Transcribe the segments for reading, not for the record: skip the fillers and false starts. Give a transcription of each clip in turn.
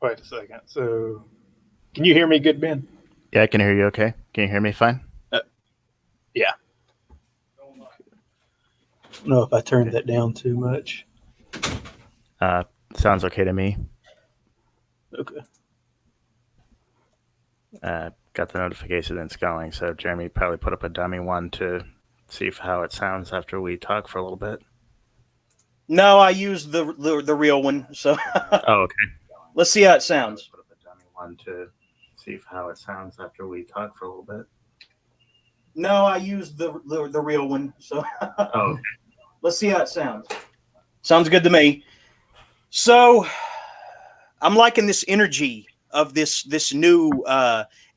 Wait a second. So, can you hear me good, Ben? Yeah, I can hear you okay. Can you hear me fine? Yeah. I don't know if I turned Okay. that down too much. Uh, Sounds okay to me. Okay. Got the notification in Scaling, so Jeremy probably put up a dummy one to see how it sounds after we talk for a little bit. No, I used the real one. So Oh, okay. let's see how it sounds. Put up a dummy one to see how it sounds after we talk for a little bit. No, I used the real one. So Oh, okay. let's see how it sounds. Sounds good to me. So I'm liking this energy of this new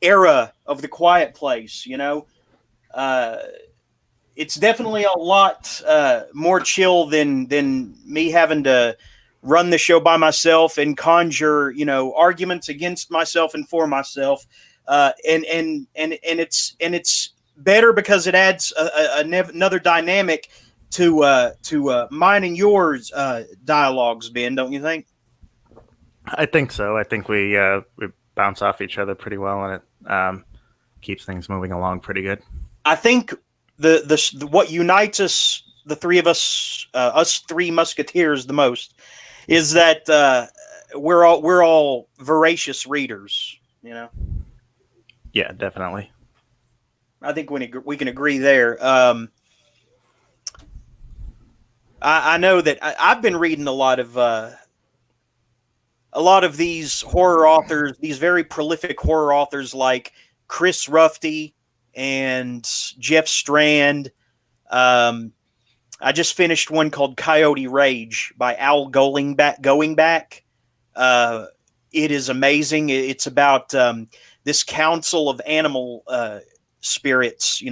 era of the Quiet Place. Uh, it's definitely a lot more chill than me having to run the show by myself and conjure arguments against myself and for myself. And it's better because it adds another dynamic to mine and yours dialogues, Ben, don't you think? I think so. I think we bounce off each other pretty well, and it keeps things moving along pretty good. I think the what unites us, the three of us, us three musketeers, the most is that we're all voracious readers. Yeah, definitely. I think we can agree there. I know that I've been reading a lot of these horror authors, these very prolific horror authors like Chris Rufty and Jeff Strand. I just finished one called Coyote Rage by Al Going Back. It is amazing. It's about this council of animal spirits,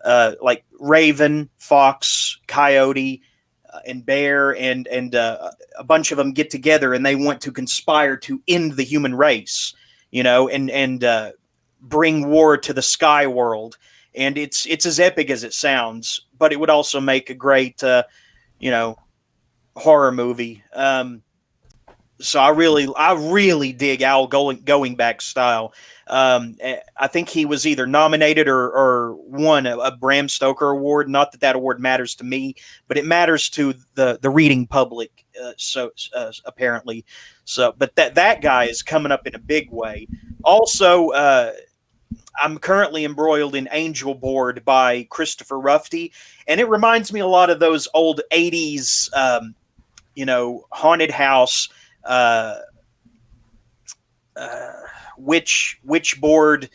like raven, fox, coyote, and bear, and a bunch of them get together and they want to conspire to end the human race, and bring war to the sky world. And it's as epic as it sounds, but it would also make a great, you know, horror movie. So I really dig Al going back style. I think he was either nominated or won a Bram Stoker award. Not that award matters to me, but it matters to the reading public. Apparently, but that guy is coming up in a big way. Also, I'm currently embroiled in Angel Board by Christopher Rufty, and it reminds me a lot of those old '80s, haunted house, uh, uh, witch board,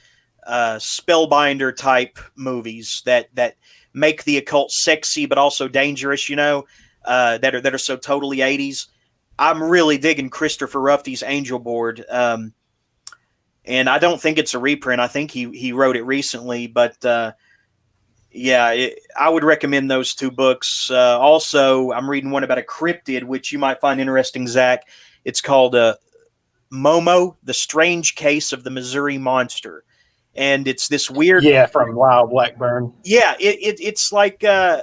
spellbinder type movies that make the occult sexy but also dangerous. That are so totally '80s. I'm really digging Christopher Rufty's Angel Board. And I don't think it's a reprint. I think he wrote it recently, but I would recommend those two books. Also, I'm reading one about a cryptid, which you might find interesting, Zach. It's called Momo: The Strange Case of the Missouri Monster, and it's this weird. Yeah, from Lyle Blackburn. Yeah, it's like I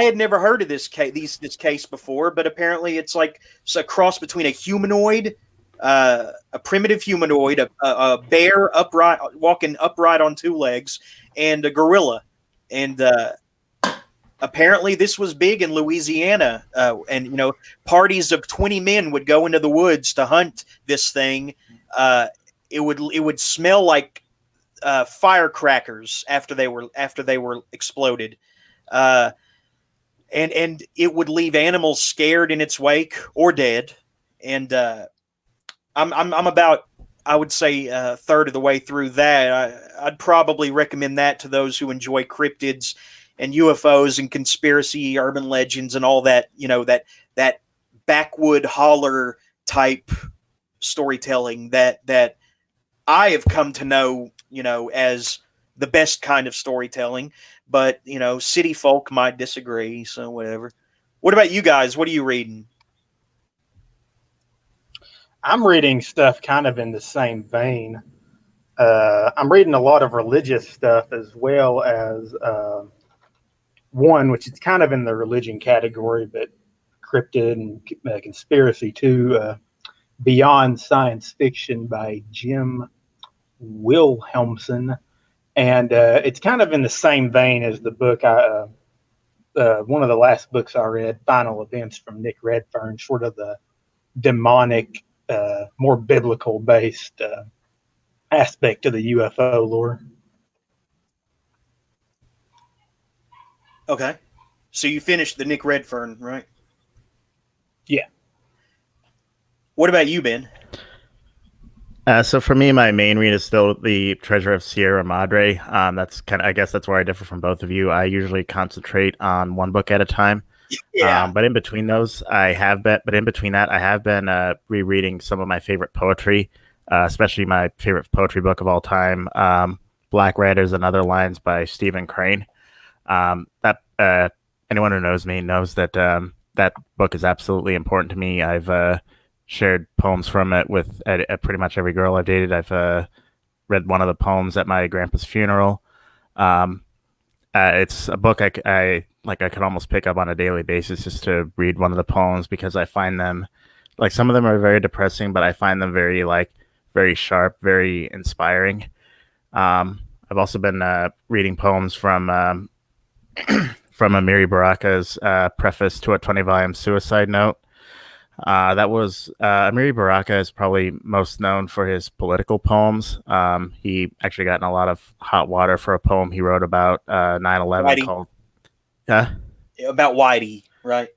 had never heard of this case before, but apparently it's like it's a cross between a humanoid, a primitive humanoid, a bear walking upright on two legs, and a gorilla. And apparently this was big in Louisiana, and parties of 20 men would go into the woods to hunt this thing. It would smell like firecrackers after they were exploded. And it would leave animals scared in its wake or dead. And I'm about, I would say, a third of the way through that. I'd probably recommend that to those who enjoy cryptids and UFOs and conspiracy urban legends and all that. That backwood holler type storytelling that I have come to know, as the best kind of storytelling. But city folk might disagree. So whatever. What about you guys? What are you reading? I'm reading stuff kind of in the same vein. I'm reading a lot of religious stuff as well as one, which is kind of in the religion category, but cryptid and conspiracy too. Beyond Science Fiction by Jim Wilhelmsen. And it's kind of in the same vein as the book one of the last books I read, Final Events from Nick Redfern, sort of the demonic, more biblical based aspect to the UFO lore. Okay. So you finished the Nick Redfern, right? Yeah. What about you, Ben? So for me, my main read is still the Treasure of Sierra Madre. That's I guess that's where I differ from both of you. I usually concentrate on one book at a time. Yeah. But in between those, I have been rereading some of my favorite poetry, especially my favorite poetry book of all time, Black Riders and Other Lines by Stephen Crane. Anyone who knows me knows that that book is absolutely important to me. I've shared poems from it with pretty much every girl I've dated. I've read one of the poems at my grandpa's funeral. It's a book I could almost pick up on a daily basis just to read one of the poems, because I find them, like, some of them are very depressing, but I find them very sharp, very inspiring. I've also been reading poems from Amiri Baraka's preface to a 20-volume suicide note. Amiri Baraka is probably most known for his political poems. He actually got in a lot of hot water for a poem he wrote about 9/11 called about Whitey, right?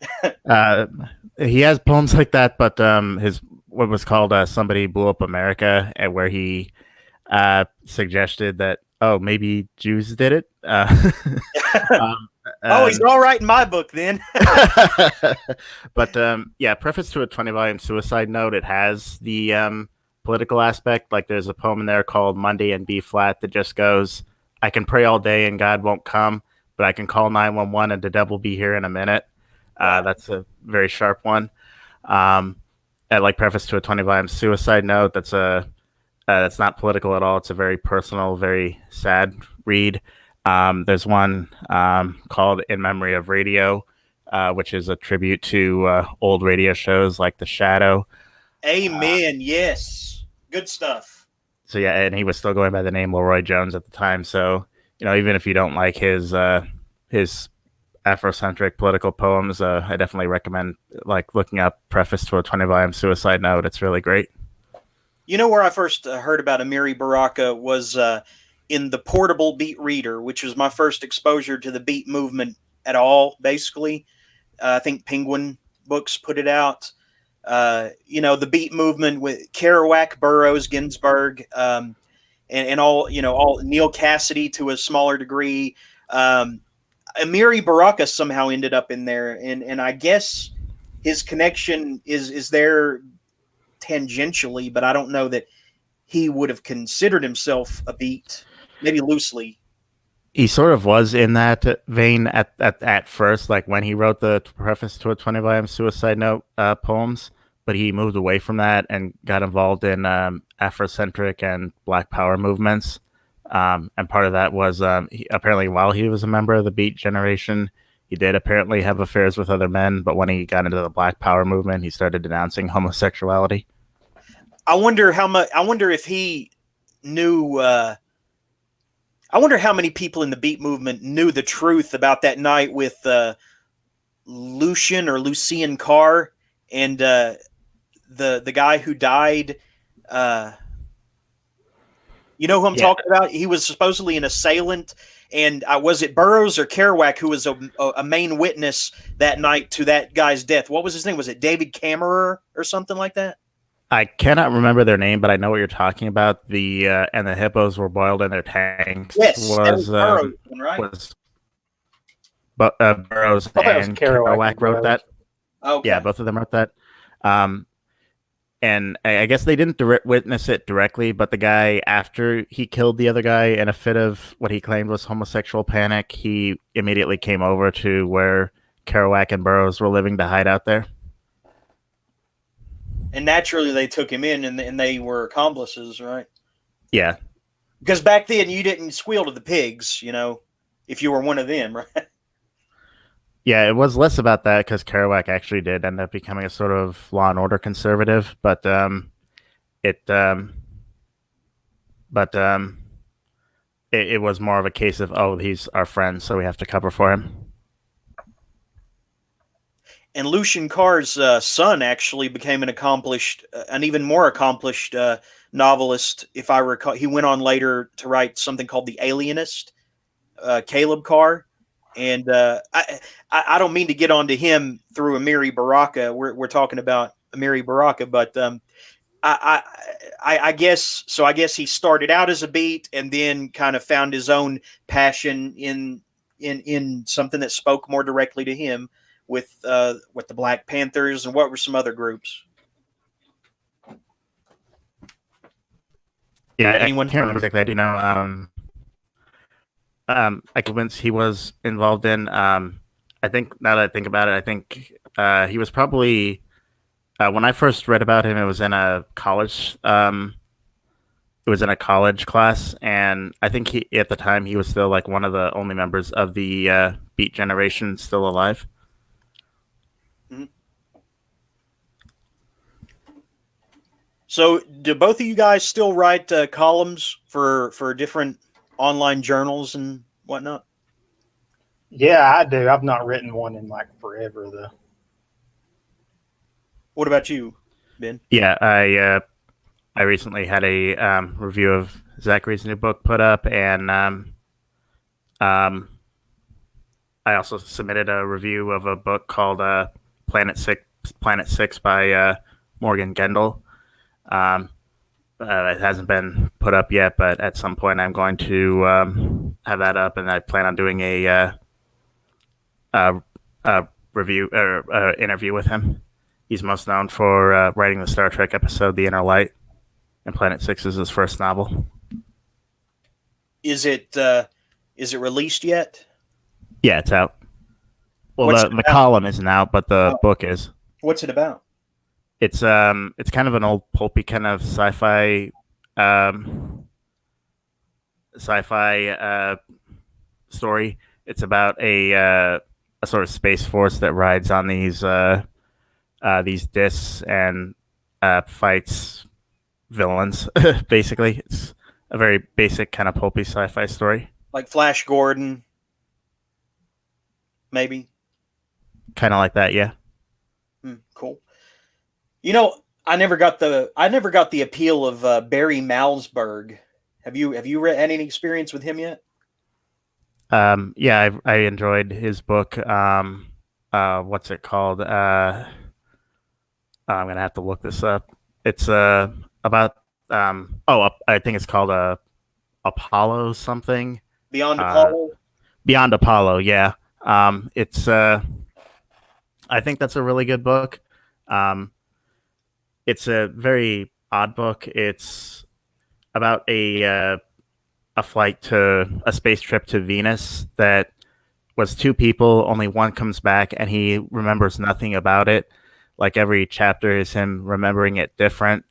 He has poems like that, but his what was called Somebody Blew Up America, and where he suggested that, oh, maybe Jews did it. He's all right in my book then. But preface to a 20-volume suicide note, it has the political aspect. Like, there's a poem in there called Monday in B flat that just goes, I can pray all day and God won't come, but I can call 911 and the devil be here in a minute. That's a very sharp one. Like preface to a 20-volume suicide note, that's not political at all. It's a very personal, very sad read. There's one called In Memory of Radio, which is a tribute to old radio shows like The Shadow. Amen. Yes. Good stuff. So yeah, and he was still going by the name Leroy Jones at the time. So, even if you don't like his Afrocentric political poems, I definitely recommend looking up Preface to a 20-volume suicide note. It's really great. Where I first heard about Amiri Baraka was in the Portable Beat Reader, which was my first exposure to the beat movement at all, basically. I think Penguin Books put it out. The beat movement with Kerouac, Burroughs, Ginsberg, and all Neil Cassidy to a smaller degree. Amiri Baraka somehow ended up in there, and I guess his connection is there tangentially, but I don't know that he would have considered himself a beat, maybe loosely. He sort of was in that vein at first, like when he wrote the preface to a 20-volume suicide note poems, but he moved away from that and got involved in Afrocentric and Black Power movements. And part of that was apparently while he was a member of the Beat Generation, he did apparently have affairs with other men, but when he got into the Black Power movement, he started denouncing homosexuality. I wonder if he knew. I wonder how many people in the beat movement knew the truth about that night with Lucien Carr and the guy who died. You know who I'm talking about? He was supposedly an assailant. And was it Burroughs or Kerouac who was a main witness that night to that guy's death? What was his name? Was it David Kammerer or something like that? I cannot remember their name, but I know what you're talking about. And the hippos were boiled in their tanks. Yes, that was Burroughs, right? Burroughs and Kerouac wrote that. Okay. Yeah, both of them wrote that. And I guess they didn't witness it directly, but the guy, after he killed the other guy in a fit of what he claimed was homosexual panic, he immediately came over to where Kerouac and Burroughs were living to hide out there. And naturally, they took him in, and they were accomplices, right? Yeah. Because back then, you didn't squeal to the pigs, if you were one of them, right? Yeah, it was less about that because Kerouac actually did end up becoming a sort of law and order conservative, it but it was more of a case of, oh, he's our friend, so we have to cover for him. And Lucian Carr's son actually became an even more accomplished novelist. If I recall, he went on later to write something called The Alienist. Caleb Carr, and I don't mean to get onto him through Amiri Baraka. We're talking about Amiri Baraka, but I guess so. I guess he started out as a beat and then kind of found his own passion in something that spoke more directly to him with the Black Panthers. And what were some other groups? Yeah, Anyone? I can't remember exactly. I do know. I convinced he was involved in. I think now that I think about it, I think he was probably when I first read about him, it was in a college. It was in a college class, and I think he at the time he was still like one of the only members of the Beat generation still alive. Mm-hmm. So, do both of you guys still write columns for different online journals and whatnot? Yeah, I do. I've not written one in like forever though. What about you, Ben? Yeah, I recently had a review of Zachary's new book put up, and I also submitted a review of a book called Planet Six by Morgan Gendel. It hasn't been put up yet, but at some point I'm going to have that up, and I plan on doing a review or interview with him. He's most known for writing the Star Trek episode "The Inner Light," and Planet Six is his first novel. Is it released yet? Yeah, it's out. Well, the column isn't out, but the book is. What's it about? It's kind of an old pulpy kind of sci-fi story. It's about a sort of space force that rides on these discs and fights villains. Basically, it's a very basic kind of pulpy sci-fi story. Like Flash Gordon, maybe. Kind of like that, yeah. Cool. You know, I never got the appeal of Barry Malzberg. Have you had any experience with him yet? Yeah, I enjoyed his book. What's it called? I'm gonna have to look this up. It's about I think it's called Apollo something. Beyond Apollo. Beyond Apollo, yeah. It's I think that's a really good book. It's a very odd book. It's about a flight to a space trip to Venus that was two people. Only one comes back, and he remembers nothing about it. Like every chapter is him remembering it different,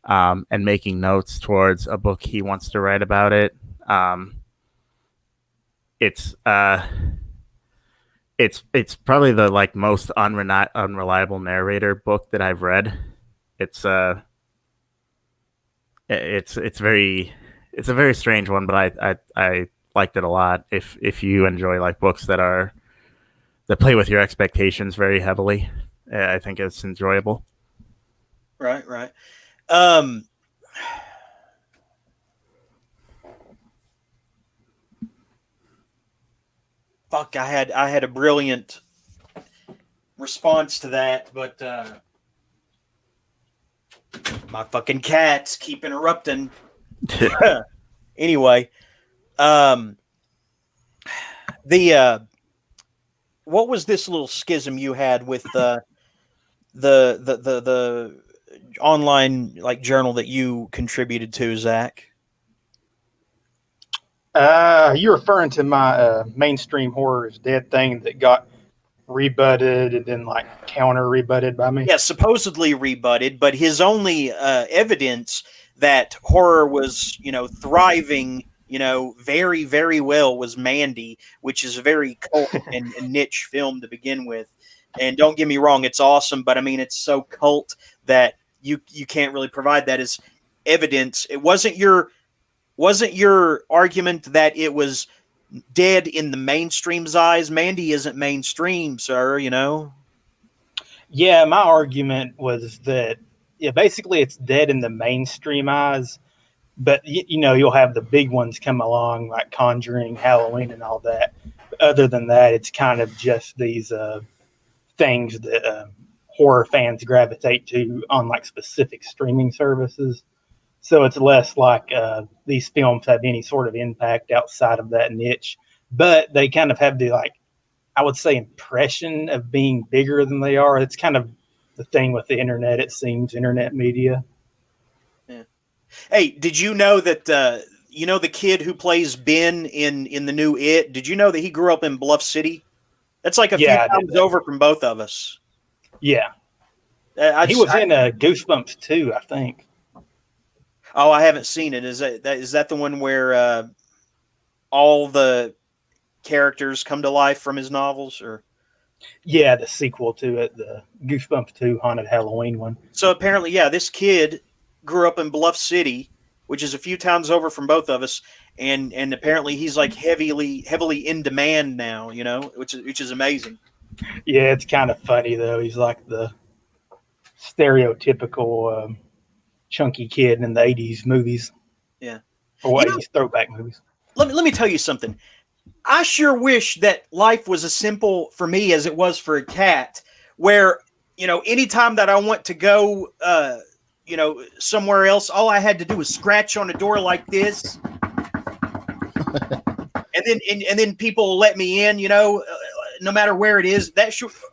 and making notes towards a book he wants to write about it. It's probably the like most unreliable narrator book that I've read. It's a very strange one, but I liked it a lot. If you enjoy like books that play with your expectations very heavily, I think it's enjoyable. Right. Fuck, I had a brilliant response to that, but my fucking cats keep interrupting. Anyway, what was this little schism you had with the online like journal that you contributed to, Zach? You're referring to my mainstream horror is dead thing that got rebutted and then like counter rebutted by me? Yeah, supposedly rebutted, but his only evidence that horror was, thriving you know, very, very well was Mandy, which is a very cult and niche film to begin with. And don't get me wrong, it's awesome, but I mean, it's so cult that you can't really provide that as evidence. It wasn't your argument that it was dead in the mainstream's eyes. Mandy isn't mainstream, sir, you know? Yeah, my argument was that yeah, basically it's dead in the mainstream eyes, but you know you'll have the big ones come along like Conjuring, Halloween, and all that. But other than that, it's kind of just these things that horror fans gravitate to on like specific streaming services. So it's less like these films have any sort of impact outside of that niche, but they kind of have the like I would say impression of being bigger than they are. It's kind of the thing with the internet. It seems internet media. Yeah. Hey, did you know that you know the kid who plays Ben in the new It? Did you know that he grew up in Bluff City? That's like a few Yeah, I did towns that. over from both of us. Yeah, I he just, was in Goosebumps too, I think. oh, I haven't seen it. Is that the one where all the characters come to life from his novels? Or Yeah, the sequel to it, the Goosebumps 2 Haunted Halloween one. so apparently, yeah, this kid grew up in Bluff City, which is a few towns over from both of us, and apparently he's like heavily in demand now, you know, which is amazing. Yeah, it's kind of funny though. He's like the stereotypical chunky kid in the '80s movies. Yeah. Or You know, '80s throwback movies. let me tell you something. I sure wish that life was as simple for me as it was for a cat, where, you know, anytime that I want to go, you know, somewhere else, all I had to do was scratch on a door like this. and then people will let me in, you know, no matter where it is.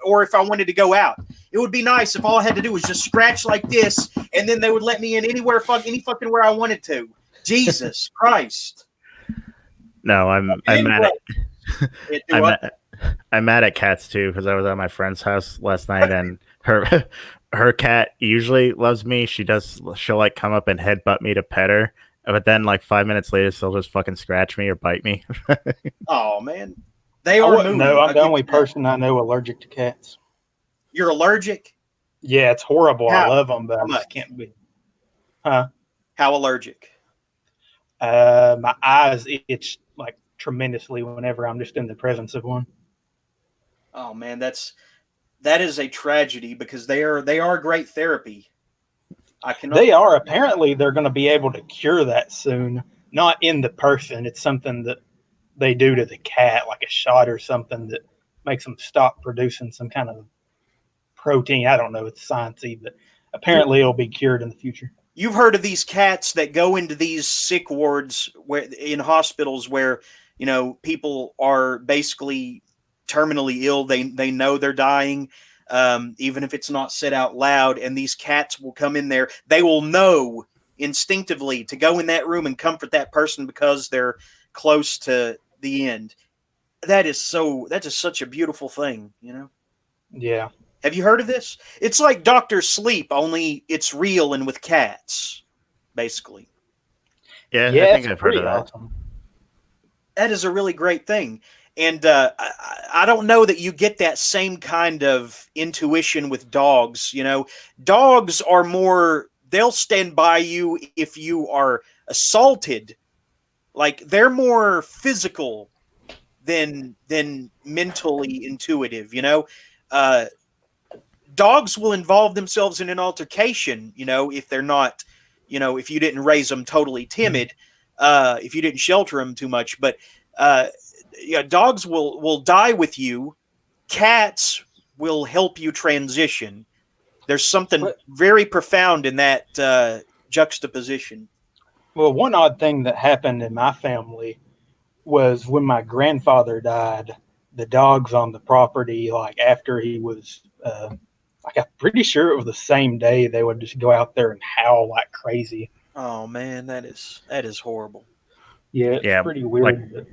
Or if I wanted to go out, it would be nice if all I had to do was just scratch like this, and then they would let me in anywhere, any fucking where I wanted to. Jesus Christ! No, I'm mad at I'm mad at cats too because I was at my friend's house last night and her cat usually loves me. She'll like come up and headbutt me to pet her, but then like 5 minutes later she'll just fucking scratch me or bite me. Oh man, they are moving. No, I'm the only person I know allergic to cats. You're allergic? Yeah, it's horrible. How? I love them, but How I just much? can't be. Huh? How allergic? My eyes itch like tremendously whenever I'm just in the presence of one. Oh man, that is a tragedy because they are great therapy. I cannot. They are apparently they're going to be able to cure that soon. Not in the person. It's something that they do to the cat, like a shot or something that makes them stop producing some kind of protein. I don't know. It's sciencey, but apparently it'll be cured in the future. You've heard of these cats that go into these sick wards where in hospitals where, you know, people are basically terminally ill. They know they're dying, even if it's not said out loud. And these cats will come in there. They will know instinctively to go in that room and comfort that person because they're close to the end. That is such a beautiful thing, you know? Yeah. Have you heard of this? It's like Dr. Sleep, only it's real and with cats, basically. Yeah, Yeah, I think it's I've heard of pretty that. awesome. That is a really great thing. And I don't know that you get that same kind of intuition with dogs. You know, dogs are more, they'll stand by you if you are assaulted. Like they're more physical than mentally intuitive, you know? Dogs will involve themselves in an altercation, you know, if they're not, you know, if you didn't raise them totally timid, if you didn't shelter them too much. But yeah, dogs will die with you. Cats will help you transition. There's something very profound in that juxtaposition. Well, one odd thing that happened in my family was when my grandfather died, the dogs on the property, like after he was, like I'm pretty sure it was the same day, they would just go out there and howl like crazy. Oh man, that is horrible. Yeah, it's pretty weird.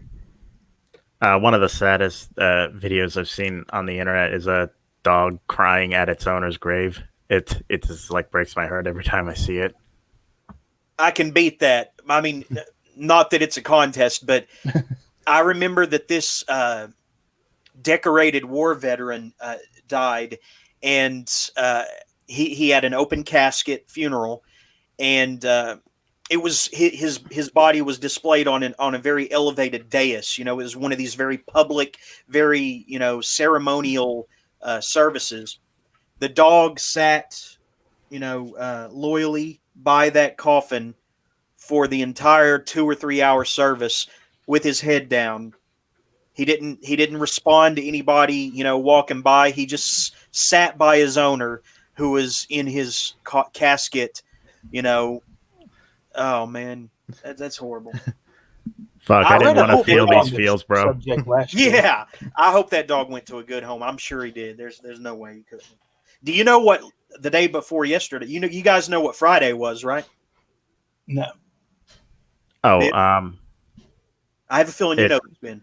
One of the saddest videos I've seen on the internet is a dog crying at its owner's grave. It just like breaks my heart every time I see it. I can beat that. I mean, not that it's a contest, but I remember that this decorated war veteran died, and he had an open casket funeral, and it was his body was displayed on a very elevated dais. You know, it was one of these very public, very ceremonial services. The dog sat, loyally by that coffin for the entire 2 or 3 hour service with his head down. He didn't respond to anybody, walking by. He just sat by his owner, who was in his casket. Oh man, that's horrible. Fuck, I didn't read a want to whole feel book on these this feels, bro. subject last year. Yeah, I hope that dog went to a good home. I'm sure he did. There's no way he couldn't. Do you know what the day before yesterday? You guys know what Friday was, right? No. Oh, I have a feeling you know it's been.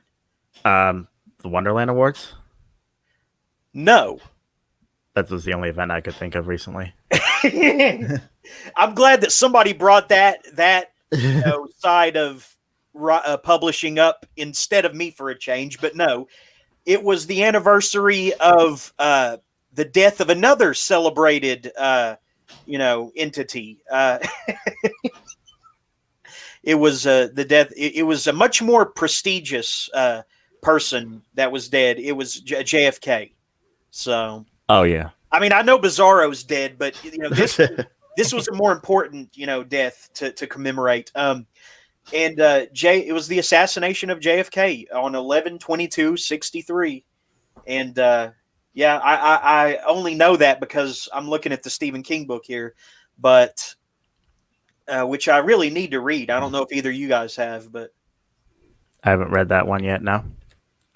the Wonderland Awards. No. That was the only event I could think of recently. I'm glad that somebody brought that side of publishing up instead of me for a change. But no, it was the anniversary of the death of another celebrated, entity. It was the death. It was a much more prestigious person that was dead. It was JFK. So. Oh yeah. I mean, I know Bizarro's dead, but this was a more important, death to commemorate. It was the assassination of JFK on 11/22/63, and I only know that because I'm looking at the Stephen King book here, but which I really need to read. I don't know if either of you guys have, but I haven't read that one yet. No,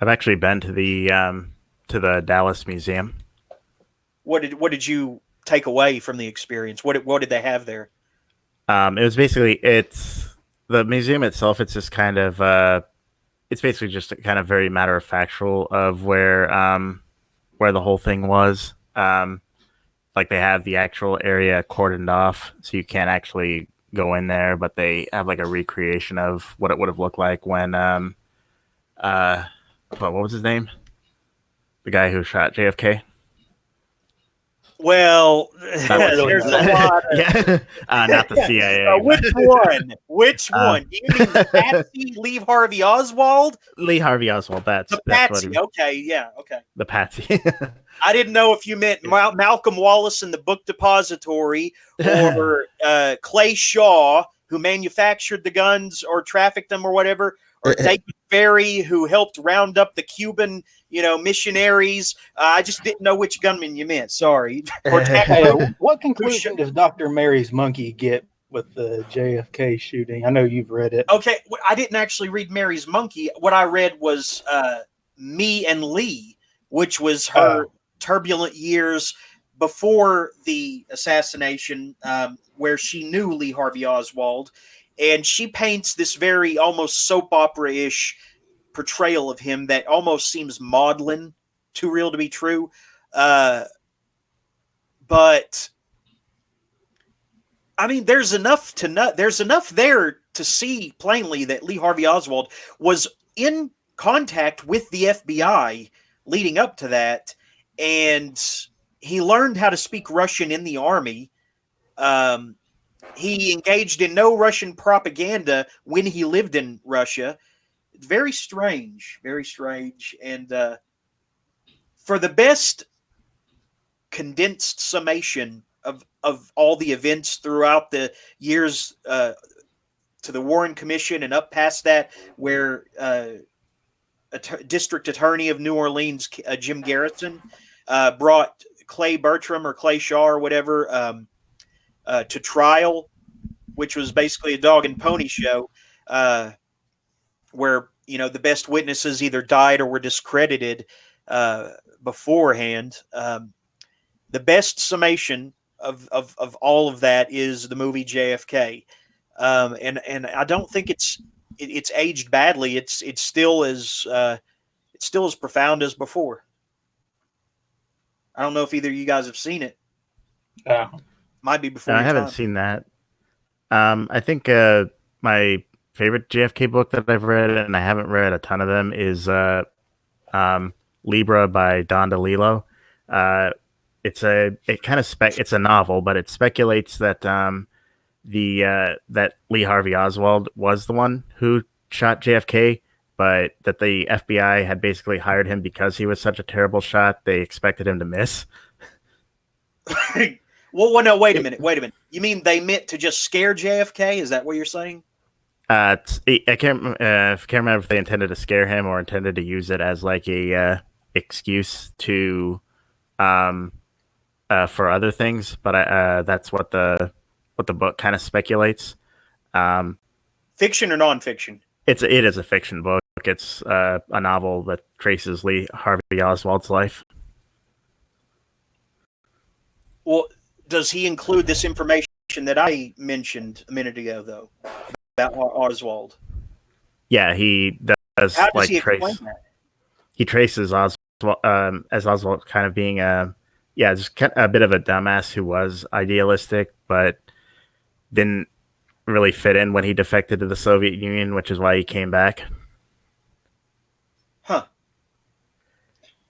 I've actually been to the Dallas Museum. What did you take away from the experience? What did they have there? It was basically the museum itself. It's just kind of it's basically just kind of very matter of factual of where the whole thing was. Like they have the actual area cordoned off, so you can't actually go in there, but they have like a recreation of what it would have looked like when what was his name? The guy who shot JFK. Well, there's a lot of... not the CIA. Which one? Which one? Do you mean the Patsy, Lee Harvey Oswald? Lee Harvey Oswald. That's Patsy. What okay, yeah, okay. The Patsy. I didn't know if you meant Malcolm Wallace in the Book Depository or Clay Shaw, who manufactured the guns or trafficked them or whatever, or David Ferry, who helped round up the Cuban, missionaries. I just didn't know which gunman you meant. Sorry. What conclusion does Dr. Mary's Monkey get with the JFK shooting? I know you've read it. Okay, I didn't actually read Mary's Monkey. What I read was Me and Lee, which was her turbulent years before the assassination, where she knew Lee Harvey Oswald. And she paints this very almost soap opera-ish portrayal of him that almost seems maudlin, too real to be true. But I mean, there's enough there to see plainly that Lee Harvey Oswald was in contact with the FBI leading up to that, and he learned how to speak Russian in the army. He engaged in no Russian propaganda when he lived in Russia. Very strange, very strange. And for the best condensed summation of all the events throughout the years to the Warren Commission and up past that, where District Attorney of New Orleans, Jim Garrison, brought Clay Bertram or Clay Shaw or whatever to trial, which was basically a dog and pony show, where the best witnesses either died or were discredited beforehand. The best summation of all of that is the movie JFK, and I don't think it's aged badly. It's still as profound as before. I don't know if either of you guys have seen it. Yeah. Might be before. I haven't seen that. I think my favorite JFK book that I've read, and I haven't read a ton of them, is Libra by Don DeLillo. It's a novel, but it speculates that that Lee Harvey Oswald was the one who shot JFK, but that the FBI had basically hired him because he was such a terrible shot. They expected him to miss. Well, no, wait a minute. You mean they meant to just scare JFK? Is that what you're saying? I can't remember if they intended to scare him or intended to use it as like a excuse to for other things. But that's what the book kind of speculates. Fiction or nonfiction? It is a fiction book. It's a novel that traces Lee Harvey Oswald's life. Well, does he include this information that I mentioned a minute ago, though, about Oswald? Yeah, he does. How does he explain that? He traces Oswald as Oswald kind of being just a bit of a dumbass who was idealistic, but didn't really fit in when he defected to the Soviet Union, which is why he came back. Huh.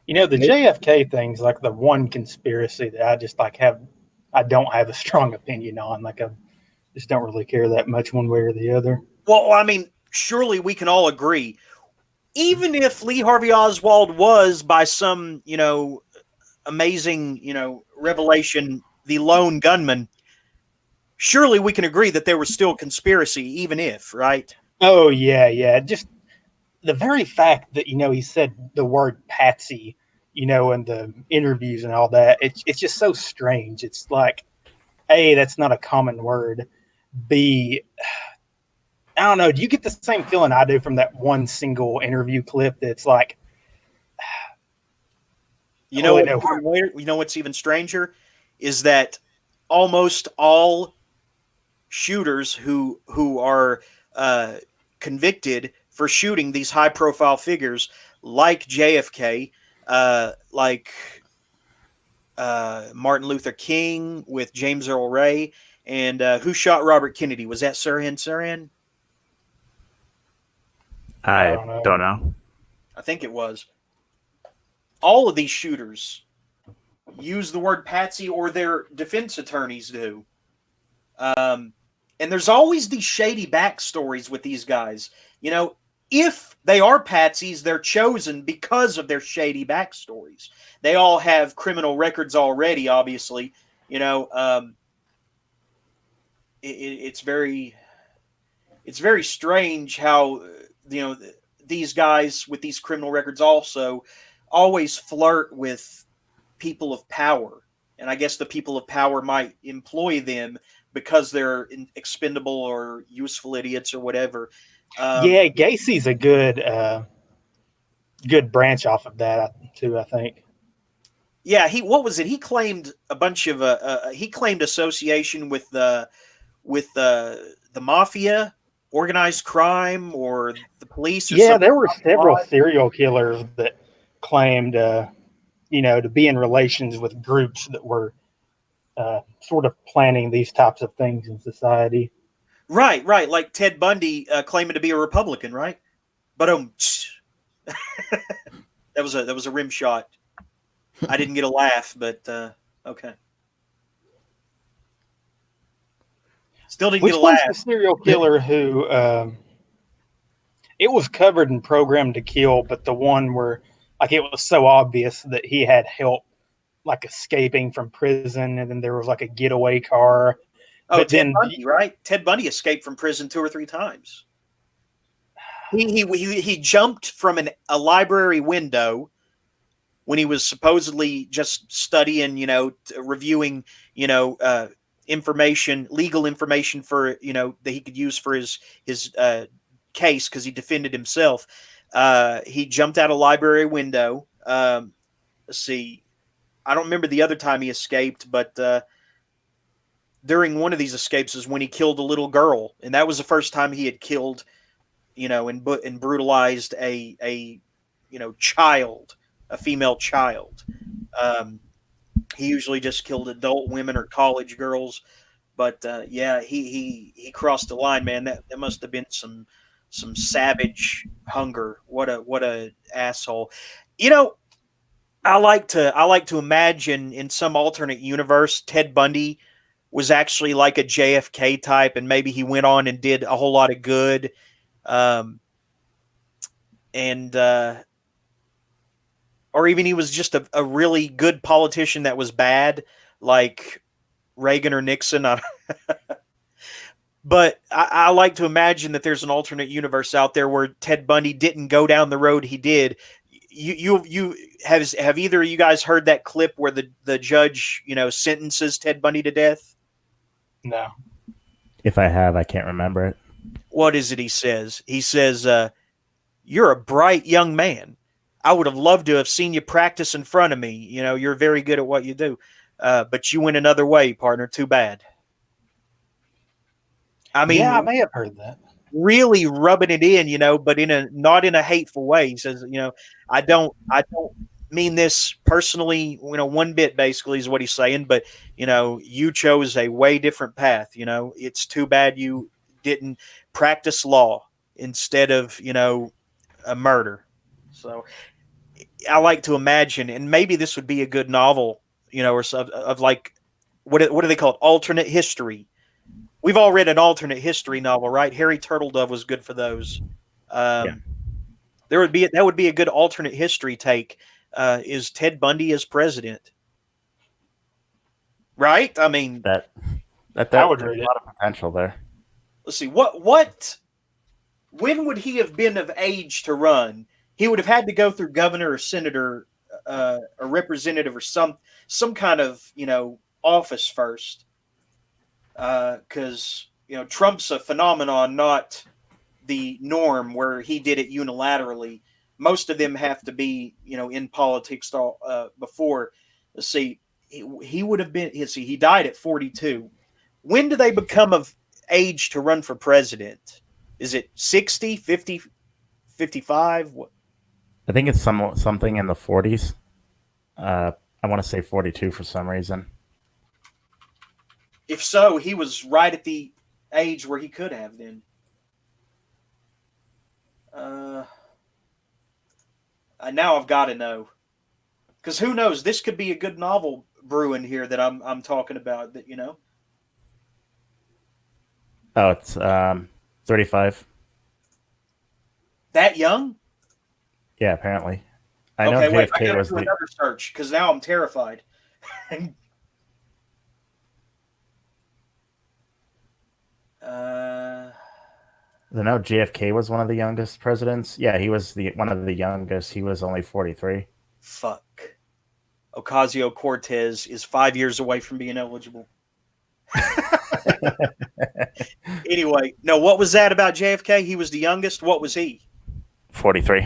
You know, the JFK thing's like the one conspiracy that I just I don't have a strong opinion on. Like, I just don't really care that much one way or the other. Well, I mean, surely we can all agree, even if Lee Harvey Oswald was, by some, amazing, revelation, the lone gunman, surely we can agree that there was still conspiracy, even if, right? Oh, yeah. Just the very fact that, he said the word patsy, in the interviews and all that, it's just so strange. It's like, A, that's not a common word. B, I don't know. Do you get the same feeling I do from that one single interview clip that's like, what's even stranger is that almost all shooters who are convicted for shooting these high profile figures like JFK, like Martin Luther King with James Earl Ray, and who shot Robert Kennedy? Was that Sirhan Sirhan? I don't know. I think it was. All of these shooters use the word patsy, or their defense attorneys do. And there's always these shady backstories with these guys. If they are patsies, they're chosen because of their shady backstories. They all have criminal records already, obviously. It's very strange how, these guys with these criminal records also always flirt with people of power. And I guess the people of power might employ them because they're expendable or useful idiots or whatever. Yeah, Gacy's a good branch off of that too, I think. Yeah, what was it? He claimed a bunch of he claimed association with the mafia, organized crime, or the police. Or yeah, there were several serial killers that claimed, to be in relations with groups that were sort of planning these types of things in society. Right. Like Ted Bundy claiming to be a Republican, right? But that was a rim shot. I didn't get a laugh, but okay. Still didn't get a laugh. Which was the serial killer who it was covered and programmed to kill, but the one where like it was so obvious that he had help like escaping from prison, and then there was like a getaway car. Oh, but Ted Bundy, right? Ted Bundy escaped from prison 2 or 3 times. He jumped from a library window when he was supposedly just studying, reviewing, information, legal information for, that he could use for his case because he defended himself. He jumped out a library window. Let's see. I don't remember the other time he escaped, but during one of these escapes is when he killed a little girl, and that was the first time he had killed, and brutalized a child, a female child. He usually just killed adult women or college girls, But yeah, he crossed the line, man. That must have been some savage hunger. What a asshole. You know, I like to imagine in some alternate universe, Ted Bundy was actually like a JFK type, and maybe he went on and did a whole lot of good. And or even he was just a really good politician that was bad, like Reagan or Nixon. But I like to imagine that there's an alternate universe out there where Ted Bundy didn't go down the road he did. You have either of you guys heard that clip where the judge sentences Ted Bundy to death? No. If I have, I can't remember it. What is it he says? He says, "You're a bright young man. I would have loved to have seen you practice in front of me. You're very good at what you do, but you went another way, partner. Too bad." I mean, yeah, I may have heard that. Really rubbing it in, but not in a hateful way. He says, I don't mean this personally, one bit, basically is what he's saying, but you chose a way different path. It's too bad you didn't practice law instead of, a murder. So I like to imagine, and maybe this would be a good novel, or of like, what do they call it? Alternate history. We've all read an alternate history novel, right? Harry Turtledove was good for those. Yeah. That would be a good alternate history take. Is Ted Bundy as president? Right? I mean, that I would there's read a it. lot of potential there. Let's see. When would he have been of age to run? He would have had to go through governor or senator, a representative, or some kind of office first. Because Trump's a phenomenon, not the norm where he did it unilaterally. Most of them have to be in politics before. Let's see, he would have been. Let's see, he died at 42. When do they become of age to run for president? Is it 60, 50, 55? What? I think it's something in the 40s. I want to say 42 for some reason. If so, he was right at the age where he could have then. Now I've got to know, because who knows? This could be a good novel brewing here that I'm talking about. That Oh, it's 35. That young? Yeah, apparently. I Okay, know wait. I JFK gotta was do the. another search because now I'm terrified. I know JFK was one of the youngest presidents. Yeah, he was one of the youngest. He was only 43. Fuck. Ocasio-Cortez is 5 years away from being eligible. Anyway, no, what was that about JFK? He was the youngest. What was he? 43.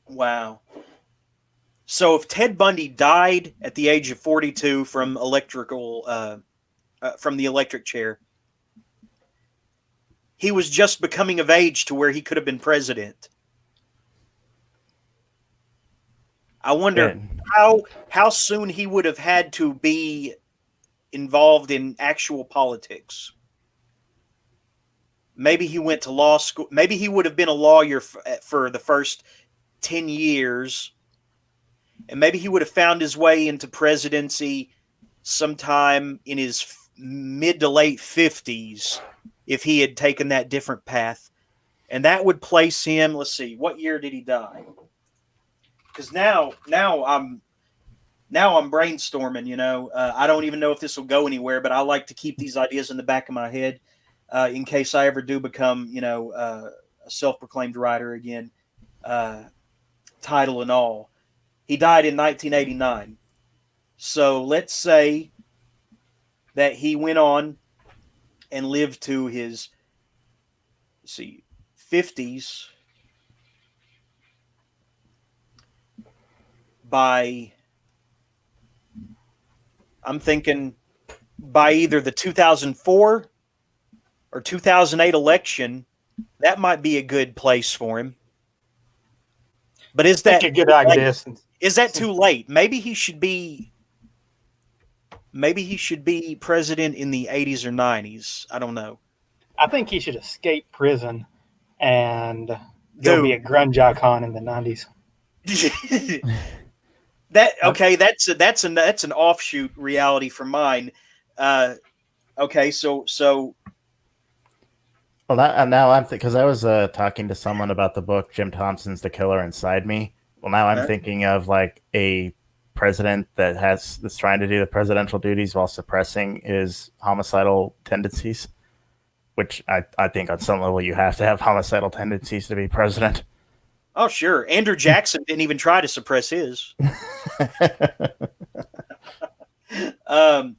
Wow. So if Ted Bundy died at the age of 42 from the electric chair, he was just becoming of age to where he could have been president. I wonder how soon he would have had to be involved in actual politics. Maybe he went to law school. Maybe he would have been a lawyer for the first 10 years. And maybe he would have found his way into presidency sometime in his mid to late 50s if he had taken that different path. And that would place him, let's see, what year did he die? Because now I'm brainstorming, I don't even know if this will go anywhere, but I like to keep these ideas in the back of my head in case I ever do become, a self-proclaimed writer again, title and all. He died in 1989. So let's say that he went on and lived to his, 50s I'm thinking by either the 2004 or 2008 election. That might be a good place for him. But is that a good idea? Is that too late? Maybe he should be maybe he should be president in the 80s or 90s. I don't know. I think he should escape prison and go be a grunge icon in the 90s. That's an offshoot reality from mine. Okay, so well, now I'm because I was talking to someone about the book Jim Thompson's The Killer Inside Me. Well, now I'm thinking of like a president that's trying to do the presidential duties while suppressing his homicidal tendencies, which I think on some level you have to have homicidal tendencies to be president. Oh, sure. Andrew Jackson didn't even try to suppress his. I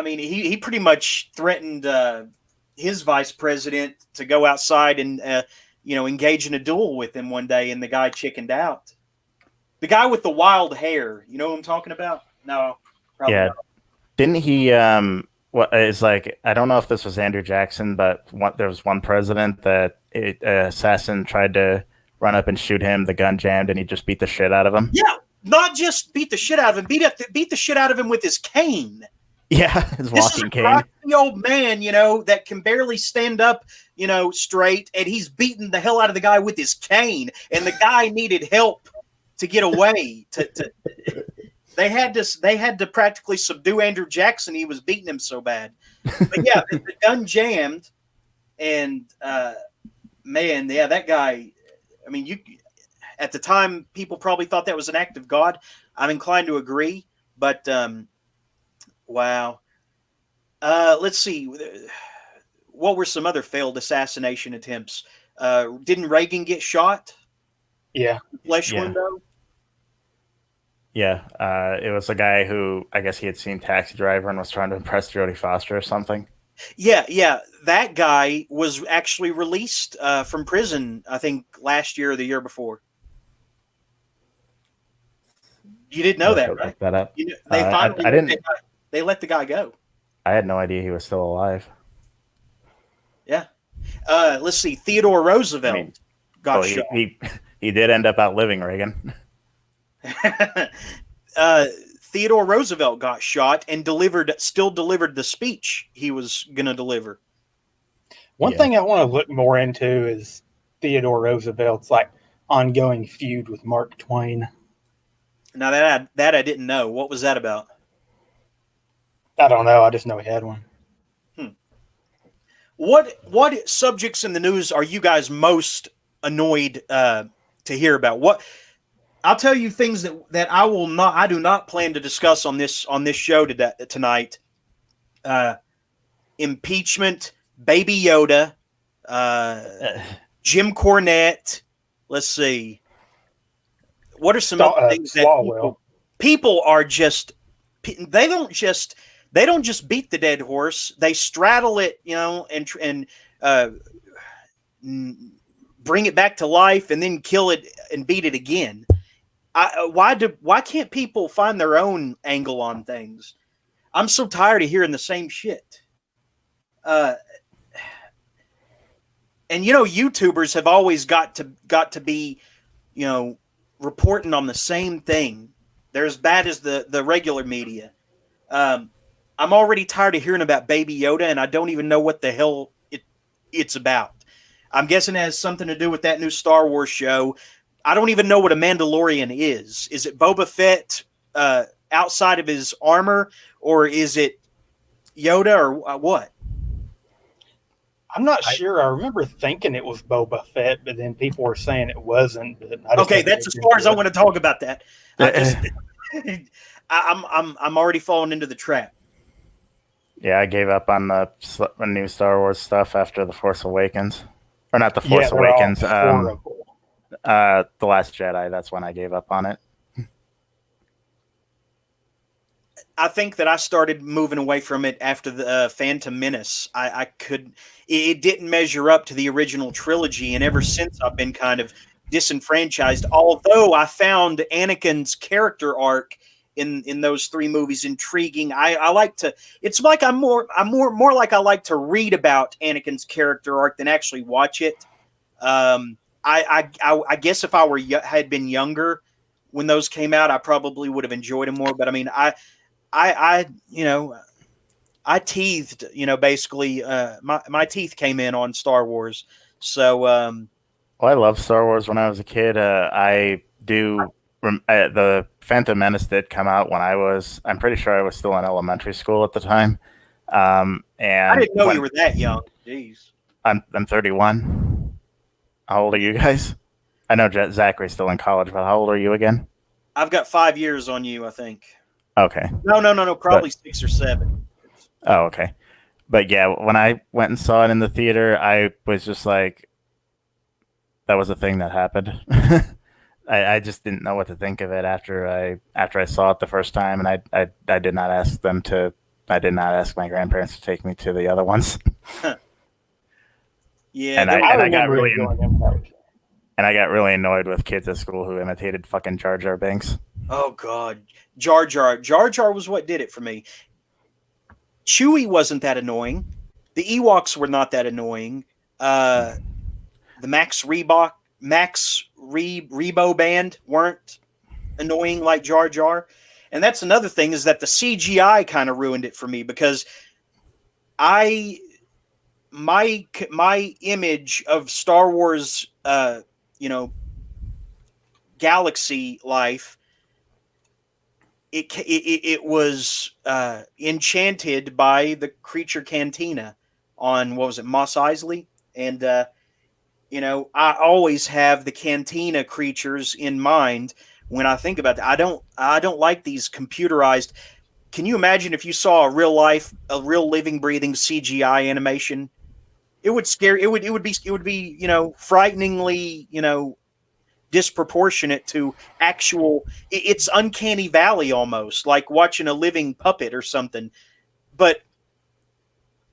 mean, he pretty much threatened his vice president to go outside and engage in a duel with him one day, and the guy chickened out. The guy with the wild hair, you know what I'm talking about? No, probably not. Didn't he? It's like I don't know if this was Andrew Jackson, but there was one president that an assassin tried to run up and shoot him. The gun jammed, and he just beat the shit out of him. Yeah, not just beat the shit out of him, beat the shit out of him with his cane. Yeah, his walking cane. The old man, that can barely stand up, straight, and he's beating the hell out of the guy with his cane, and the guy needed help to get away. They had to practically subdue Andrew Jackson. He was beating him so bad. But yeah, the gun jammed, and man, yeah, that guy. I mean, at the time, people probably thought that was an act of God. I'm inclined to agree, but wow. Let's see. What were some other failed assassination attempts? Didn't Reagan get shot? Yeah. Flesh window? Yeah. It was a guy who, I guess he had seen Taxi Driver and was trying to impress Jodie Foster or something. Yeah. That guy was actually released from prison, I think, last year or the year before. You didn't know that, right? Look that up. They let the guy go. I had no idea he was still alive. Yeah. Let's see. Theodore Roosevelt got shot. He did end up outliving Reagan. Theodore Roosevelt got shot and still delivered the speech he was going to deliver. One thing I want to look more into is Theodore Roosevelt's ongoing feud with Mark Twain. Now that I didn't know. What was that about? I don't know. I just know he had one. What subjects in the news are you guys most annoyed to hear about? What I'll tell you things that I do not plan to discuss on this show tonight. Impeachment, Baby Yoda, Jim Cornette. Let's see. What are some other things that people are just? They don't just beat the dead horse. They straddle it, and bring it back to life, and then kill it and beat it again. Why can't people find their own angle on things? I'm so tired of hearing the same shit. And YouTubers have always got to be, reporting on the same thing. They're as bad as the regular media. I'm already tired of hearing about Baby Yoda, and I don't even know what the hell it's about. I'm guessing it has something to do with that new Star Wars show. I don't even know what a Mandalorian is. Is it Boba Fett outside of his armor, or is it Yoda, or what? I'm not sure. I remember thinking it was Boba Fett, but then people were saying it wasn't. Okay, that's as far as I want to talk about that. I'm already falling into the trap. Yeah, I gave up on the new Star Wars stuff after The Force Awakens. Or not The Force Awakens. The Last Jedi. That's when I gave up on it. I think that I started moving away from it after the Phantom Menace. It didn't measure up to the original trilogy, and ever since I've been kind of disenfranchised. Although I found Anakin's character arc in those three movies intriguing. I like to. It's like I'm more like I like to read about Anakin's character arc than actually watch it. I guess if I had been younger when those came out, I probably would have enjoyed them more. But I mean, I teethed, basically, my teeth came in on Star Wars. So, Well, I loved Star Wars when I was a kid. The Phantom Menace did come out when I'm pretty sure I was still in elementary school at the time. I And didn't know you were that young. Jeez. I'm 31. How old are you guys? I know Zachary's still in college, but how old are you again? I've got 5 years on you, I think. Okay. No, probably 6 or 7. Oh, okay. But yeah, when I went and saw it in the theater, I was just like, that was a thing that happened. I just didn't know what to think of it after I saw it the first time, and I did not ask my grandparents to take me to the other ones. Yeah, I got really annoyed with kids at school who imitated fucking Jar Jar Binks. oh god, Jar Jar was what did it for me. Chewie wasn't that annoying. The Ewoks were not that annoying. The Rebo band weren't annoying like Jar Jar. And that's another thing, is that the CGI kind of ruined it for me, because my image of Star Wars, galaxy life, it was enchanted by the creature Cantina on, what was it, Mos Eisley, and I always have the Cantina creatures in mind when I think about that. I don't like these computerized. Can you imagine if you saw a real living, breathing CGI animation? It would scare. It would be frighteningly disproportionate to actual. It's uncanny valley almost, like watching a living puppet or something. But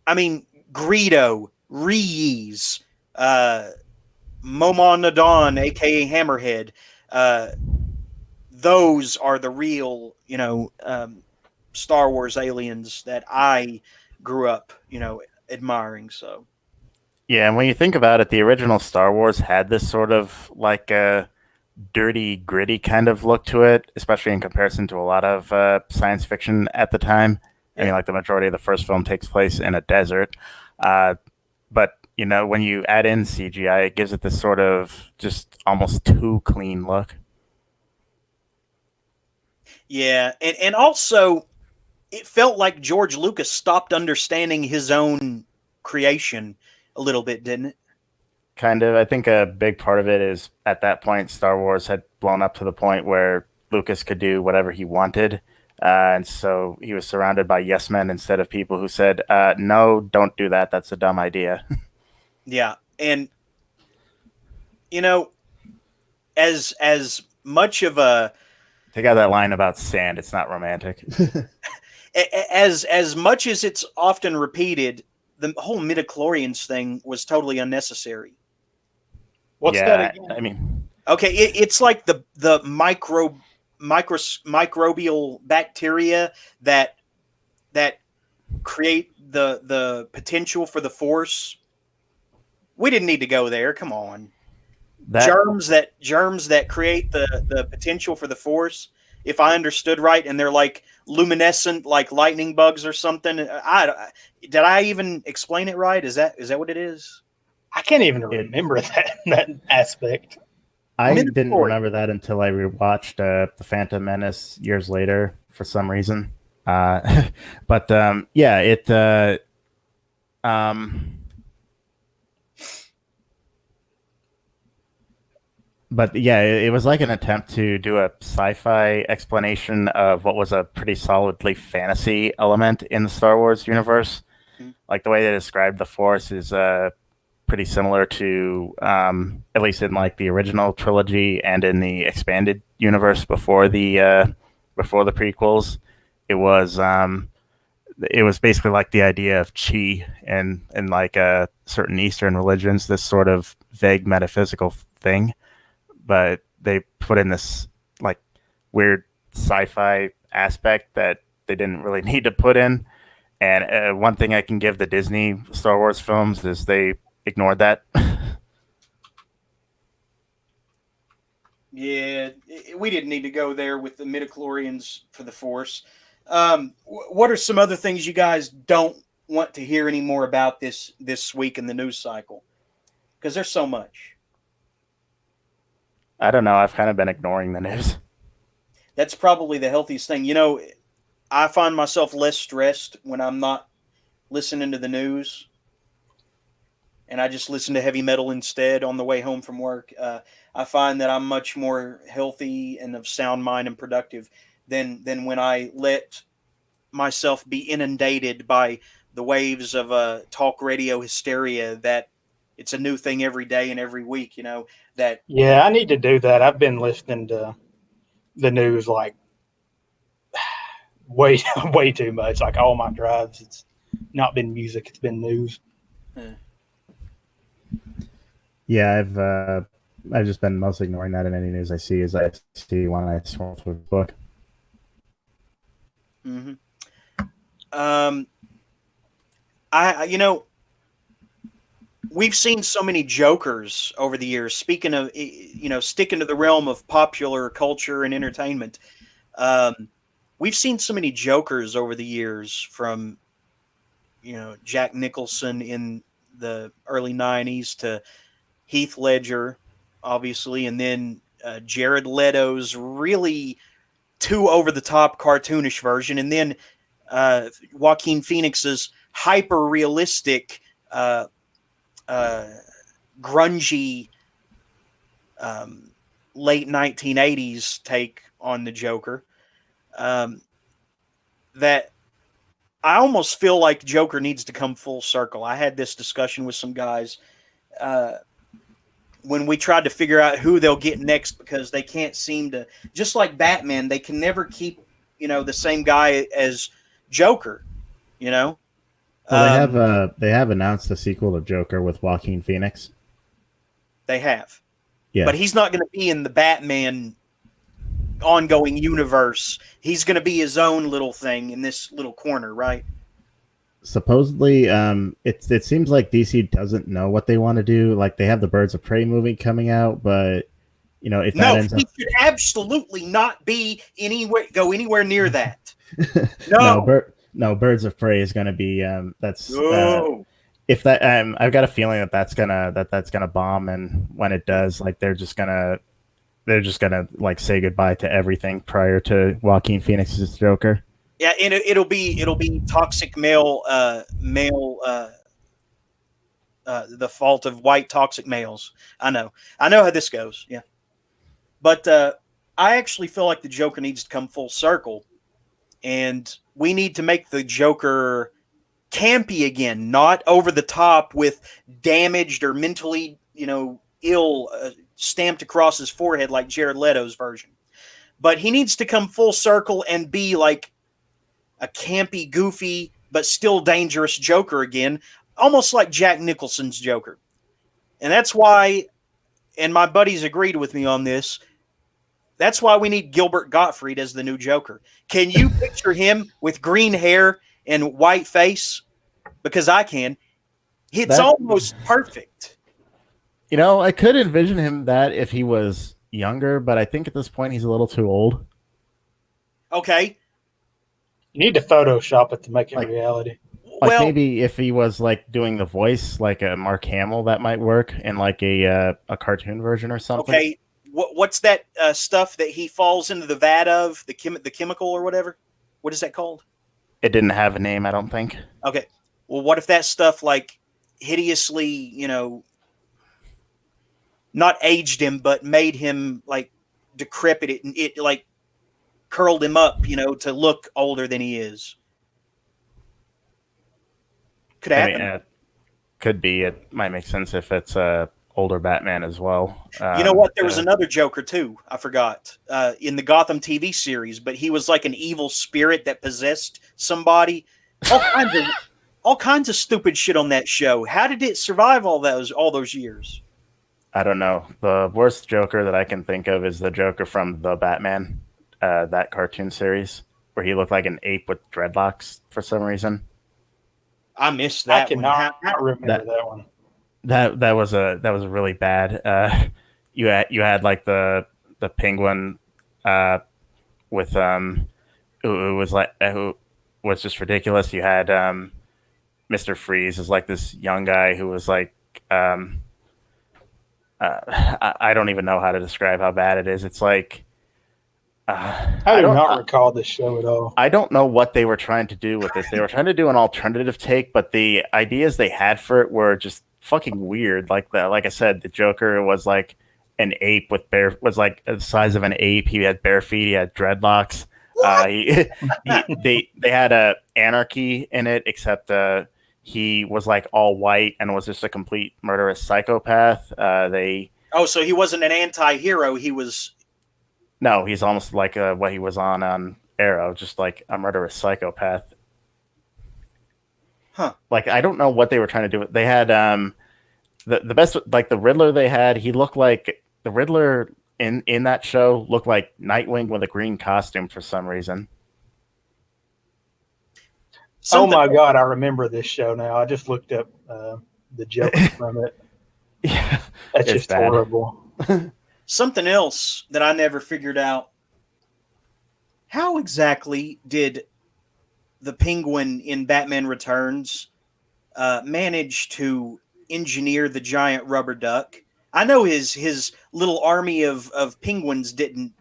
I mean, Greedo, Reese, Momon Nadon, aka Hammerhead, those are the real, Star Wars aliens that I grew up, admiring. So, yeah, and when you think about it, the original Star Wars had this sort of like a dirty, gritty kind of look to it, especially in comparison to a lot of science fiction at the time. I mean, like the majority of the first film takes place in a desert. But when you add in CGI, it gives it this sort of just almost too clean look. yeah, and also it felt like George Lucas stopped understanding his own creation a little bit, didn't it? Kind of. I think a big part of it is at that point, Star Wars had blown up to the point where Lucas could do whatever he wanted. And so he was surrounded by yes men instead of people who said, no, don't do that. That's a dumb idea. Yeah. And, as much of a, Take out that line about sand. It's not romantic. as much as it's often repeated, the whole midichlorians thing was totally unnecessary. What's that again? I mean, okay, it's like the microbial bacteria that create the potential for the Force. We didn't need to go there. Come on. Germs that create the potential for the Force, if I understood right, and they're like luminescent, like lightning bugs or something. Did I even explain it right? Is that what it is? I can't even remember that aspect. I didn't remember that until I rewatched The Phantom Menace years later for some reason. But yeah, but yeah, it was like an attempt to do a sci-fi explanation of what was a pretty solidly fantasy element in the Star Wars universe. Mm-hmm. Like the way they described the Force is pretty similar to, at least in like the original trilogy and in the expanded universe before the prequels. It was basically like the idea of chi and like certain Eastern religions, this sort of vague metaphysical thing. But they put in this like weird sci-fi aspect that they didn't really need to put in. And one thing I can give the Disney Star Wars films is they ignored that. Yeah, we didn't need to go there with the midichlorians for the Force. What are some other things you guys don't want to hear anymore about this week in the news cycle? Because there's so much. I don't know. I've kind of been ignoring the news. That's probably the healthiest thing. You know, I find myself less stressed when I'm not listening to the news, and I just listen to heavy metal instead on the way home from work. I find that I'm much more healthy and of sound mind and productive than when I let myself be inundated by the waves of talk radio hysteria that it's a new thing every day and every week. You know that. Yeah, I need to do that. I've been listening to the news like way way too much. Like all my drives, it's not been music; it's been news. Yeah, I've just been mostly ignoring that in any news I see as I see when I scroll through the book. Mm-hmm. You know, we've seen so many jokers over the years. Speaking of, you know, sticking to the realm of popular culture and entertainment, we've seen so many jokers over the years, from, you know, Jack Nicholson in the early '90s to Heath Ledger, obviously, and then Jared Leto's really too over the top cartoonish version, and then Joaquin Phoenix's hyper realistic, grungy, late 1980s take on the Joker. That I almost feel like Joker needs to come full circle. I had this discussion with some guys when we tried to figure out who they'll get next, because they can't seem to, just like Batman, they can never keep, you know, the same guy as Joker, you know? Well, they have announced a sequel to Joker with Joaquin Phoenix. They have. Yeah. But he's not going to be in the Batman ongoing universe. He's going to be his own little thing in this little corner, right? Supposedly, it seems like DC doesn't know what they want to do. Like, they have the Birds of Prey movie coming out, but, you know, if that ends up... he should absolutely not be anywhere near that. No, Birds of Prey is going to be that's no. If that I've got a feeling that's gonna bomb, and when it does, like they're just gonna like say goodbye to everything prior to Joaquin Phoenix's Joker. Yeah, and it'll be toxic male, the fault of white toxic males. I know how this goes. Yeah, but I actually feel like the Joker needs to come full circle, and we need to make the Joker campy again, not over the top with damaged or mentally, you know, ill stamped across his forehead like Jared Leto's version. But he needs to come full circle and be like a campy, goofy, but still dangerous Joker again, almost like Jack Nicholson's Joker. And that's why, and my buddies agreed with me on this, that's why we need Gilbert Gottfried as the new Joker. Can you picture him with green hair and white face? Because I can. It's almost perfect. You know, I could envision him that if he was younger, but I think at this point he's a little too old. Okay. You need to Photoshop it to make it reality. Like, maybe if he was like doing the voice like a Mark Hamill, that might work in like a cartoon version or something. Okay. What's that stuff that he falls into the vat of, the chemical or whatever? What is that called? It didn't have a name, I don't think. Okay. Well, what if that stuff like hideously, you know, not aged him, but made him like decrepit, it like curled him up, you know, to look older than he is? Could happen. Could be. It might make sense if it's older Batman as well. You know what? There was another Joker too. I forgot in the Gotham TV series, but he was like an evil spirit that possessed somebody. All kinds of stupid shit on that show. How did it survive all those years? I don't know. The worst Joker that I can think of is the Joker from The Batman, that cartoon series, where he looked like an ape with dreadlocks for some reason. I missed that. I cannot remember that one. That was really bad. You had like the penguin with who was like who was just ridiculous. You had Mr. Freeze is like this young guy who was like um, I don't even know how to describe how bad it is. It's like I I do don't not recall this show at all. I don't know what they were trying to do with this. They were trying to do an alternative take, but the ideas they had for it were just fucking weird. Like I said, the Joker was like an ape with was like the size of an ape. He had bare feet. He had dreadlocks. They had a anarchy in it, except he was like all white and was just a complete murderous psychopath. So he wasn't an anti-hero. He was. No, he's almost like what he was on Arrow, just like a murderous psychopath. Huh. Like, I don't know what they were trying to do. They had the best, like the Riddler they had. He looked like the Riddler in that show looked like Nightwing with a green costume for some reason. Oh my God, I remember this show now. I just looked up the Joker from it. Yeah, that's just bad. Horrible. Something else that I never figured out. How exactly did the Penguin in Batman Returns manage to engineer the giant rubber duck? I know his little army of penguins didn't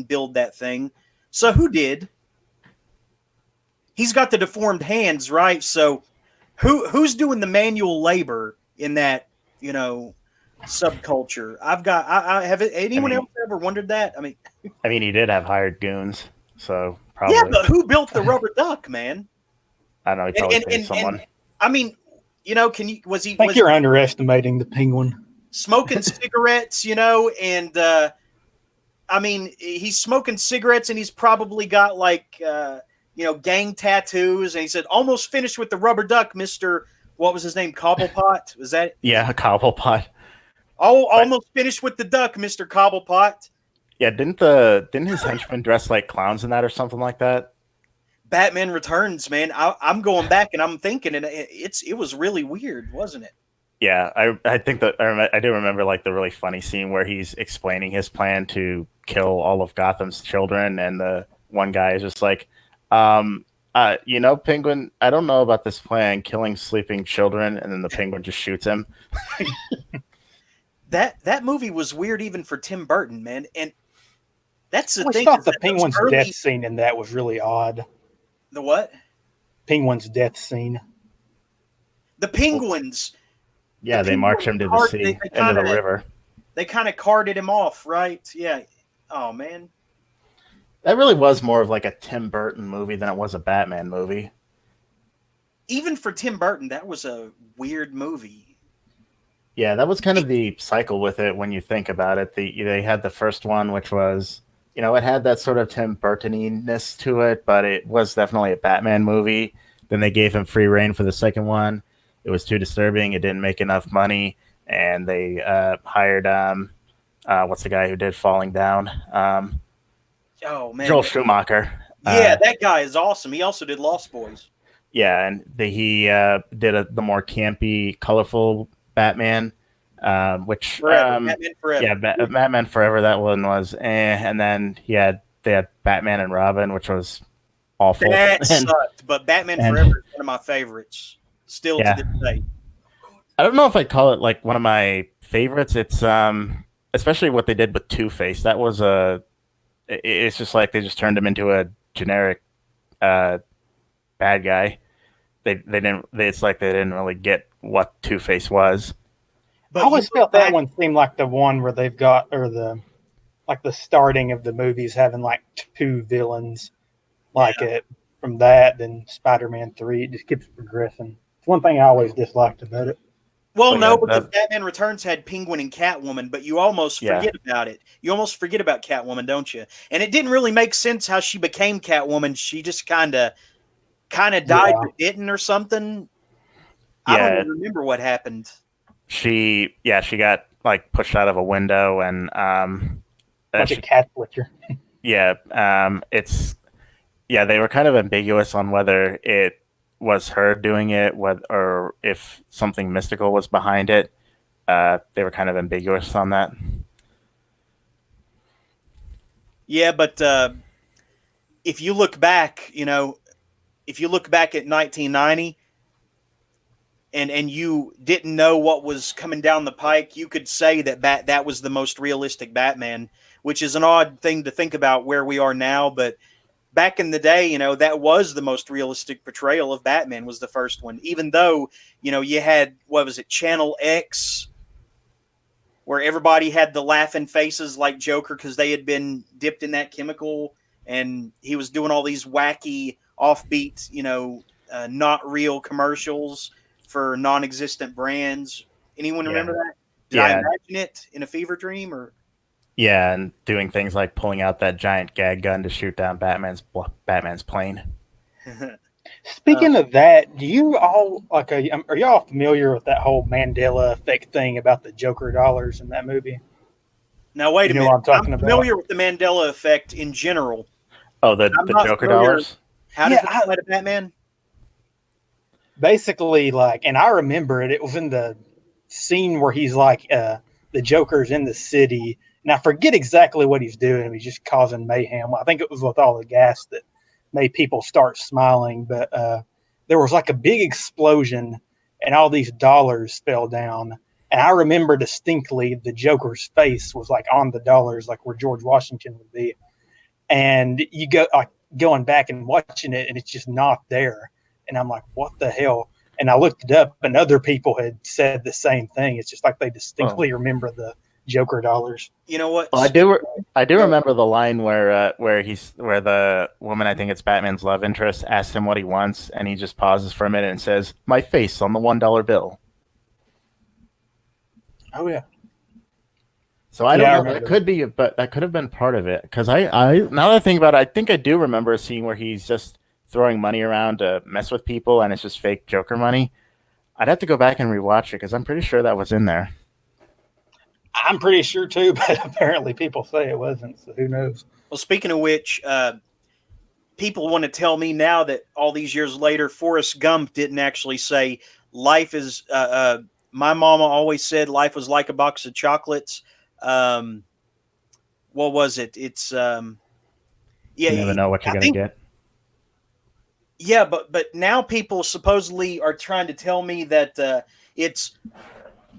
build that thing. So who did? He's got the deformed hands, right? So who's doing the manual labor in that, subculture? I have anyone else ever wondered that? I mean, he did have hired goons, so probably. Yeah, but who built the rubber duck, man? I don't know. He probably paid someone. I mean, I think you're underestimating the Penguin. Smoking cigarettes, and he's smoking cigarettes, and he's probably got like gang tattoos, and he said almost finished with the rubber duck, Mr. What was his name? Cobblepot? Was that? Yeah, Cobblepot. Oh, almost finished with the duck, Mr. Cobblepot. Yeah, didn't his henchmen dress like clowns in that or something like that? Batman Returns, man. I'm going back and I'm thinking, and it was really weird, wasn't it? Yeah, I think that I do remember like the really funny scene where he's explaining his plan to kill all of Gotham's children, and the one guy is just like, Penguin, I don't know about this plan, killing sleeping children, and then the Penguin just shoots him. That movie was weird even for Tim Burton, man. And that's the thing. I thought the Penguin's death scene in that was really odd. The what? Penguin's death scene. The Penguins. Yeah, they march him to the sea, into the river. They kind of carted him off, right? Yeah. Oh, man. That really was more of like a Tim Burton movie than it was a Batman movie. Even for Tim Burton, that was a weird movie. Yeah, that was kind of the cycle with it when you think about it. They had the first one, which was, it had that sort of Tim Burton-ness to it, but it was definitely a Batman movie. Then they gave him free reign for the second one. It was too disturbing. It didn't make enough money, and they hired what's the guy who did Falling Down? Oh man, Joel Schumacher. Yeah, that guy is awesome. He also did Lost Boys. Yeah, and he did the more campy, colorful Batman, which Batman Forever. Yeah, Batman Forever. That one was, and then they had Batman and Robin, which was awful. That sucked, but Batman Forever is one of my favorites. Still to this day. I don't know if I'd call it like one of my favorites. It's especially what they did with Two-Face. That was it's just like they just turned him into a generic bad guy. It's like they didn't really get what Two-Face was. But I always felt that one seemed like the one where they've got, or the starting of the movies having like two villains, from that, then Spider-Man 3. It just keeps progressing. It's one thing I always disliked about it. Well, no, because Batman Returns had Penguin and Catwoman, but you almost forget about it. You almost forget about Catwoman, don't you? And it didn't really make sense how she became Catwoman. She just kind of died or didn't or something. I don't even remember what happened. She got like pushed out of a window and like a cat butcher. They were kind of ambiguous on whether it was her doing it, or if something mystical was behind it. They were kind of ambiguous on that. Yeah, but if you look back, if you look back at 1990 and you didn't know what was coming down the pike, you could say that was the most realistic Batman, which is an odd thing to think about where we are now. But back in the day, that was the most realistic portrayal of Batman, was the first one. Even though, you had, what was it, Channel X, where everybody had the laughing faces like Joker because they had been dipped in that chemical, and he was doing all these wacky, offbeat, not real commercials for non-existent brands. Anyone remember that? Did I imagine it in a fever dream? Or yeah, and doing things like pulling out that giant gag gun to shoot down Batman's plane. Speaking of that, do you all are y'all familiar with that whole Mandela effect thing about the Joker dollars in that movie? Now wait a minute. What I'm talking I'm familiar with the Mandela effect in general. Oh, the Joker dollars? How does it apply to Batman? Basically, and I remember it. It was in the scene where he's the Joker's in the city, and I forget exactly what he's doing. He's just causing mayhem. I think it was with all the gas that made people start smiling. But there was a big explosion, and all these dollars fell down. And I remember distinctly the Joker's face was on the dollars, where George Washington would be. And you go going back and watching it, and it's just not there. And I'm like, what the hell? And I looked it up, and other people had said the same thing. It's just they distinctly remember the Joker dollars. You know what? Well, I do remember the line where the woman, I think it's Batman's love interest, asks him what he wants, and he just pauses for a minute and says, "My face on the $1 bill." Oh yeah. So I don't know. That could be, but that could have been part of it. Because I now that I think about it, I think I do remember a scene where he's just throwing money around to mess with people, and it's just fake Joker money. I'd have to go back and rewatch it because I'm pretty sure that was in there. I'm pretty sure too, but apparently people say it wasn't, so who knows? Well, speaking of which, people want to tell me now that all these years later, Forrest Gump didn't actually say life is. My mama always said life was like a box of chocolates. What was it? It's You never know what you're gonna get. Yeah, but now people supposedly are trying to tell me that it's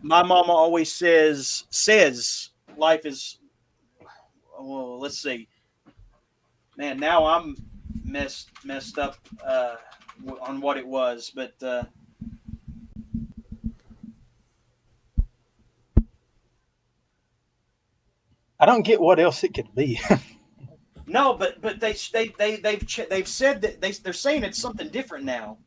my mama always says life is. Well, let's see. Man, now I'm messed up on what it was, but I don't get what else it could be. no, but they've said that they're saying it's something different now.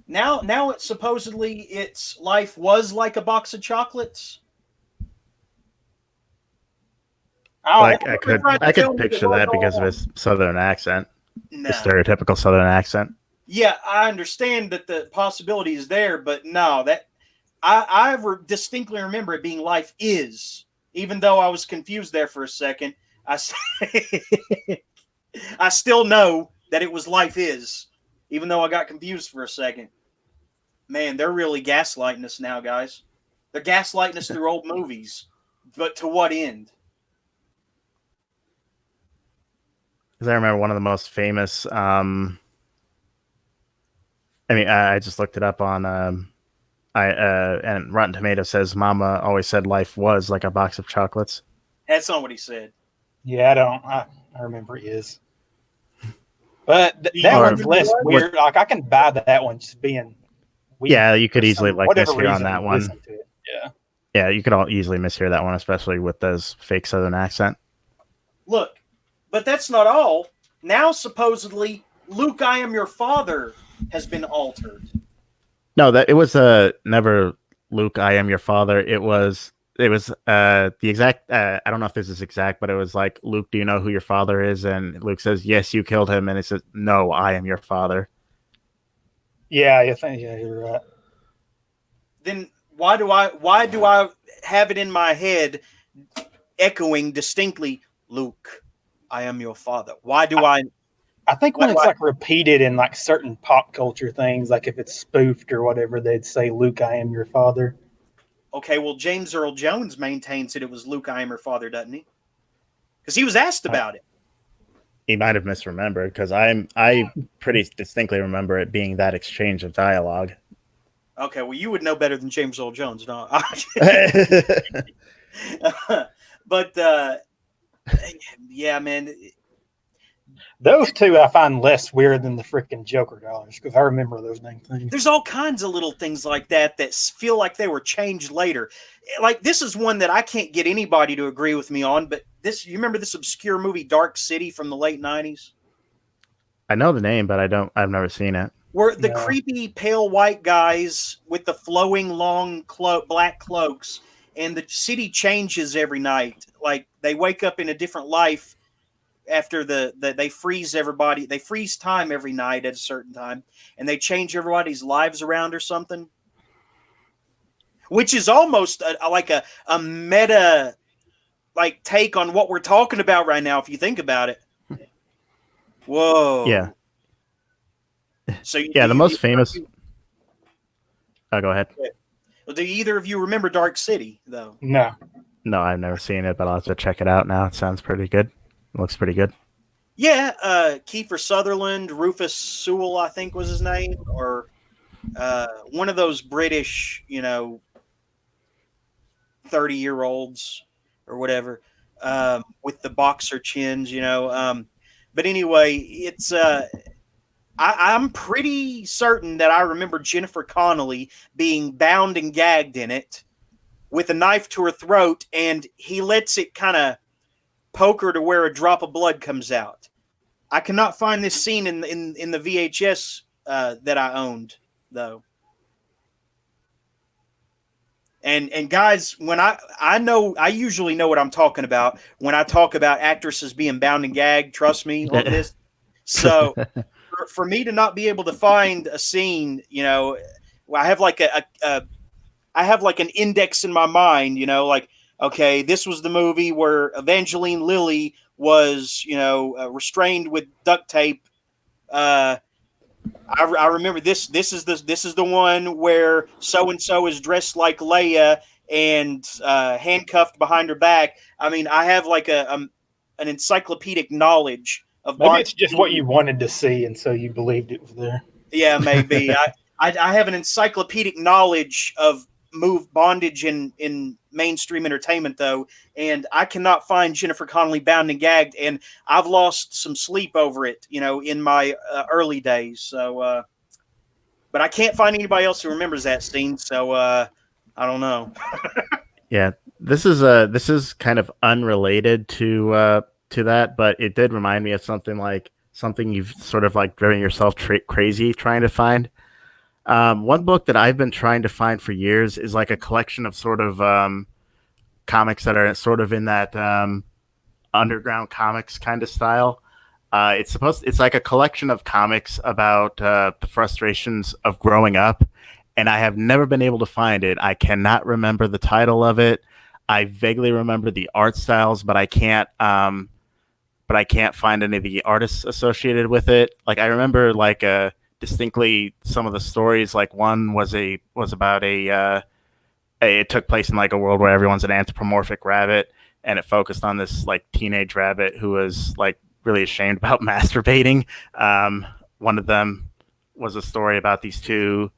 Now it's supposedly it's life was like a box of chocolates. I could picture that because of his southern accent, the stereotypical southern accent. Yeah, I understand that the possibility is there, but no, that I distinctly remember it being life is. Even though I was confused there for a second, I still know that it was life is, even though I got confused for a second. Man, they're really gaslighting us now, guys. They're gaslighting us through old movies, but to what end? Because I remember one of the most famous. I just looked it up on. And Rotten Tomatoes says Mama always said life was like a box of chocolates. That's not what he said. Yeah, I remember he is. But that one's less weird. I can buy that one just being weird. Yeah, you could easily mishear on that one. Yeah, you could all easily mishear that one, especially with those fake southern accent. Look, but that's not all. Now supposedly Luke, I am your father has been altered. No, that it was never Luke, I am your father. It was the exact. I don't know if this is exact, but it was like, Luke, do you know who your father is? And Luke says, yes, you killed him. And it says, no, I am your father. Yeah, you're right. Then why do I have it in my head echoing distinctly, Luke, I am your father? Why do I? I think when it's repeated in certain pop culture things, if it's spoofed or whatever, they'd say, Luke, I am your father. Okay, well, James Earl Jones maintains that it was Luke, I am your father, doesn't he? because he was asked about it. He might have misremembered because I pretty distinctly remember it being that exchange of dialogue. Okay, well, you would know better than James Earl Jones, no? But yeah, man. Those two I find less weird than the freaking Joker dollars because I remember those dang things. There's all kinds of little things like that that feel like they were changed later. Like this is one that I can't get anybody to agree with me on, but you remember this obscure movie Dark City from the late 90s? I know the name, but I've never seen it. Where the creepy pale white guys with the flowing long black cloaks, and the city changes every night. Like they wake up in a different life after they freeze everybody. They freeze time every night at a certain time, and they change everybody's lives around or something. Which is almost like a meta like take on what we're talking about right now, if you think about it. Whoa. Yeah. So yeah, the most famous. Oh, go ahead. Do either of you remember Dark City, though? No. No, I've never seen it, but I'll have to check it out now. It sounds pretty good. It looks pretty good. Yeah, Kiefer Sutherland, Rufus Sewell, I think was his name, or one of those British, 30-year-olds or whatever, with the boxer chins, But anyway, it's I'm pretty certain that I remember Jennifer Connelly being bound and gagged in it with a knife to her throat, and he lets it kind of poke her to where a drop of blood comes out. I cannot find this scene in the VHS that I owned, though. And guys, when I usually know what I'm talking about when I talk about actresses being bound and gagged. Trust me on this. So for me to not be able to find a scene, I have like I have like an index in my mind, like, okay, this was the movie where Evangeline Lilly was, restrained with duct tape. I remember this. This is the one where so and so is dressed like Leia and handcuffed behind her back. I mean, I have like an encyclopedic knowledge of. Maybe it's just what you wanted to see, and so you believed it was there. Yeah, maybe. I have an encyclopedic knowledge of bondage in mainstream entertainment, though, and I cannot find Jennifer Connelly bound and gagged, and I've lost some sleep over it, in my early days. So, but I can't find anybody else who remembers that scene. So, I don't know. Yeah, this is kind of unrelated to that, but it did remind me of something you've sort of like driven yourself crazy trying to find. One book that I've been trying to find for years is like a collection of sort of comics that are sort of in that underground comics kind of style. It's like a collection of comics about the frustrations of growing up, and I have never been able to find it. I cannot remember the title of it. I vaguely remember the art styles, but I can't find any of the artists associated with it. Like I remember like distinctly some of the stories. Like one was about it took place in like a world where everyone's an anthropomorphic rabbit, and it focused on this like teenage rabbit who was like really ashamed about masturbating. One of them was a story about these two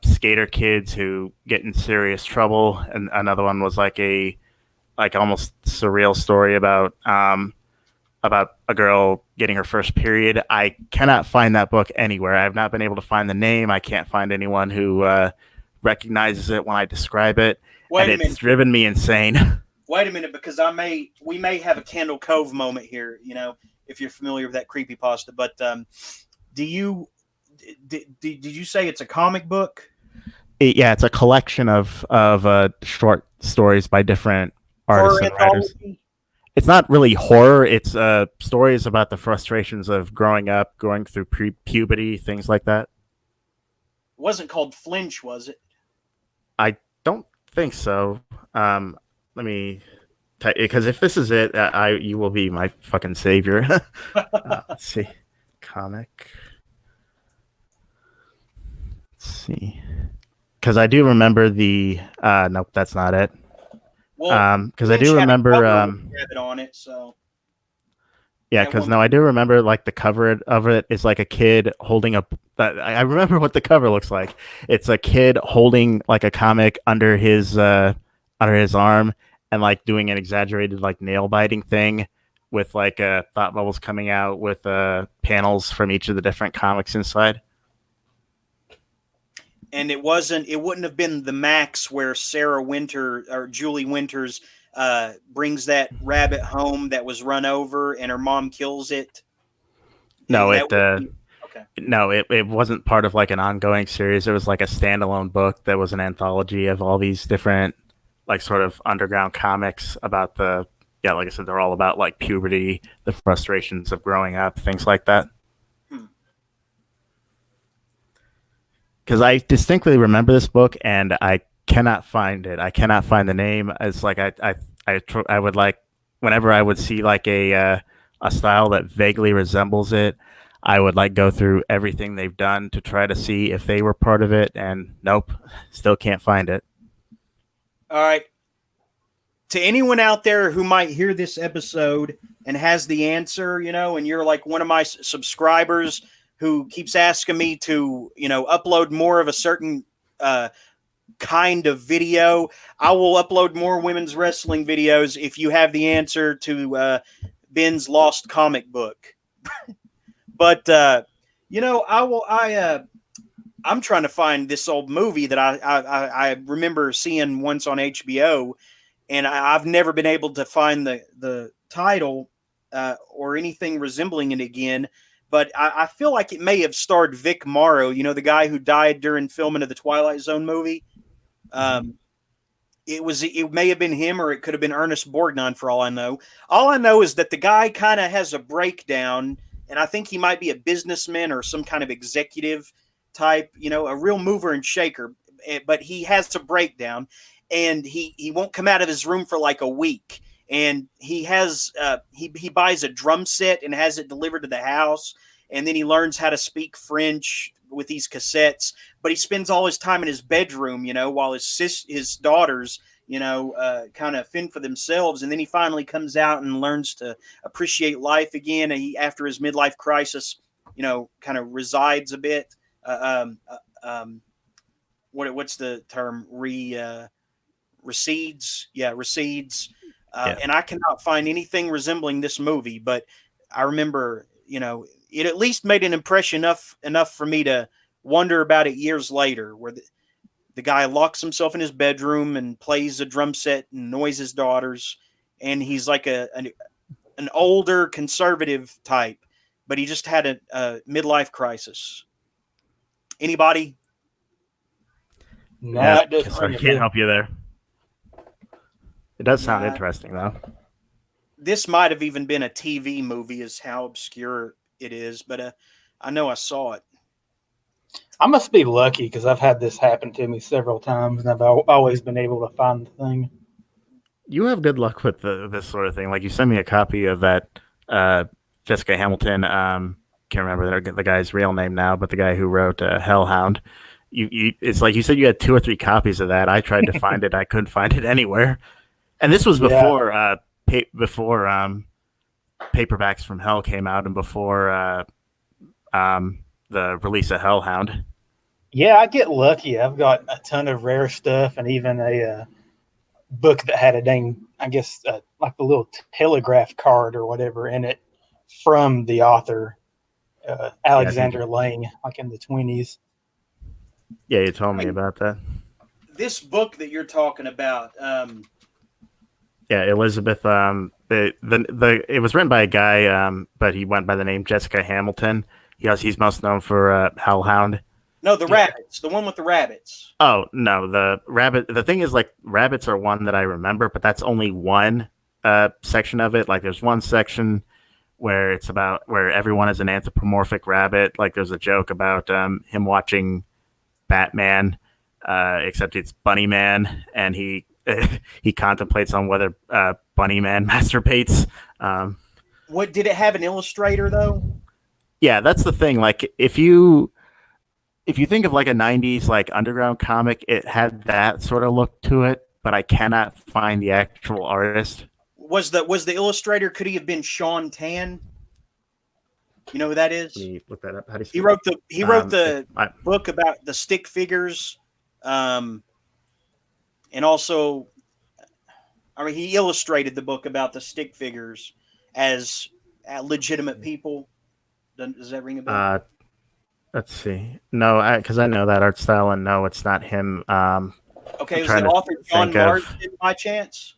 skater kids who get in serious trouble, and another one was like a almost surreal story about a girl getting her first period. I cannot find that book anywhere. I have not been able to find the name. I can't find anyone who recognizes it when I describe it. It's driven me insane. Wait a minute, because we may have a Candle Cove moment here, if you're familiar with that creepypasta. But did you say it's a comic book? Yeah, it's a collection of short stories by different artists and writers. It's not really horror. It's stories about the frustrations of growing up, going through puberty, things like that. It wasn't called Flinch, was it? I don't think so. Let me, because if this is it, you will be my fucking savior. Let's see, comic. Let's see, because I do remember the. Nope, that's not it. Well, because I Finch do had a remember cover with Rabbit on it, so yeah, that because one- no, I do remember like the cover of it is like a kid holding a. I remember what the cover looks like. It's a kid holding like a comic under his arm and like doing an exaggerated like nail biting thing with like thought bubbles coming out with panels from each of the different comics inside. and it wouldn't have been the Max where Sarah Winter or Julie Winters brings that rabbit home that was run over and her mom kills it. No, That it would be- okay. no, it wasn't part of like an ongoing series. It was like a standalone book that was an anthology of all these different like sort of underground comics about like I said, they're all about like puberty, the frustrations of growing up, things like that. Because I distinctly remember this book and I cannot find it. I cannot find the name. It's like I would like whenever I would see like a style that vaguely resembles it, I would like go through everything they've done to try to see if they were part of it, and nope, still can't find it. All right. To anyone out there who might hear this episode and has the answer, and you're like one of my subscribers who keeps asking me to, upload more of a certain kind of video, I will upload more women's wrestling videos if you have the answer to Ben's lost comic book. But I'm trying to find this old movie that I remember seeing once on HBO, and I've never been able to find the title or anything resembling it again. But I feel like it may have starred Vic Morrow, the guy who died during filming of the Twilight Zone movie. It may have been him, or it could have been Ernest Borgnine, for all I know. All I know is that the guy kind of has a breakdown, and I think he might be a businessman or some kind of executive type, a real mover and shaker. But he has a breakdown, and he won't come out of his room for like a week. And he has he buys a drum set and has it delivered to the house, and then he learns how to speak French with these cassettes. But he spends all his time in his bedroom, while his daughters, kind of fend for themselves. And then he finally comes out and learns to appreciate life again. And he, after his midlife crisis, kind of resides a bit. What's the term? Recedes. Yeah, recedes. And I cannot find anything resembling this movie, but I remember, it at least made an impression enough for me to wonder about it years later, where the guy locks himself in his bedroom and plays a drum set and annoys his daughters. And he's like an older conservative type, but he just had a midlife crisis. Anybody? Yeah, I can't help you there. It does sound interesting, though. This might have even been a TV movie, is how obscure it is, but I know I saw it. I must be lucky because I've had this happen to me several times, and I've always been able to find the thing. You have good luck with this sort of thing. Like, you sent me a copy of that Jessica Hamilton. Can't remember the guy's real name now, but the guy who wrote Hellhound. It's like you said you had 2 or 3 copies of that. I tried to find it. I couldn't find it anywhere. And this was before Paperbacks from Hell came out and before the release of Hellhound. Yeah, I get lucky. I've got a ton of rare stuff and even a book that had a dang, I guess, like a little telegraph card or whatever in it from the author, Alexander Lang, like in the 20s. Yeah, you told me about that. This book that you're talking about, yeah, Elizabeth. It was written by a guy, but he went by the name Jessica Hamilton. He's most known for Hellhound. No, the rabbits, the one with the rabbits. Oh no, the rabbit. The thing is, like, rabbits are one that I remember, but that's only one section of it. Like, there's one section where it's about where everyone is an anthropomorphic rabbit. Like, there's a joke about him watching Batman, except it's Bunny Man, and he contemplates on whether Bunny Man masturbates. What did it have an illustrator though? Yeah, that's the thing. Like, if you think of like a 90s like underground comic, it had that sort of look to it. but I cannot find the actual artist. Was the illustrator? Could he have been Sean Tan? You know who that is? Let me look that up. How do you He spell wrote the I- book about the stick figures, and also, I mean, he illustrated the book about the stick figures as legitimate people. Does that ring a bell? Let's see. No, because I know that art style, and no, it's not him. Okay, was trying the to author John think of- Marsden by chance?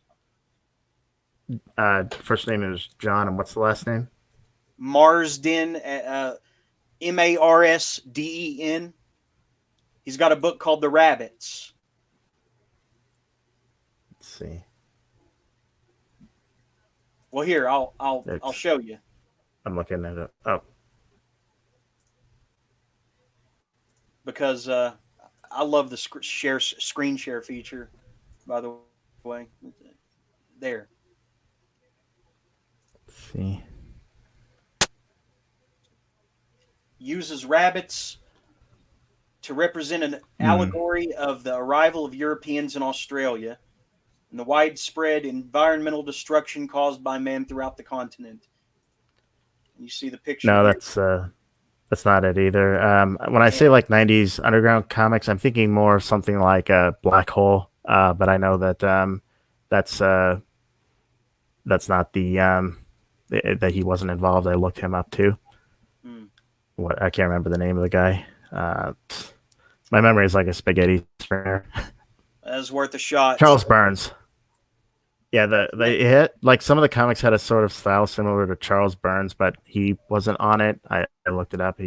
First name is John, and what's the last name? Marsden, Marsden. He's got a book called The Rabbits. Let's see. Well, here I'll show you. I'm looking at it. Oh, Because I love the screen share feature, by the way. There. let's see. Uses rabbits to represent an allegory of the arrival of Europeans in Australia and the widespread environmental destruction caused by man throughout the continent. You see the picture. No, here. that's not it either. When I say like '90s underground comics, I'm thinking more of something like a Black Hole. But I know that that's not the that he wasn't involved. I looked him up too. What, I can't remember the name of the guy. My memory is like a spaghetti spinner. That's worth a shot. Charles Burns. Yeah, the hit, like some of the comics had a sort of style similar to Charles Burns, but he wasn't on it. I looked it up.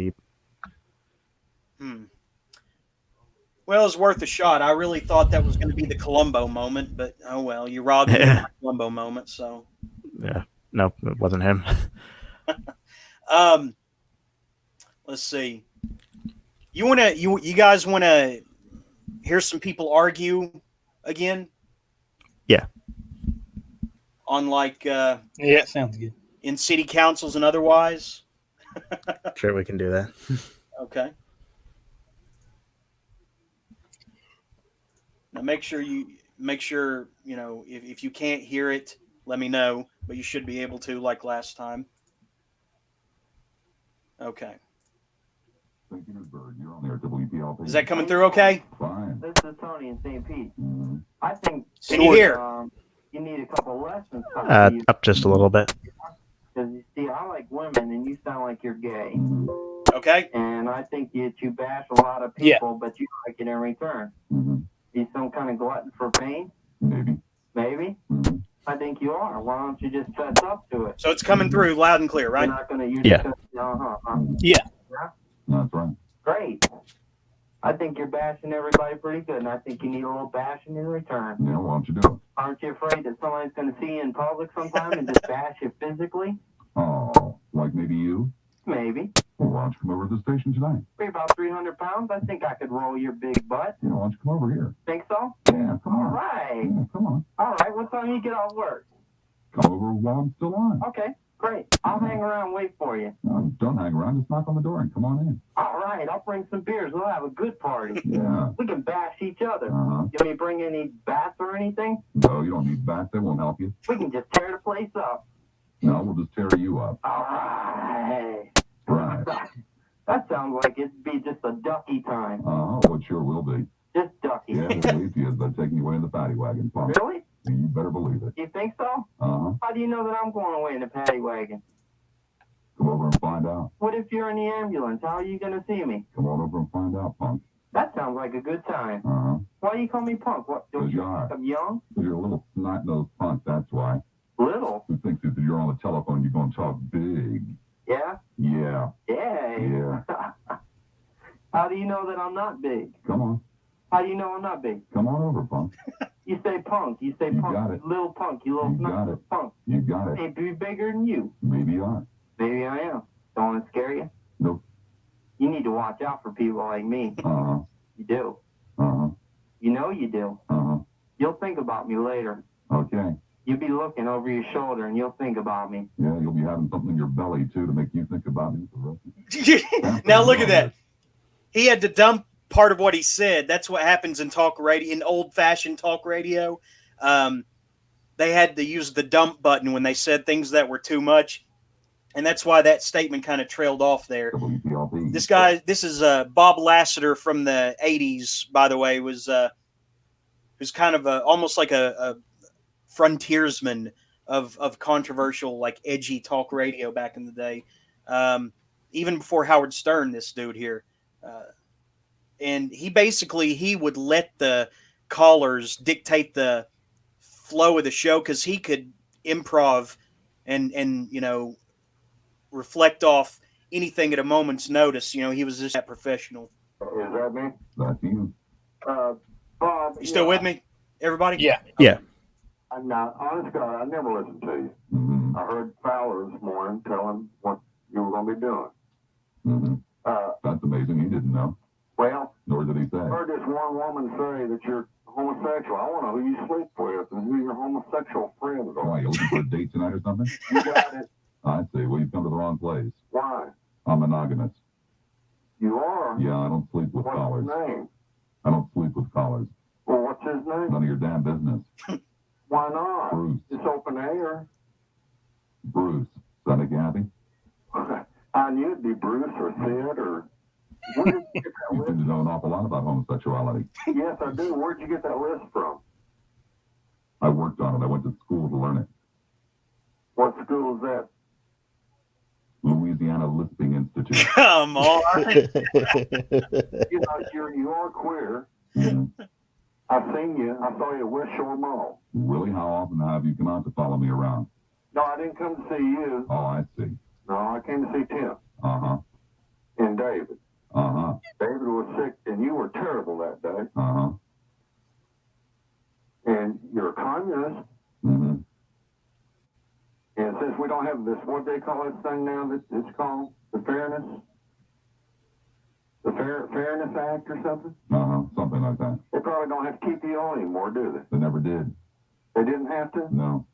Well, it's worth a shot. I really thought that was going to be the Columbo moment, but oh well, you robbed me of my Columbo moment. So yeah, no, it wasn't him. Let's see. You guys want to hear some people argue again? Yeah. On like Yeah, sounds good. in city councils and otherwise. Sure, we can do that. Okay. Now make sure you know if you can't hear it, let me know. But you should be able to, like last time. Okay. Is that coming through okay? Fine. This is Tony in St. Pete. I think. Can you hear? You need a couple lessons. Up just a little bit. Because you see, I like women, and you sound like you're gay. Okay. And I think that you bash a lot of people, but you like it in return. You some kind of glutton for pain? Maybe. I think you are. Why don't you just fess up to it? So it's coming through loud and clear, right? You're not going to. Yeah. Yeah. That's right. Great. I think you're bashing everybody pretty good, and I think you need a little bashing in return. Yeah, why don't you do it? Aren't you afraid that somebody's going to see you in public sometime and just bash you physically? Oh, like maybe you? Maybe. Well, why don't you come over to the station tonight? Weigh about 300 pounds. I think I could roll your big butt. Yeah, why don't you come over here? Think so? Yeah, come All on. right. Yeah, come on. All right. What time you get off work? Come over while I'm still on. Okay. Great. I'll hang around and wait for you. Don't hang around. Just knock on the door and come on in. All right. I'll bring some beers. We'll have a good party. Yeah. We can bash each other. Uh-huh. You want me to bring any bats or anything? No, you don't need bats. They won't help you. We can just tear the place up. No, we'll just tear you up. All right. Right. That sounds like it'd be just a ducky time. Well, it sure will be. Just ducky. Yeah, the way is by taking you away in the paddy wagon, punk. Really? You better believe it. You think so? Uh-huh. How do you know that I'm going away in the paddy wagon? Come over and find out. What if you're in the ambulance? How are you going to see me? Come on over and find out, punk. That sounds like a good time. Uh-huh. Why do you call me punk? What? Because you are. I'm young? You're a little snot-nosed punk, that's why. Little? Who thinks that you're on the telephone, you're going to talk big. Yeah? Yeah. Yeah. How do you know that I'm not big? Come on. How do you know I'm not big? Come on over, punk. You say punk. You say You punk. got it. Little punk. You little You got snot it. punk. You got it. Maybe bigger than you. Maybe you are. Maybe I am. Don't want to scare you? Nope. You need to watch out for people like me. Uh-huh. You do. Uh-huh. You know you do. Uh-huh. You'll think about me later. Okay. You'll be looking over your shoulder and you'll think about me. Yeah, you'll be having something in your belly, too, to make you think about me for the rest of Now look at that. He had to dump part of what he said. That's what happens in talk radio, in old-fashioned talk radio. They had to use the dump button when they said things that were too much, and that's why that statement kind of trailed off there. WPLP. This is Bob Lasseter from the '80s, by the way, was kind of almost like a frontiersman of controversial, like edgy talk radio back in the day, even before Howard Stern. This dude here, and he would let the callers dictate the flow of the show because he could improv and reflect off anything at a moment's notice. He was just that professional. Is that me? That's you. Bob, You still with me, everybody? Yeah. Yeah. I'm not, honest God, I never listened to you. Mm-hmm. I heard Fowler this morning tell him what you were going to be doing. Mm-hmm. Uh, That's amazing. He didn't know. well, Nor did he say. I heard this one woman say that you're homosexual. I want to know who you sleep with and who your homosexual friends Why, are. you looking for a date tonight or something? You got it. I see. Well, you've come to the wrong place. Why? I'm monogamous. You are? Yeah, I don't sleep with What's callers. his name? I don't sleep with callers. Well, what's his name? None of your damn business. Why not? Bruce. It's open air. Bruce. Does that make you happy? I knew it'd be Bruce or Sid or... Where did you get that You seem to list? know an awful lot about homosexuality. Yes, I do. Where'd you get that list from? I worked on it. I went to school to learn it. What school is that? Louisiana Lisping Institute. Come on. You know, you are queer. Mhm. I've seen you. I saw you at West Shore Mall. Really? How often have you come out to follow me around? No, I didn't come to see you. Oh, I see. No, I came to see Tim Uh-huh. and David. Uh-huh. David was sick, and you were terrible that day. Uh-huh. And you're a communist. Mm-hmm. And since we don't have this, what they call this thing now that it's called? The Fairness? The Fairness Act or something? Uh-huh. Something like that. They probably don't have to keep you on anymore, do they? They never did. They didn't have to? No.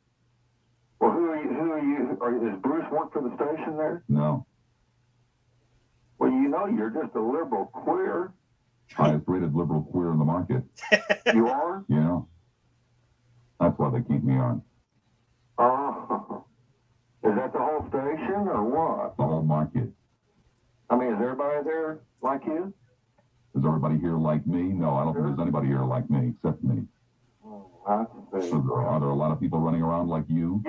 Well, who are you? Does Bruce work for the station there? No. Well, you're just a liberal queer. Highest rated liberal queer in the market. You are? Yeah. That's why they keep me on. Oh. Is that the whole station or what? The whole market. I mean, is everybody there like you? Is everybody here like me? No, I don't think there's anybody here like me except me. I see. Are there a lot of people running around like you?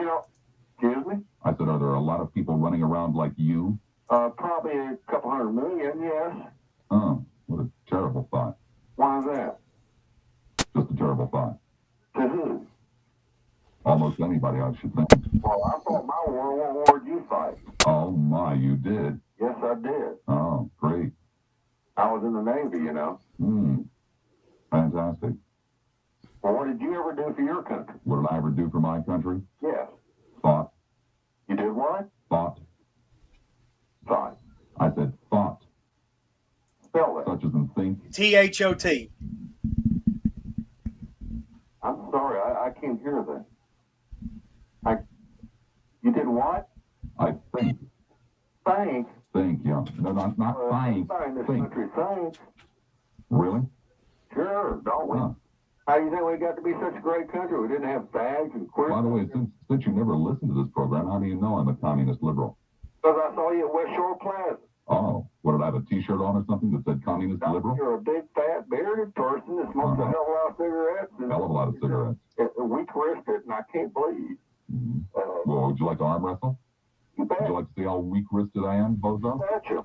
Excuse me? I said, are there a lot of people running around like you? Probably a couple 100 million, yes. Oh, what a terrible thought. Why is that? Just a terrible thought. To who? Almost anybody, I should think. Well, I fought my war. What war did you fight? Oh my, you did? Yes, I did. Oh, great. I was in the Navy, Fantastic. Well, what did you ever do for your country? What did I ever do for my country? Yes. Thought. You did what? Thought. Thought. I said thought. Spell it. Such as in think. THOT. I'm sorry, I can't hear that. You did what? I think. Think. Think, yeah. No, not think. Everybody in this Think. country thinks. Really? Sure, don't we? Huh. How do you think we got to be such a great country? We didn't have fags and queers. By the way, since you never listened to this program, how do you know I'm a communist liberal? Because I saw you at West Shore Plaza. Oh, what, did I have a T-shirt on or something that said communist liberal? You're a big, fat, bearded person that smokes a hell of a lot of cigarettes. And Hell of a lot of cigarettes. We wristed, and I can't believe. Mm-hmm. Well, would you like to arm wrestle? You bet. Would you like to see how weak-wristed I am, bozo? Betcha.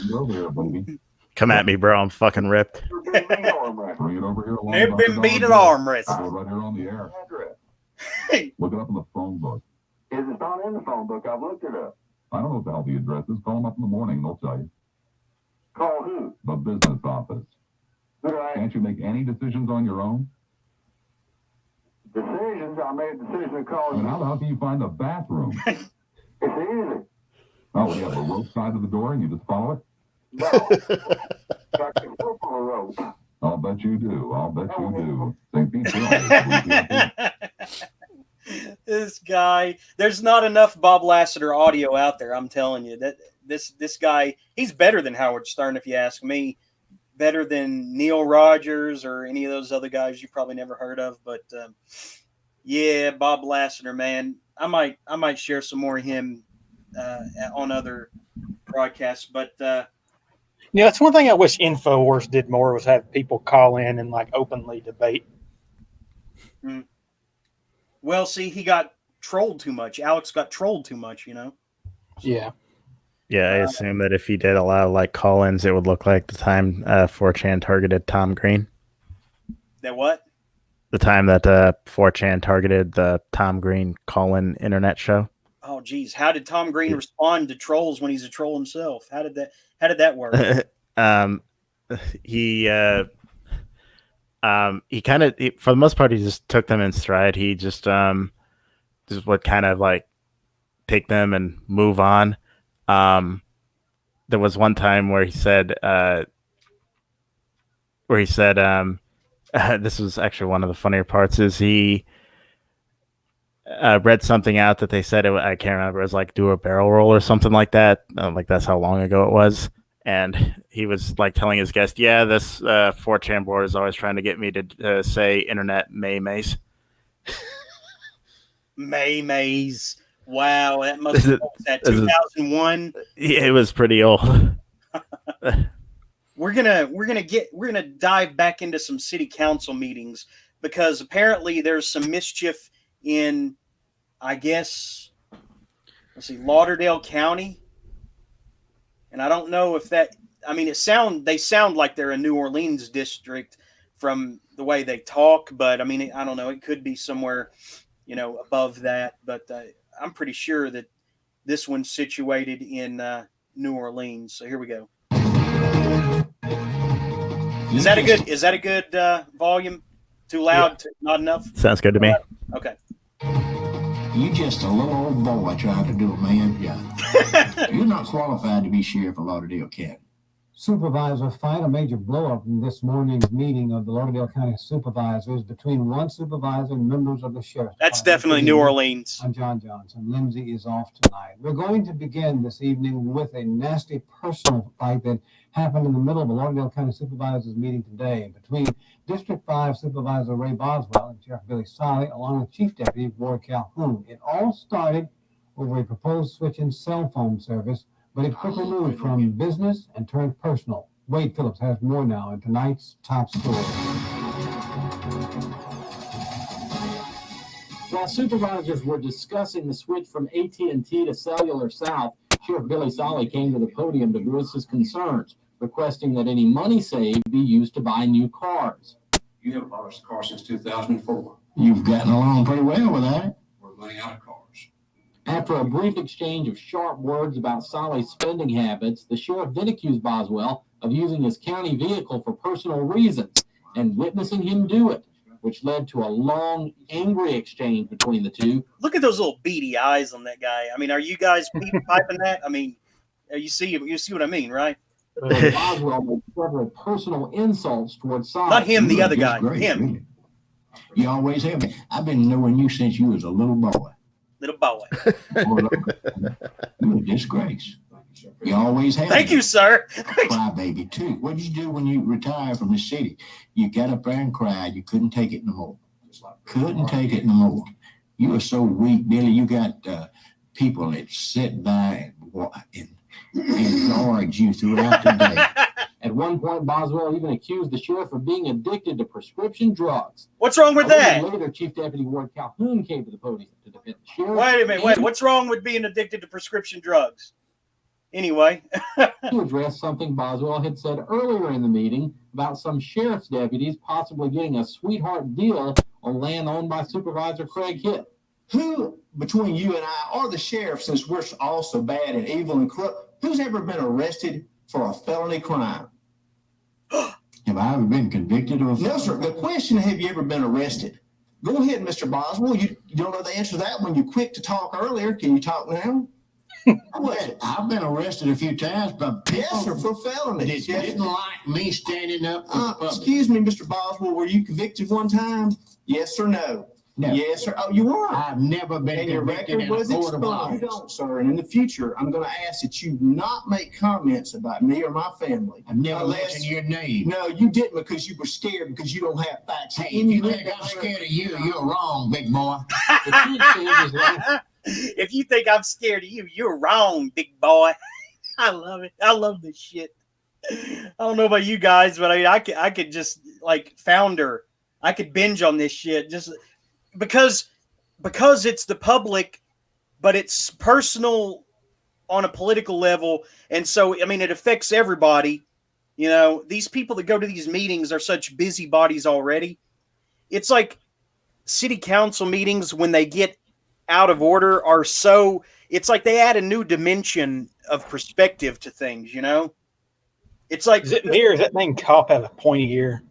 Bring it over here, baby. Come at me, bro. I'm fucking ripped. You're a big mean arm wrestler. Bring it over here. along They've with been Dr. beat at Don arm Joe. wrestling. Right here on the air. Address. Look it up in the phone book. It's not in the phone book. I've looked it up. I don't know what the hell the address is. Call them up in the morning and they'll tell you. Call who? The business office. Who do I Can't you make any decisions on your own? decisions? I made a decision to call And you. how the hell can you find the bathroom? It's easy. Oh, you have a rope tied to the door and you just follow it? No. I can flip on a rope. I'll bet you do. I'll bet you do. St. Pete's Hill. This guy, there's not enough Bob Lasseter audio out there. I'm telling you that this guy, he's better than Howard Stern, if you ask me. better than Neil Rogers or any of those other guys you probably never heard of. But yeah, Bob Lassiter, man, I might share some more of him on other broadcasts. But that's one thing I wish InfoWars did more was have people call in and like openly debate. Well, see, he got trolled too much. Alex got trolled too much, Yeah. Yeah, I assume that if he did allow like call-ins, it would look like the time 4chan targeted Tom Green. That what? The time that 4chan targeted the Tom Green call-in internet show. Oh, geez, how did Tom Green respond to trolls when he's a troll himself? How did that work? He kind of, for the most part, he just took them in stride. He just would kind of like take them and move on. There was one time where he said, this was actually one of the funnier parts, is he read something out that they said, I can't remember, it was like do a barrel roll or something like that. Like that's how long ago it was. And he was like telling his guest, yeah, this 4chan board is always trying to get me to say internet maymays. Maymays. Wow, that must have been 2001. Yeah, it was pretty old. We're gonna dive back into some city council meetings because apparently there's some mischief in, I guess, Lauderdale County. And I don't know if that, I mean, they sound like they're a New Orleans district from the way they talk, but I mean, I don't know. It could be somewhere, above that, but I'm pretty sure that this one's situated in New Orleans. So here we go. Is that a good volume? Too loud? Yeah. Not enough? Sounds good to me. Okay. You just a little old boy trying to do a man's job. You're not qualified to be sheriff of Lauderdale County. Supervisor fight a major blow-up in this morning's meeting of the Lauderdale County Supervisors between one supervisor and members of the sheriff's That's definitely New Orleans. I'm John Johnson. Lindsay is off tonight. We're going to begin this evening with a nasty personal fight that happened in the middle of a Lauderdale County Supervisors meeting today between District 5 Supervisor Ray Boswell and Sheriff Billy Solly, along with Chief Deputy Ward Calhoun. It all started over a proposed switch in cell phone service, but it quickly moved from business and turned personal. Wade Phillips has more now in tonight's top story. While supervisors were discussing the switch from AT&T to Cellular South, Sheriff Billy Solly came to the podium to voice his concerns, requesting that any money saved be used to buy new cars. You haven't bought us a car since 2004. You've gotten along pretty well with that. We're running out of cars. After a brief exchange of sharp words about Solly's spending habits, the sheriff then accused Boswell of using his county vehicle for personal reasons and witnessing him do it, which led to a long, angry exchange between the two. Look at those little beady eyes on that guy. I mean, are you guys piping that? I mean, you see what I mean, right? Boswell made several personal insults towards Solly. Not him, the other guy. Great, him. Really. You always have been. I've been knowing you since you was a little boy. Little boy. You're a disgrace. You always have. Thank you, sir. Crybaby too. What did you do when you retired from the city? You got up there and cried. You couldn't take it no more. Couldn't take it no more. You were so weak, Billy. You got people that sit by and guard you throughout the day. At one point, Boswell even accused the sheriff of being addicted to prescription drugs. What's wrong with that? Later, Chief Deputy Ward Calhoun came to the podium to defend the sheriff. Wait a minute. What's wrong with being addicted to prescription drugs? Anyway. To address something Boswell had said earlier in the meeting about some sheriff's deputies possibly getting a sweetheart deal on land owned by Supervisor Craig Hitt. Who, between you and I, or the sheriff, since we're all so bad and evil and corrupt, who's ever been arrested for a felony crime? Have I ever been convicted of a felony? No, sir. The question, have you ever been arrested? Go ahead, Mr. Boswell. You don't know the answer to that when you're quick to talk earlier. Can you talk now? I've been arrested a few times, but yes, sir, for felonies. Didn't like me standing up. Excuse me, Mr. Boswell. Were you convicted one time? Yes or no? No. Yes, sir. Oh, you were. I've never been And your convicted record in a was court of law. exposed. You don't, sir. And in the future, I'm going to ask that you not make comments about me or my family. I've never Unless- mentioned your name. No, you didn't because you were scared because you don't have facts. Hey, if you think I'm scared of you, you're wrong, big boy. The truth is like, If you think I'm scared of you, you're wrong, big boy. I love it. I love this shit. I don't know about you guys, but I mean, I could just like Founder. I could binge on this shit just because it's the public, but it's personal on a political level, and so I mean, it affects everybody. You know, these people that go to these meetings are such busybodies already. It's like city council meetings when they get out of order are so, it's like they add a new dimension of perspective to things, you know? It's like, Is it me or is that thing cop have a pointy ear?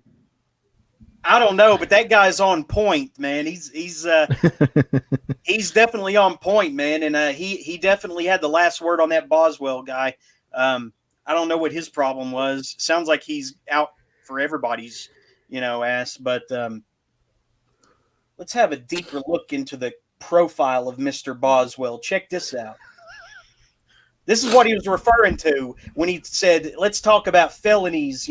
I don't know, but that guy's on point, man. He's definitely on point, man. And he definitely had the last word on that Boswell guy. I don't know what his problem was. Sounds like he's out for everybody's, ass, but let's have a deeper look into the profile of Mr. Boswell. Check this out. This is what he was referring to when he said, let's talk about felonies,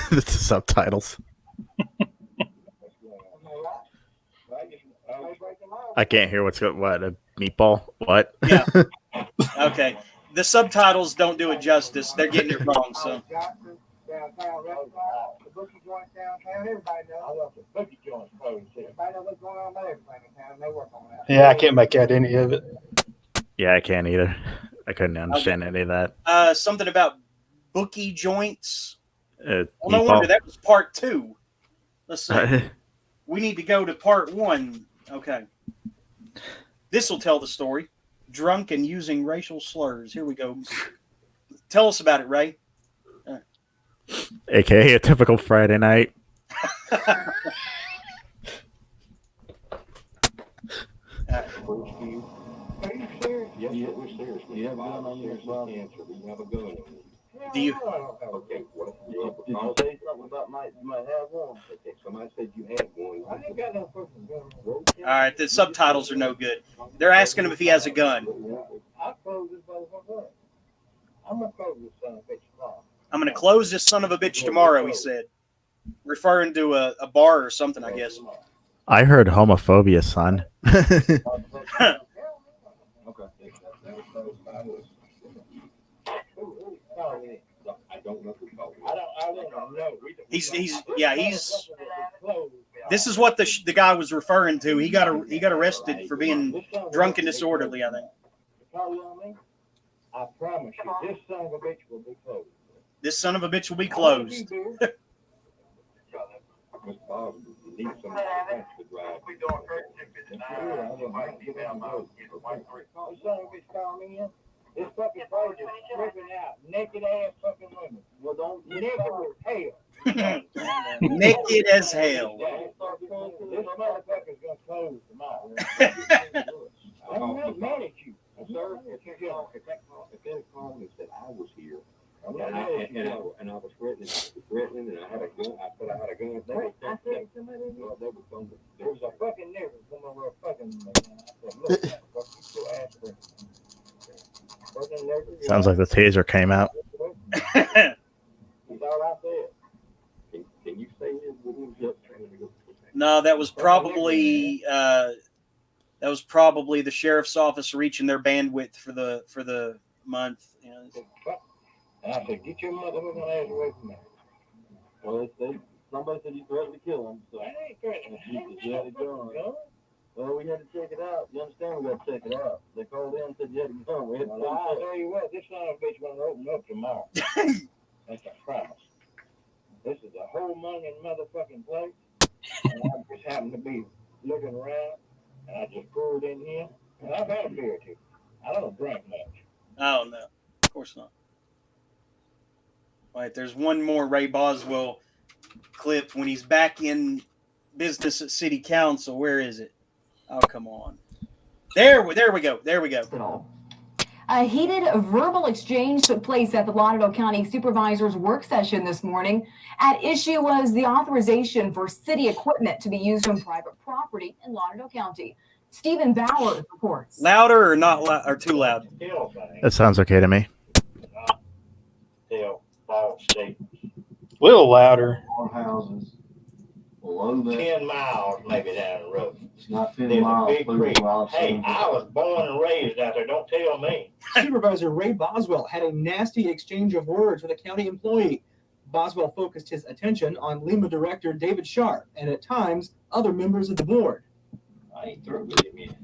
The subtitles. I can't hear what's going. What, a meatball? What? Yeah. Okay. The subtitles don't do it justice. They're getting it wrong. So. Yeah, I can't make out any of it. Yeah, I can't either. I couldn't understand any of that. Something about bookie joints. Well, no meatball. wonder that was part 2. Let's see. We need to go to part 1. Okay. This will tell the story. Drunk and using racial slurs. Here we go. Tell us about it, Ray. AKA a typical Friday night. Do you? Okay, what? Did you say something about you might have one? Okay, somebody said you had one. I ain't got no fucking gun. All right, the subtitles are no good. They're asking him if he has a gun. I'll close this motherfucker up. I'm gonna close this son of a bitch tomorrow. I'm going to close this son of a bitch tomorrow, he said. Referring to a bar or something, I guess. I heard homophobia, son. He's this is what the guy was referring to. He got arrested for being drunk and disorderly, I think. I promise you, this son of a bitch will be closed. This son of a bitch will be closed. This fucking place is tripping out. Naked ass fucking women. Well, don't naked as hell. Naked as hell. This motherfucker's gonna close tomorrow. I'm not mad at you. Sir, if that call me said I was here, and I was threatening, and I had a gun. I said I had a gun. There was a fucking nigger come over a fucking. I said, look, fuck you still ask for. Sounds like the taser came out. He's all out there. Can you say his? No, that was probably the sheriff's office reaching their bandwidth for the month. And I said, get your motherfucking ass away from me. Well, somebody said you threatened to kill him. So I ain't threatening. You had a gun. Well, we had to check it out. You understand? We got to check it out. They called in and said you had a gun. We had to I'll tell you what, this son of a bitch going to open up tomorrow. That's a promise. This is a whole money motherfucking place. And I just happened to be looking around, and I just pulled in here. And I've had a beer or two. I don't drink much. Oh, no. Of course not. All right, there's one more Ray Boswell clip when he's back in business at City Council. Where is it? Oh, come on. There we go. A heated verbal exchange took place at the Lauderdale County Supervisor's work session this morning. At issue was the authorization for city equipment to be used on private property in Lauderdale County. Stephen Bowers reports. Louder or not loud, or too loud? That sounds okay to me. A little louder. Houses below that. 10 miles maybe down the road. It's not 10 There's a miles. big through creek. Rob Hey, Sims. I was born and raised out there. Don't tell me. Supervisor Ray Boswell had a nasty exchange of words with a county employee. Boswell focused his attention on Lima director David Sharp and at times other members of the board. I ain't through with him yet.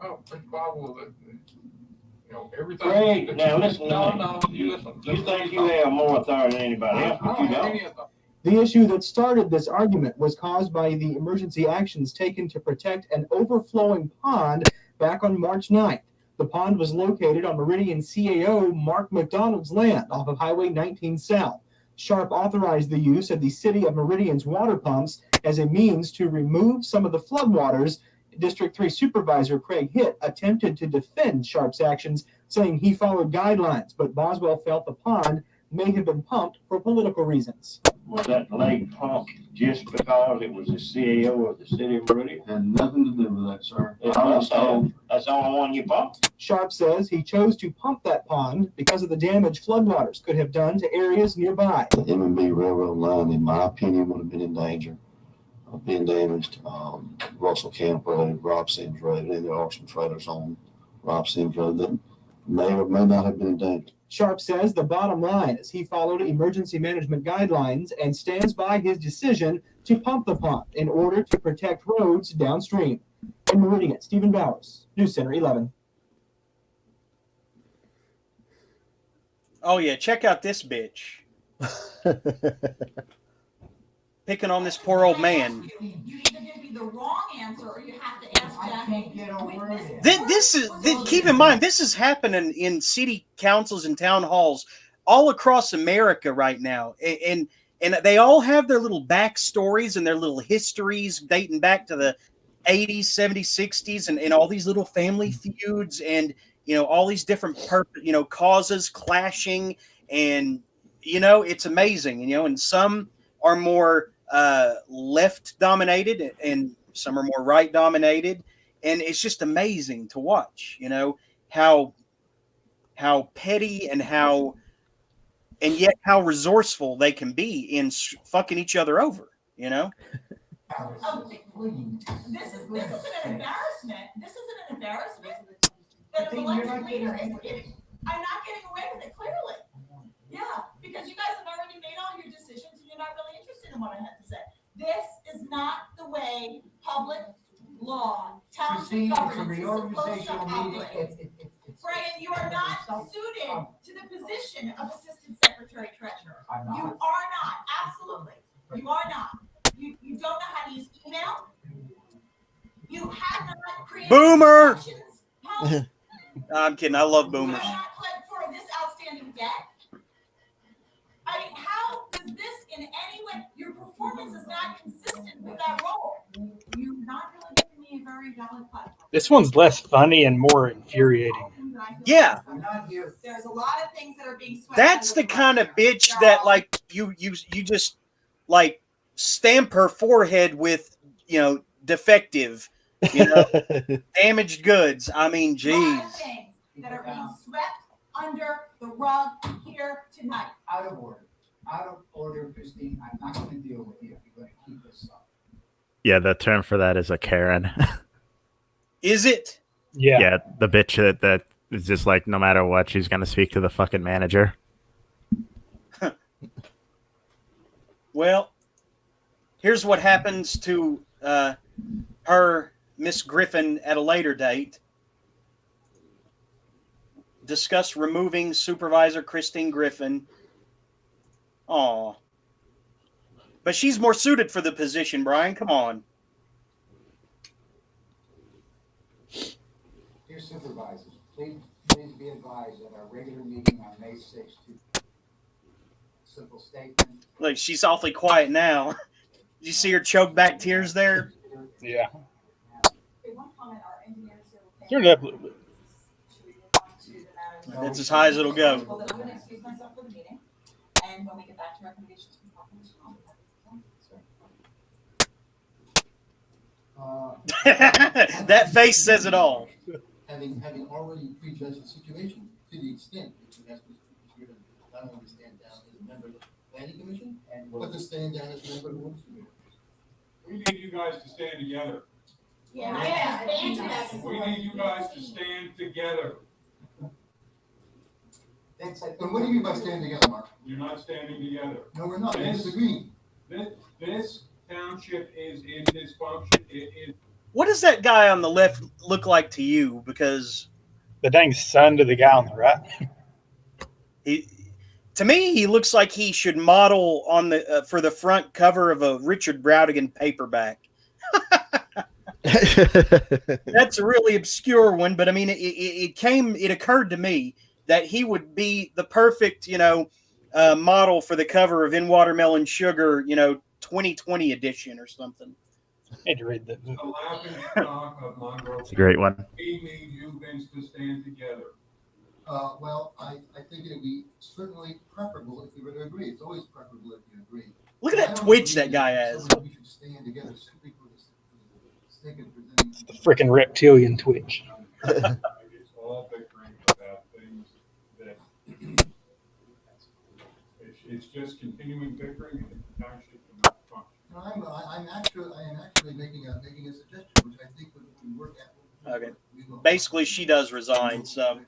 Oh, Mr. Boswell, everything. Great. Now listen to me. No, you listen. You think you have more authority than anybody else, but you don't. The issue that started this argument was caused by the emergency actions taken to protect an overflowing pond back on March 9th. The pond was located on Meridian CAO Mark McDonald's land off of Highway 19 South. Sharp authorized the use of the City of Meridian's water pumps as a means to remove some of the floodwaters. District 3 Supervisor Craig Hitt attempted to defend Sharp's actions, saying he followed guidelines, but Boswell felt the pond may have been pumped for political reasons. Was that lake pumped just because it was the CAO of the city of Meridian? Had nothing to do with that, sir. That's the only one you pumped? Sharp says he chose to pump that pond because of the damage floodwaters could have done to areas nearby. The M&B Railroad line, in my opinion, would have been in danger of being damaged. Russell Camp Road, Rob Sims Road, and the auction trailers on Rob Sims Road that may or may not have been in danger. Sharp says the bottom line is he followed emergency management guidelines and stands by his decision to pump the pond in order to protect roads downstream. In Meridian, Stephen Bowers, News Center 11. Oh yeah, check out this bitch. Picking on this poor old man. You either give me the wrong answer or you have to ask Jackie. Keep in mind, this is happening in city councils and town halls all across America right now. And they all have their little backstories and their little histories dating back to the 80s, 70s, 60s, and all these little family feuds and, all these different, causes clashing. And, it's amazing, and some are more left dominated and some are more right dominated. And it's just amazing to watch, how petty and yet how resourceful they can be in fucking each other over, This isn't an embarrassment. This isn't an embarrassment. That the elected leader is getting. I'm not getting away with it clearly. Yeah, because you guys have already made all your decisions and you're not really interested in what I have to say. This is not the way public law, township governance is supposed to operate. Brian, you are not suited to the position of Assistant Secretary Treasurer. You are not, absolutely. You are not. You don't know how to use email. You have not created Boomer. Huh? I'm kidding. I love boomers. You have not pled for this outstanding debt. I mean, how does this in any way, your performance is not consistent with that role? You're not really giving me a very valid platform. This one's less funny and more infuriating. Yeah. There's a lot of things that are being swept. That's the kind of bitch that like you just like stamp her forehead with, defective, damaged goods. I mean, geez. Things that are being swept under the rug here tonight. Out of order, Christine. I'm not going to deal with you if you're going to keep this up. Yeah, the term for that is a Karen. Is it? Yeah. Yeah, the bitch that is just like, no matter what, she's going to speak to the fucking manager. Well, here's what happens to her, Miss Griffin, at a later date. Discuss removing Supervisor Christine Griffin. Aw. But she's more suited for the position, Brian. Come on. Dear supervisors, please be advised at our regular meeting on May 6th. Simple statement. Like, she's awfully quiet now. Did you see her choke back tears there? Yeah. One comment, our engineer Turn it up a little bit. That's as high as it'll go. Well, then I'm going to excuse myself for the meeting, and when we get back to recommendations from Conference, That face says it all. Having already prejudged the situation to the extent that you ask Mr. Commissioner to not only stand down as a member of the planning commission, but to stand down as a member of the Works Commission. We need you guys to stand together. Yeah. We need you guys to stand together. And what do you mean by stand together, Mark? You're not standing together. No, we're not. We're disagreeing. This township is in dysfunction. It is. What does that guy on the left look like to you? Because the dang son to the guy on the right. To me, he looks like he should model on the for the front cover of a Richard Brautigan paperback. That's a really obscure one, but I mean, it occurred to me that he would be the perfect, model for the cover of In Watermelon Sugar, 2020 edition or something. I had to read that. It's a great one. We need you, Vince, to stand together. Well, I think it would be certainly preferable if we were to agree. It's always preferable if you agree. Look at that twitch that guy has. We should stand together simply for the sake of presenting. It's the freaking reptilian twitch. It's all bickering about things that it's just continuing bickering and the township cannot function. No, I am actually making a suggestion, which I think would work out. Okay. Basically, she does resign, so.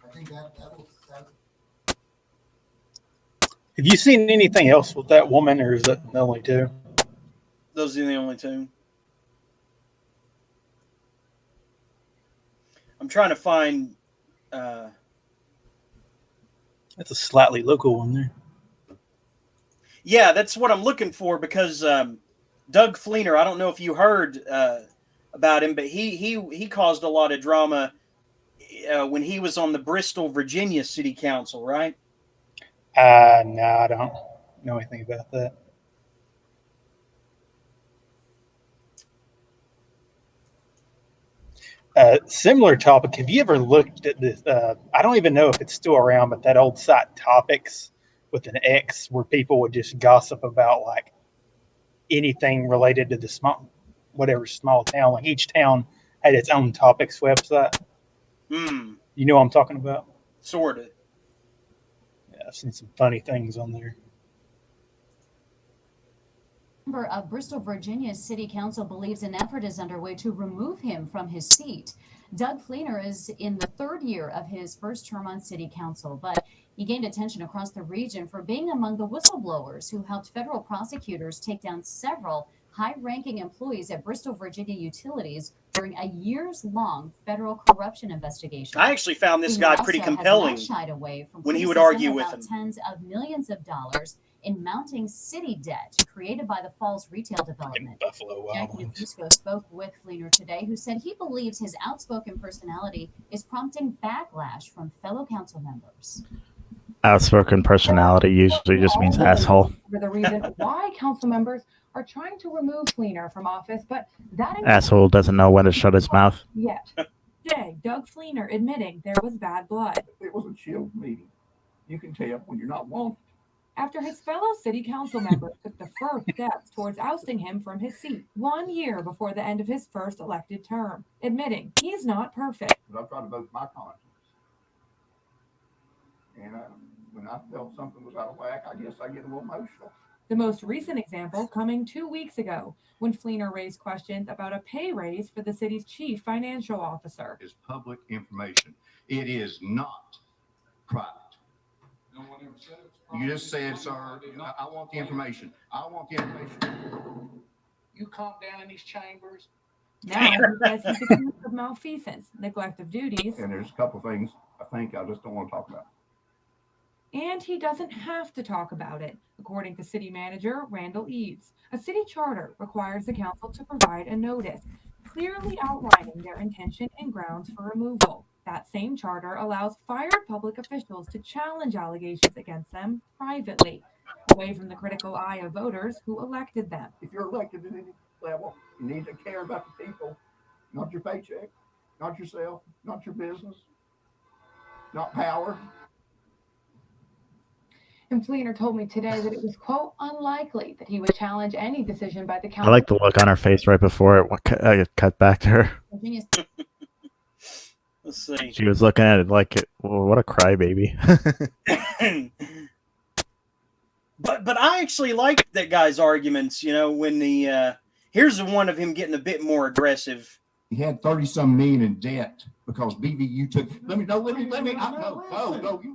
I think that will. Have you seen anything else with that woman, or is that the only two? Those are the only two. I'm trying to find. That's a slightly local one there. Yeah, that's what I'm looking for because Doug Fleener. I don't know if you heard about him, but he caused a lot of drama when he was on the Bristol, Virginia City Council, right? No, I don't know anything about that. Similar topic. Have you ever looked at this? I don't even know if it's still around, but that old site Topics with an X, where people would just gossip about like anything related to the small town. Like each town had its own Topics website. You know what I'm talking about? Sort of. Yeah, I've seen some funny things on there. Member of Bristol, Virginia City Council believes an effort is underway to remove him from his seat. Doug Fleener is in the third year of his first term on City Council, but he gained attention across the region for being among the whistleblowers who helped federal prosecutors take down several high-ranking employees at Bristol, Virginia Utilities during a years-long federal corruption investigation. I actually found this guy pretty compelling when he would argue with him. Tens of millions of dollars in mounting city debt created by the Falls retail development. Jackie Nabusco spoke with Fleener today, who said he believes his outspoken personality is prompting backlash from fellow council members. Outspoken personality usually just means asshole. For the reason why council members are trying to remove Fleener from office, but that Asshole doesn't know when to shut his mouth. yet. Today, Doug Fleener admitting there was bad blood. It was a chill meeting. You can tell when you're not wanted. After his fellow city council members took the first steps towards ousting him from his seat 1 year before the end of his first elected term, admitting he's not perfect. But I try to vote my conscience. And when I felt something was out of whack, I guess I get a little emotional. The most recent example coming 2 weeks ago when Fleener raised questions about a pay raise for the city's chief financial officer. Is public information. It is not private. No one ever said it. You just said, sir, I want the information. I want the information. You calm down in these chambers. Now he says he's accused of malfeasance, neglect of duties, And there's a couple things I think I just don't want to talk about. and he doesn't have to talk about it, according to city manager Randall Eads. A city charter requires the council to provide a notice, clearly outlining their intention and grounds for removal. That same charter allows fired public officials to challenge allegations against them privately, away from the critical eye of voters who elected them. If you're elected at any level, you need to care about the people Not your paycheck, not yourself, not your business, not power. And Fleener told me today that it was, quote, unlikely that he would challenge any decision by the I council. like the look on her face right before it cut back to her. Virginia's Let's see. She was looking at it like, well, what a crybaby. But I actually like that guy's arguments. You know, when here's the one of him getting a bit more aggressive. He had 30-some million in debt because BVU took. Let me. No, you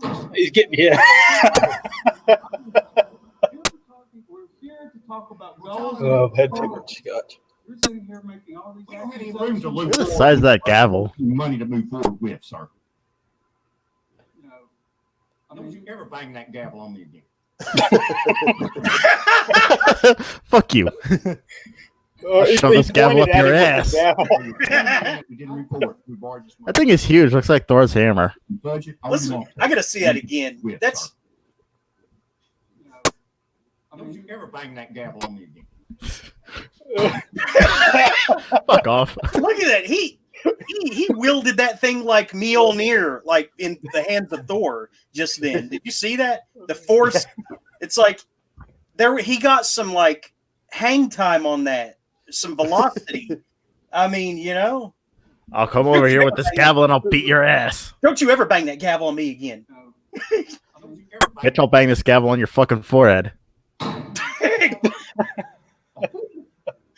listen. He's getting, yeah. We're here to talk about Oh, had too much scotch. You're sitting here making all these. We don't have any room to lose. Look at the size of that gavel. Money to move forward with, sir. No. Don't you ever bang that gavel on me again. Fuck you. Shove this gavel up your ass. That thing is huge. Looks like Thor's hammer. Listen, I gotta see that again. That's. Don't you ever bang that gavel on me again. Fuck off. Look at that. He wielded that thing like Mjolnir, like in the hands of Thor just then. Did you see that? The force. It's like he got some like hang time on that, some velocity. I mean, you know. I'll come over here with this gavel and I'll beat your ass. Don't you ever bang that gavel on me again. Bitch, I'll bang this gavel on your fucking forehead.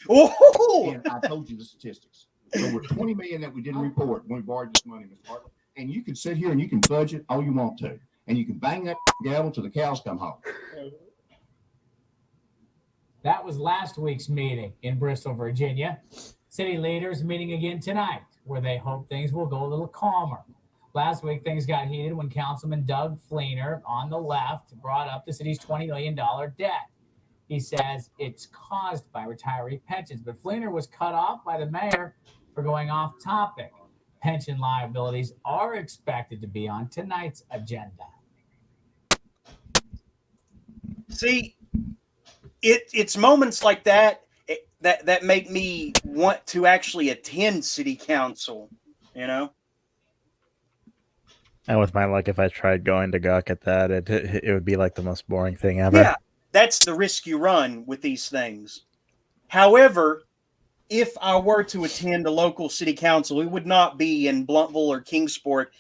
Oh! And I told you the statistics. So we're 20 million that we didn't report when we borrowed this money, Mr. Hartley. And you can sit here and you can budget all you want to. And you can bang that gavel till the cows come home. That was last week's meeting in Bristol, Virginia. City leaders meeting again tonight, where they hope things will go a little calmer. Last week, things got heated when Councilman Doug Fleener on the left brought up the city's $20 million debt. He says it's caused by retiree pensions, but Fleener was cut off by the mayor for going off topic. Pension liabilities are expected to be on tonight's agenda. See, it's moments like that that make me want to actually attend city council, you know? And with my luck, if I tried going to gawk at that, it would be like the most boring thing ever. Yeah, that's the risk you run with these things. However, if I were to attend a local city council, it would not be in Blountville or Kingsport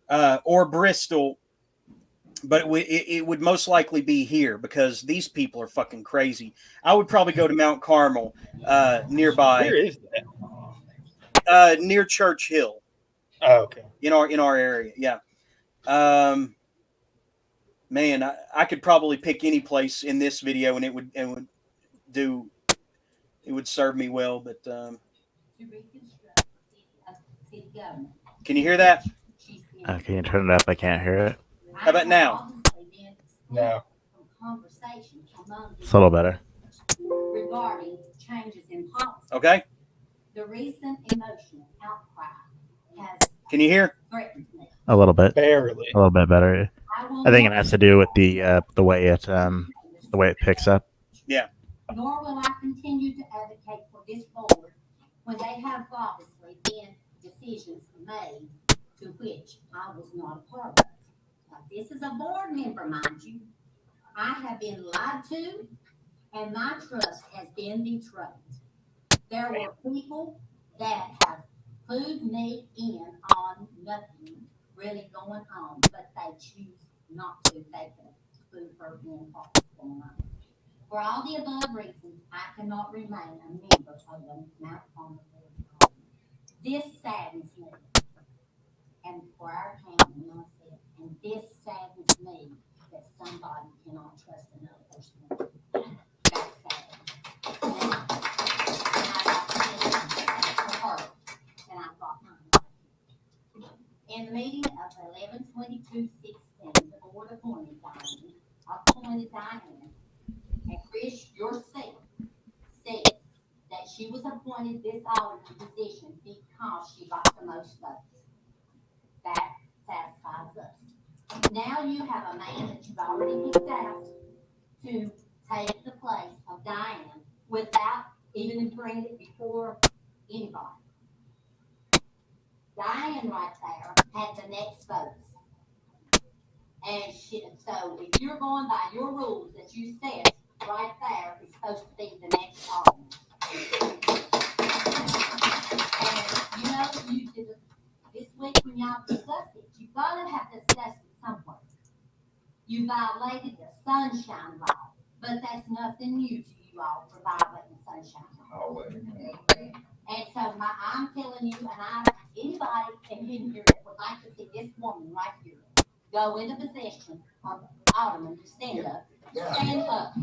or Bristol, but it would most likely be here because these people are fucking crazy. I would probably go to Mount Carmel nearby. Where is that? Near Church Hill. Oh, okay. In our area, yeah. Man, I could probably pick any place in this video and it would serve me well, but can you hear that? Can you turn it up? I can't hear it. How about now? No. It's a little better. Regarding changes in policy. Okay. The recent emotional outcry has Can you hear? threatened me. A little bit. Barely. A little bit better. I think it has to do with the way it picks up. Yeah. Nor will I continue to advocate for this board when they have obviously been decisions made to which I was not a part of. Now, this is a board member, mind you. I have been lied to, and my trust has been betrayed. There were people that have clued me in on nothing really going on, but they choose not to. They can clue her in what's going on. For all the above reasons, I cannot remain a member of the Mount Carmel Board. This saddens me, and for our county, myself, and this saddens me that somebody cannot trust another person. That's sad. And I thought mine. In the meeting of 11/22/16, the board appointed Diane, and Chris yourself said that she was appointed this auditor position because she got the most votes. That satisfies us. Now you have a man that you've already picked out to take the place of Diane without even bringing it before anybody. Diane right there had the next votes. And so if you're going by your rules that you set, right there is supposed to be the next item. And you know, you did it this week when y'all discussed it. You gotta have discussed it somewhere. You violated the sunshine law, but that's nothing new to you all for violating the sunshine law. And so I'm telling you, and anybody in here that would like to see this woman right here go into possession of Alderman, stand up. Stand up.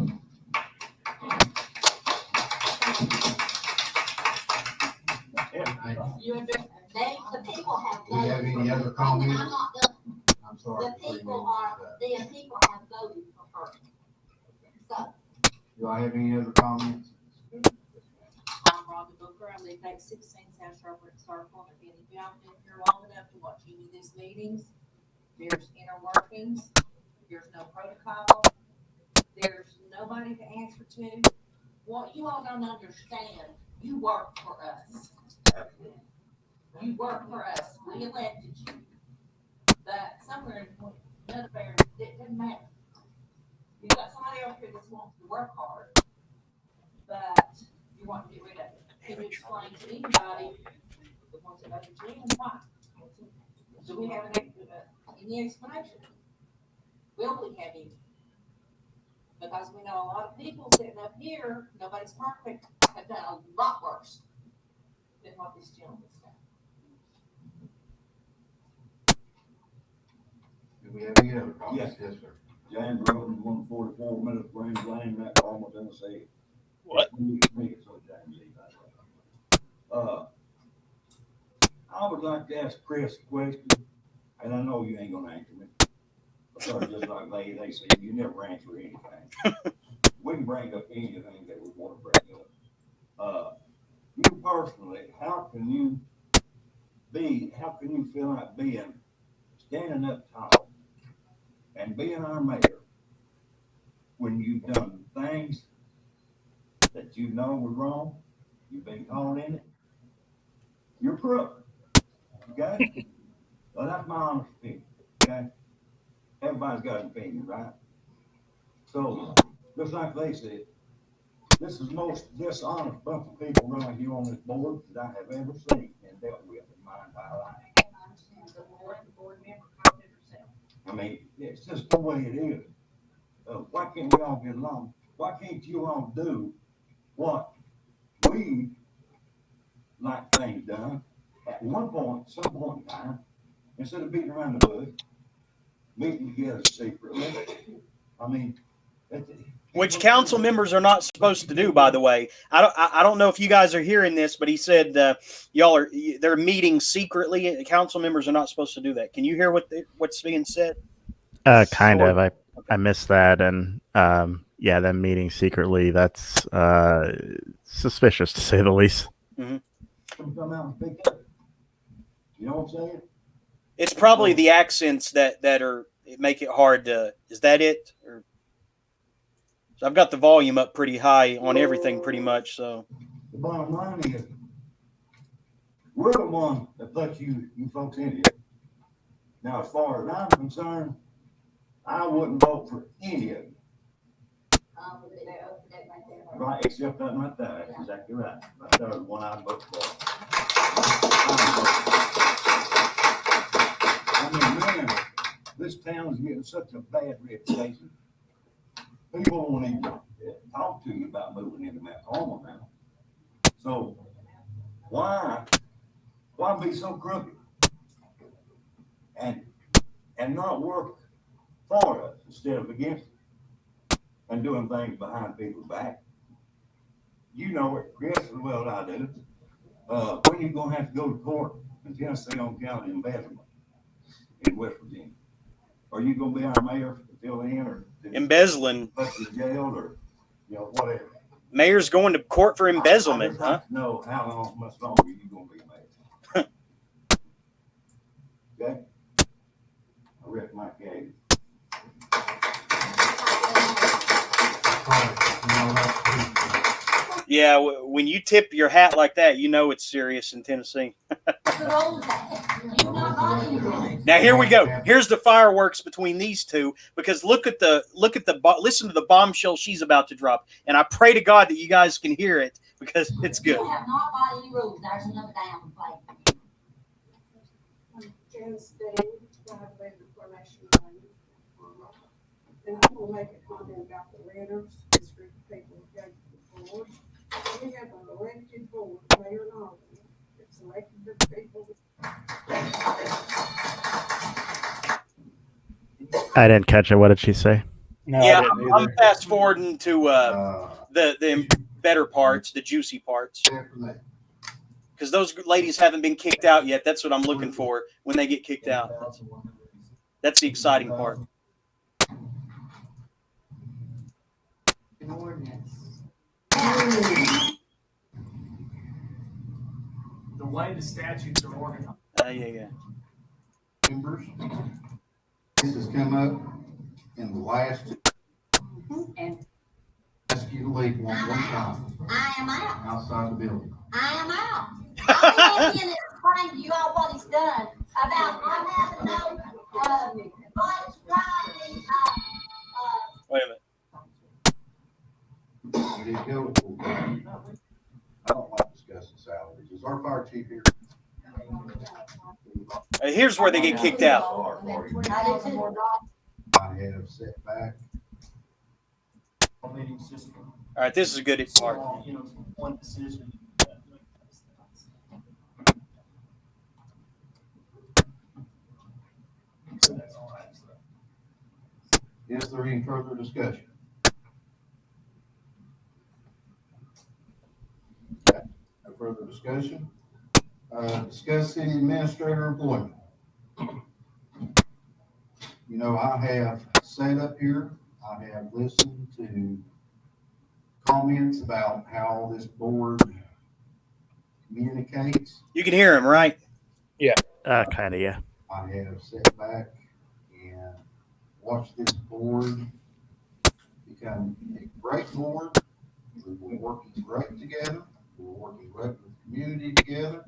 The people have voted. Do you have any other comments? I'm not done. I'm sorry. The people have voted for her. So. Do I have any other comments? I'm Rhonda Booker. I live at 16 South Sherwood Circle. If any of y'all been here long enough to watch any of these meetings, there's inner workings. There's no protocol. There's nobody to answer to. What you all don't understand, you work for us. You work for us. We elected you. But somewhere in another fair, it doesn't matter. You've got somebody over here that wants to work hard, but you want to get rid of it. Can you explain to anybody that wants to vote for you and why? Do we have any explanation? Will we have any? Because we know a lot of people sitting up here, nobody's perfect, have done a lot worse than what this gentleman's done. Do we have any other comments? Yes, sir. James Roden, 144 Minutes Range Lane, Oklahoma, Tennessee. What? I would like to ask Chris a question, and I know you ain't gonna answer me. Because just like they say, you never answer anything. We can bring up anything that we want to bring up. You personally, how can you feel like standing up tall and being our mayor when you've done things that you know were wrong, you've been caught in it, you're crook, okay? Well, that's my honest opinion, okay? Everybody's got an opinion, right? So, just like they said, this is the most dishonest bunch of people around here on this board that I have ever seen and dealt with in my entire life. I mean, it's just the way it is. Why can't we all get along? Why can't you all do what we like things done at some point in time, instead of beating around the bush, meeting together secretly? I mean, which council members are not supposed to do, by the way. I don't know if you guys are hearing this, but he said they're meeting secretly. Council members are not supposed to do that. Can you hear what's being said? Kind of. I missed that, and yeah, them meeting secretly. That's suspicious to say the least. Mm-hmm. Come out and speak up. You know what I'm saying? It's probably the accents that make it hard to. Is that it? Or, so I've got the volume up pretty high on everything, pretty much. So the bottom line is, we're the one that put you folks in here. Now, as far as I'm concerned, I wouldn't vote for any of you. Right, except that right there. That's exactly right. Right there is the one I'd vote for. I mean, man, this town is getting such a bad reputation. People won't even talk to you about moving into Oklahoma now. So why be so crooked and not work for us instead of against us and doing things behind people's back? You know it, Chris, as well as I do. When you gonna have to go to court in Tennessee on county embezzlement in West Virginia? Are you gonna be our mayor until then, or embezzling? Jailed, or whatever. Mayor's going to court for embezzlement, huh? No, how much longer are you gonna be mayor? Okay. I reckon my case. Yeah, when you tip your hat like that, you know it's serious in Tennessee. the rules. You're not following the rules. Now here we go. Here's the fireworks between these two, because listen to the bombshell she's about to drop, and I pray to God that you guys can hear it because it's good. You have not followed any rules. There's another down plate. Janice Day, Library Information Line. And I will make a comment about the renters, this group of people who go to the board. We have an elected board, mayor and all, it's elected the people. I didn't catch it. What did she say? Yeah, I'm fast forwarding to the better parts, the juicy parts. Because those ladies haven't been kicked out yet. That's what I'm looking for when they get kicked out. That's the exciting part. An ordinance. The way the statutes are organized. Yeah. Members, this has come up in the last. And Ask you to leave one time I am out. outside the building. I am out. I am in and explain to you all what he's done about not having no, lights, driving, Wait a minute. We did go. I don't like discussing salaries. Is our fire chief here? Here's where they get kicked out. I have set back. All right, this is a good part. One decision. Is there any further discussion? No further discussion. Discuss city administrator employment. You know, I have sat up here, I have listened to comments about how this board communicates. You can hear him, right? Yeah. Kind of, yeah. I have sat back and watched this board become a great board. We're working great together. We're working great with the community together.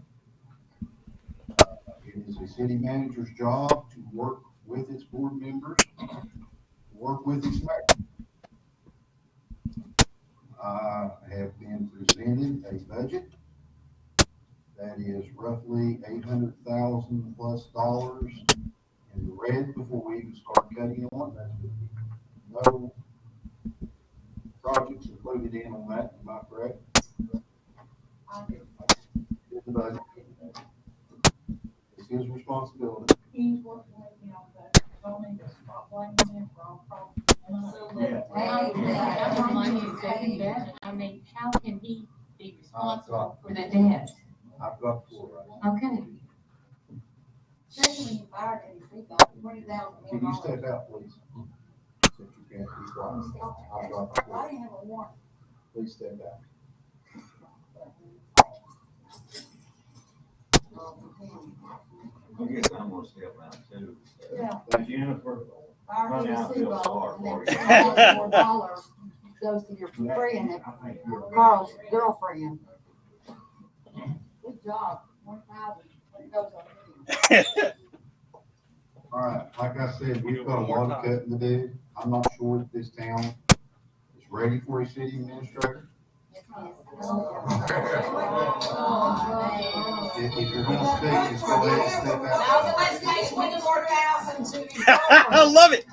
It is a city manager's job to work with its board members, work with its mayor. I have been presented a budget that is roughly $800,000 plus in the red before we even start cutting on. That's no projects included in on that. Am I correct? Here's the budget. It's his responsibility. He's working with me on that. Don't need to stop blaming him for all problems. I mean, how can he be responsible for the debt? I've got the floor right Okay. Especially when you fired him, he got $20,000. now. Can you step out, please? Since you can't be quiet. I've got the I floor. didn't have a warrant. Please step out. I guess I'm gonna step out too. Yeah. Jennifer, Fire Run him out, to feel Seabold, sorry and for then you. $1,000 goes to your friend, Carl's girlfriend. Good job, 1,000, it goes on. All right, like I said, we've got a lot of cutting to do. I'm not sure that this town is ready for a city administrator. If you're gonna speak, just go ahead and step out. I love it.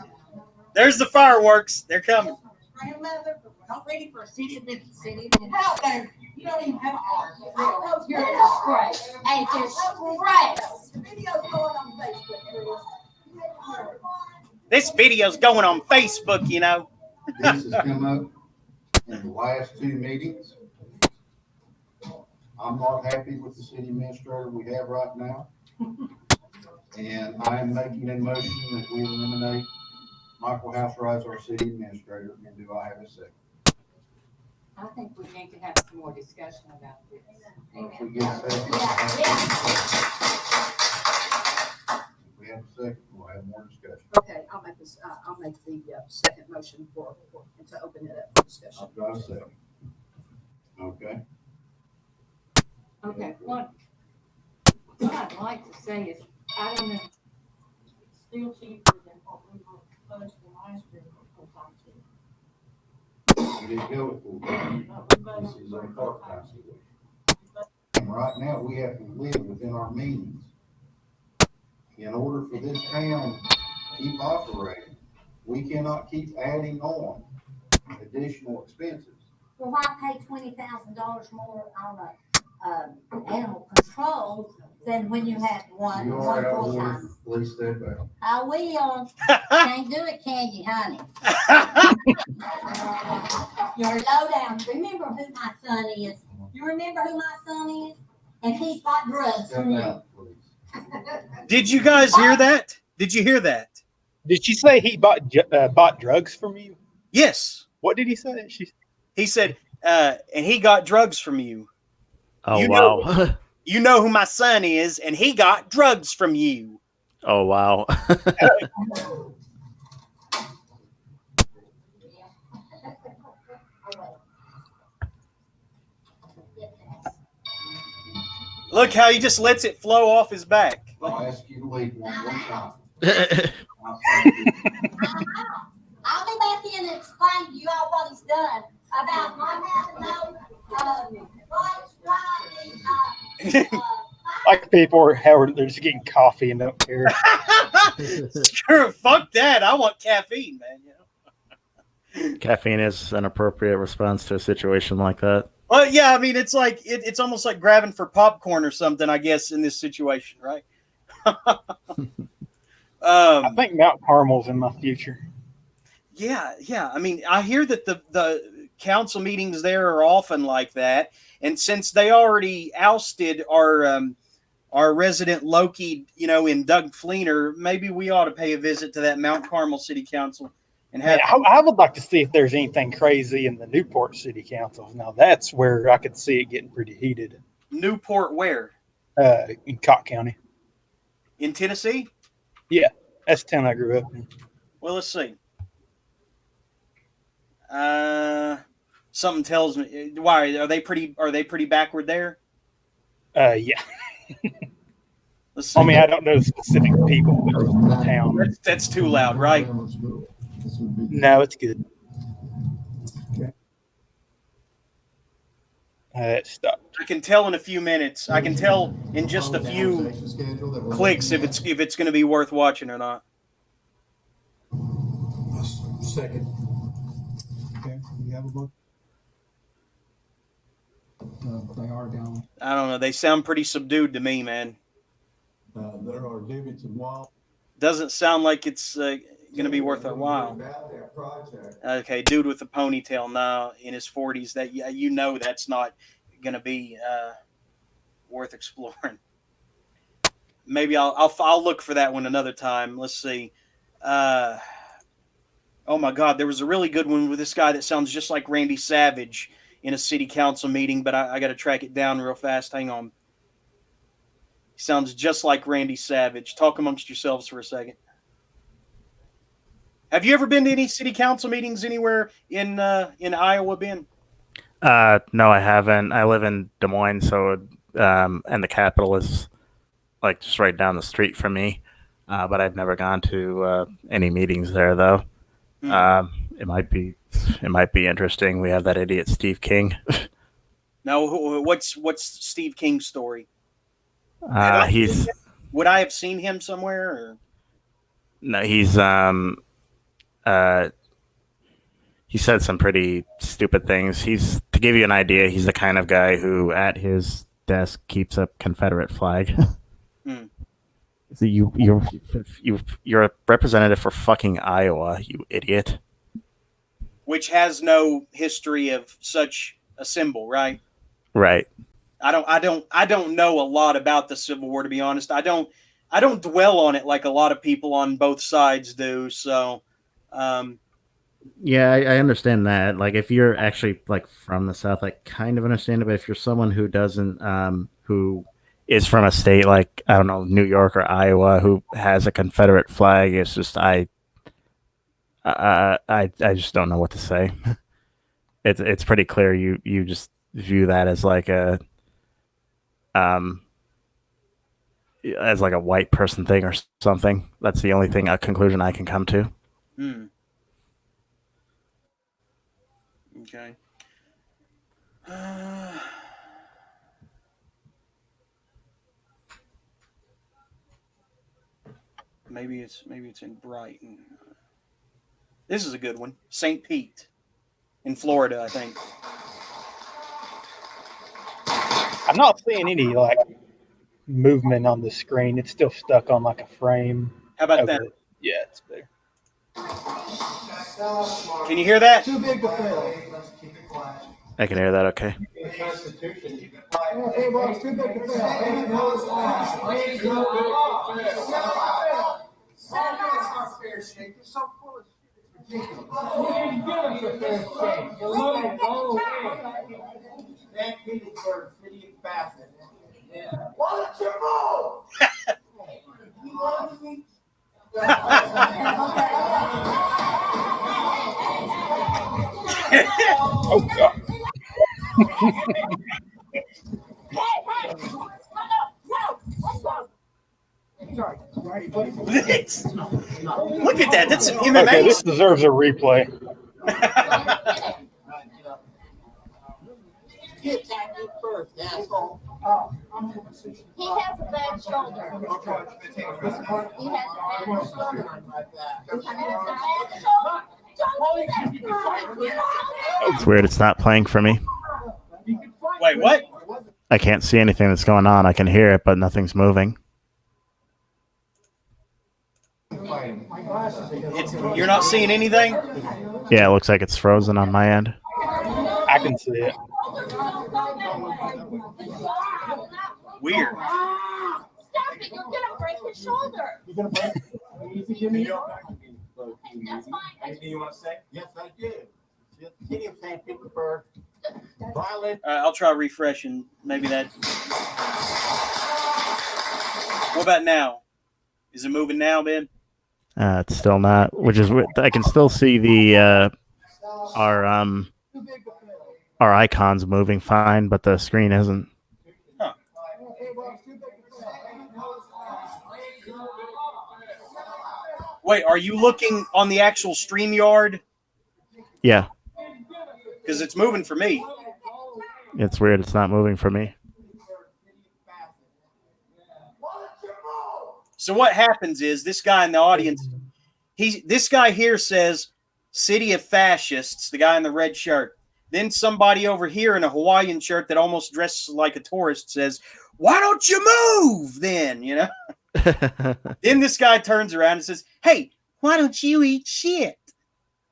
There's the fireworks. They're coming. Grandmother, not ready for a city administrator. How there? You don't even have an arm. You're a disgrace. A disgrace. Video's going on Facebook. This video's going on Facebook, you know. This has come up in the last two meetings. I'm not happy with the city administrator we have right now. And I am making a motion that we eliminate Michael Houseright as our city administrator. And do I have a second? I think we need to have some more discussion about this. If we get a second. If we have a second, we'll have more discussion. Okay, I'll make this, I'll make the second motion to open it up for discussion. I've got a second. Okay. Okay, one. God, like to say is, I don't know, it's still cheaper than what we were budgeting last year for full-time too. We didn't go with full-time. This is a part-time situation. And right now, we have to live within our means. In order for this town to keep operating, we cannot keep adding on additional expenses. Well, why pay $20,000 more on animal control than when you have one You are out of full-time? order, please step out. I will. Can't do it, can you, honey? You're low down. Remember who my son is. You remember who my son is? And he's got drugs Step from you. out, please. Did you guys hear that? Did you hear that? Did she say he bought drugs from you? Yes. What did he say? He said, and he got drugs from you. Oh, You wow. know- You know who my son is, and he got drugs from you. Oh, wow. Look how he just lets it flow off his back. I'll ask you to leave one more time. I'll be back in and explain to you all what he's done about not having no rights, Like people are, they're just getting coffee and don't care. Sure, fuck that. I want caffeine, man. Caffeine is an appropriate response to a situation like that. Well, yeah, I mean, it's like it's almost like grabbing for popcorn or something, I guess, in this situation, right? I think Mount Carmel's in my future. Yeah. I mean, I hear that the council meetings there are often like that, and since they already ousted our resident Loki, in Doug Fleener, maybe we ought to pay a visit to that Mount Carmel City Council and have. Yeah, I would like to see if there's anything crazy in the Newport City Council. Now that's where I could see it getting pretty heated. Newport, where? In Cott County. In Tennessee? Yeah, that's the town I grew up in. Well, let's see. Something tells me. Why are they pretty backward there? Yeah. Let's see. I mean, I don't know specific people, but the town. That's too loud, right? No, it's good. It stopped. I can tell in a few minutes. I can tell in just a few clicks if it's going to be worth watching or not. Second. Okay, you have a book? They are down. I don't know. They sound pretty subdued to me, man. There are Davidson Wild. Doesn't sound like it's going to be worth our while. Okay, dude with the ponytail now in his 40s. That that's not going to be worth exploring. Maybe I'll look for that one another time. Let's see. Oh my God, there was a really good one with this guy that sounds just like Randy Savage in a city council meeting, but I got to track it down real fast. Hang on. He sounds just like Randy Savage. Talk amongst yourselves for a second. Have you ever been to any city council meetings anywhere in Iowa, Ben? No, I haven't. I live in Des Moines, so and the capital is like just right down the street from me. But I've never gone to any meetings there, though. It might be interesting. We have that idiot Steve King. Now, what's Steve King's story? He's Would I have seen him somewhere? Or? no, he's he said some pretty stupid things. To give you an idea, he's the kind of guy who at his desk keeps a Confederate flag. So you're a representative for fucking Iowa, you idiot. Which has no history of such a symbol, right? Right. I don't know a lot about the Civil War, to be honest. I don't dwell on it like a lot of people on both sides do. So, yeah, I understand that. Like, if you're actually like from the South, I kind of understand it. But if you're someone who doesn't, who is from a state like, I don't know, New York or Iowa, who has a Confederate flag, it's just I just don't know what to say. It's pretty clear you just view that as like a as like a white person thing or something. That's the only thing, a conclusion I can come to. Hmm. Okay. Maybe it's in Brighton. This is a good one. St. Pete in Florida, I think. I'm not seeing any like movement on the screen. It's still stuck on like a frame. How about Okay. that? Yeah, it's better. Can you hear that? Too big to fail. I can hear that okay. Hey, boss, too big to Why don't you Oh God. Look at that. That's some MMA. Okay, this deserves a replay. He has a bad shoulder. He has a bad shoulder. It's weird. It's not playing for me. Wait, what? I can't see anything that's going on. I can hear it, but nothing's moving. You're not seeing anything? Yeah, it looks like it's frozen on my end. I can see it. Weird. Stop it, you're gonna break his shoulder. You're gonna break it? That's fine. Anything you want to say? Yes, I do. The city of St. Petersburg violate. I'll try refreshing. Maybe that. What about now? Is it moving now, Ben? It's still not, which is I can still see the our icons moving fine, but the screen isn't. Huh. Wait, are you looking on the actual StreamYard? Yeah, Because it's moving for me. it's weird. It's not moving for me. So what happens is this guy in the audience, this guy here says, "City of Fascists," the guy in the red shirt. Then somebody over here in a Hawaiian shirt that almost dresses like a tourist says, "Why don't you move then?" You know? Then this guy turns around and says, "Hey, why don't you eat shit?"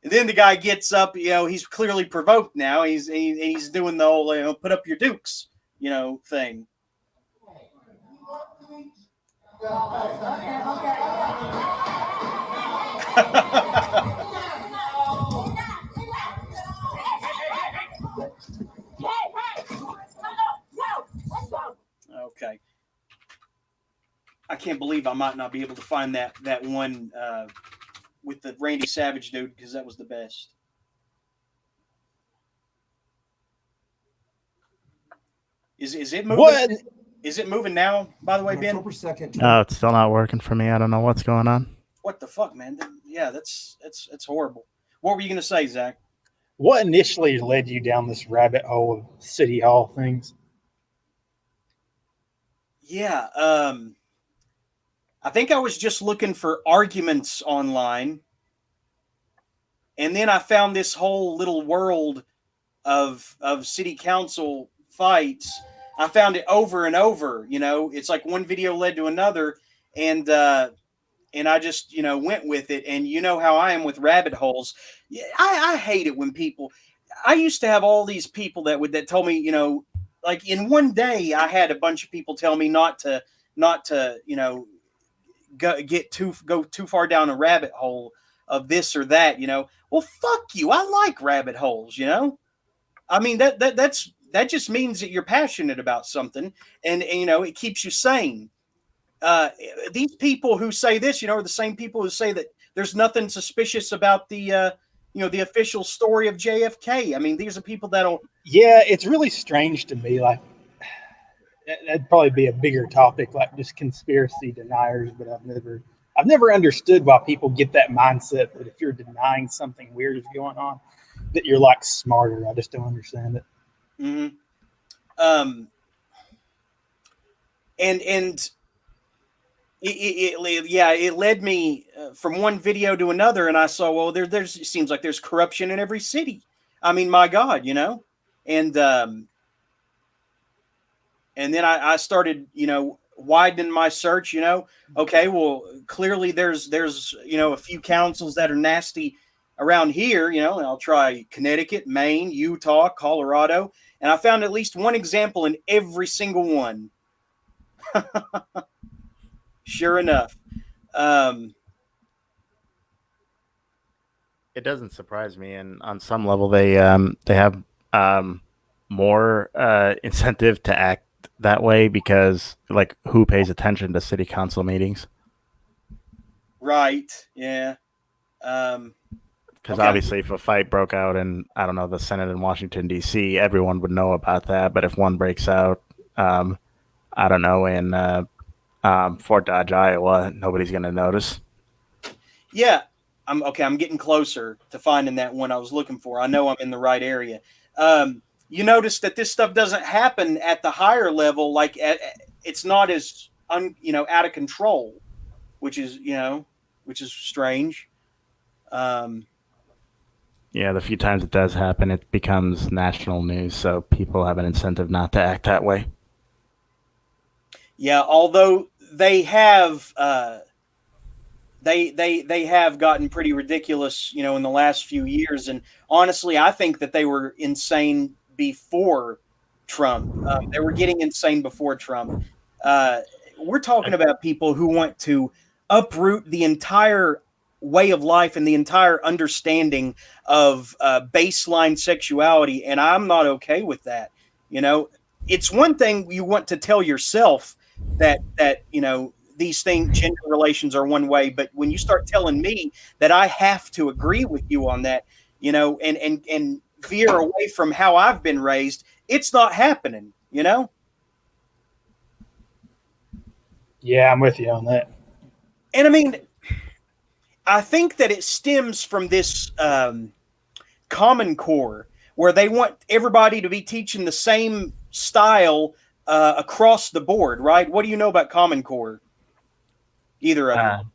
And then the guy gets up, he's clearly provoked now. He's doing the whole, put up your dukes, thing. Okay. I can't believe I might not be able to find that one with the Randy Savage dude, because that was the best. Is it moving? What? Is it moving now, by the way, Ben? October 2nd. No, it's still not working for me. I don't know what's going on. What the fuck, man? Yeah, that's horrible. What were you going to say, Zach? What initially led you down this rabbit hole of City Hall things? Yeah, I think I was just looking for arguments online, and then I found this whole little world of city council fights. I found it over and over. It's like one video led to another, and I just went with it. And you know how I am with rabbit holes. I hate it when people. I used to have all these people that told me, like in one day I had a bunch of people tell me not to go too far down a rabbit hole of this or that. Well, fuck you. I like rabbit holes. I mean that just means that you're passionate about something, and it keeps you sane. These people who say this, are the same people who say that there's nothing suspicious about the the official story of JFK. I mean, these are people that'll. Yeah, it's really strange to me. Like, that'd probably be a bigger topic, like just conspiracy deniers. But I've never understood why people get that mindset that if you're denying something weird is going on, that you're like smarter. I just don't understand it. Mm-hmm. And it led me from one video to another, and I saw, well, there's it seems like there's corruption in every city. I mean, my God, and then I started, widening my search. Okay, well, clearly there's a few councils that are nasty around here. And I'll try Connecticut, Maine, Utah, Colorado, and I found at least one example in every single one. Sure enough. It doesn't surprise me, and on some level, they have more incentive to act that way because, like, who pays attention to city council meetings? Right. Yeah. Because obviously, if a fight broke out in, I don't know, the Senate in Washington D.C., everyone would know about that. But if one breaks out, I don't know, in Fort Dodge, Iowa, nobody's going to notice. Yeah. I'm getting closer to finding that one I was looking for. I know I'm in the right area. You notice that this stuff doesn't happen at the higher level. Like it's not as out of control, which is strange. Yeah, the few times it does happen, it becomes national news, so people have an incentive not to act that way. Yeah, although they have they have gotten pretty ridiculous, in the last few years, and honestly, I think that they were insane before Trump. They were getting insane before Trump. We're talking about people who want to uproot the entire way of life and the entire understanding of baseline sexuality, and I'm not okay with that. It's one thing you want to tell yourself that these things, gender relations are one way, but when you start telling me that I have to agree with you on that, and veer away from how I've been raised, it's not happening. Yeah, I'm with you on that. And I mean, I think that it stems from this Common Core, where they want everybody to be teaching the same style across the board, right? What do you know about Common Core? Either of them.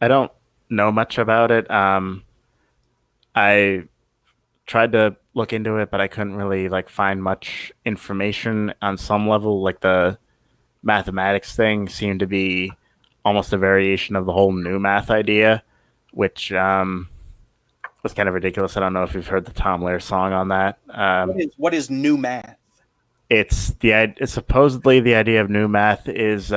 I don't know much about it. I tried to look into it, but I couldn't really find much information on some level. Like the mathematics thing seemed to be almost a variation of the whole new math idea, which was kind of ridiculous. I don't know if you've heard the Tom Lehrer song on that. What is new math? It's supposedly the idea of new math is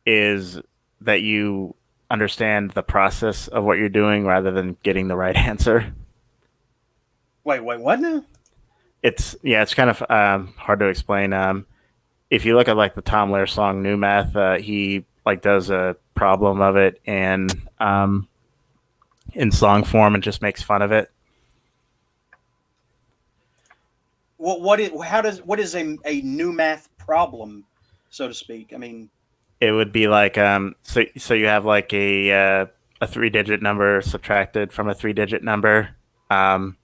that you understand the process of what you're doing rather than getting the right answer. Wait, what now? It's kind of hard to explain. If you look at the Tom Lehrer song "New Math," he does a problem of it and in song form and just makes fun of it. What is a new math problem, so to speak? I mean, it would be so you have a 3-digit number subtracted from a 3-digit number, and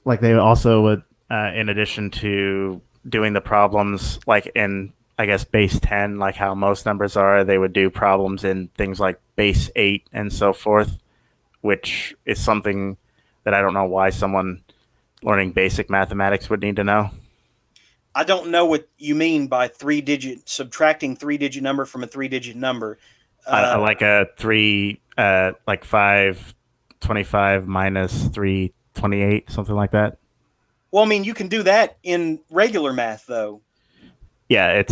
they also would, in addition to doing the problems in, I guess, base 10, like how most numbers are, they would do problems in things like base 8 and so forth, which is something that I don't know why someone learning basic mathematics would need to know. I don't know what you mean by subtracting 3-digit number from a 3-digit number. Like a 525 minus 328, something like that. Well, I mean, you can do that in regular math, though. Yeah,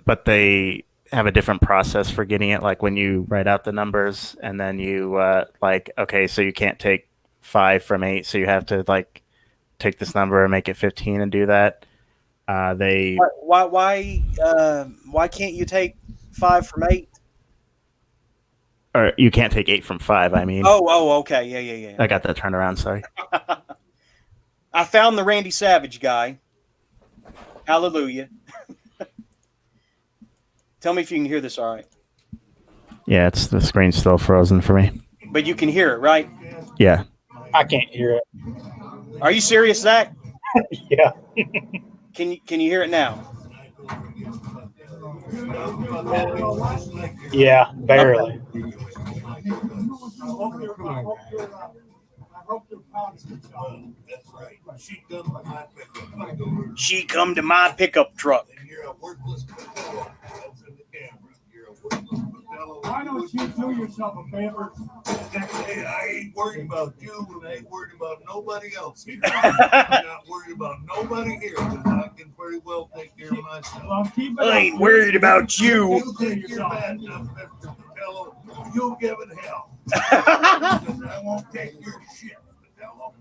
but they have a different process for getting it. Like when you write out the numbers and then you okay, so you can't take 5 from 8, so you have to take this number and make it 15 and do that. Why can't you take 5 from 8? Or you can't take 8 from 5. I mean. Oh, okay, yeah. I got that turned around. Sorry. I found the Randy Savage guy. Hallelujah. Tell me if you can hear this all right. Yeah, the screen's still frozen for me. But you can hear it, right? Yeah. I can't hear it. Are you serious, Zach? Yeah. Can you hear it now? Yeah, barely. She come to my pickup truck. Why don't you do yourself a favor? Hey, I ain't worried about you and I ain't worried about nobody else here. I'm not worried about nobody here because I can very well take care of myself. Well, keep it I ain't up. worried about you. You think you're bad enough, Mr. Patello, you'll give it hell. Because I won't take your shit, Patello.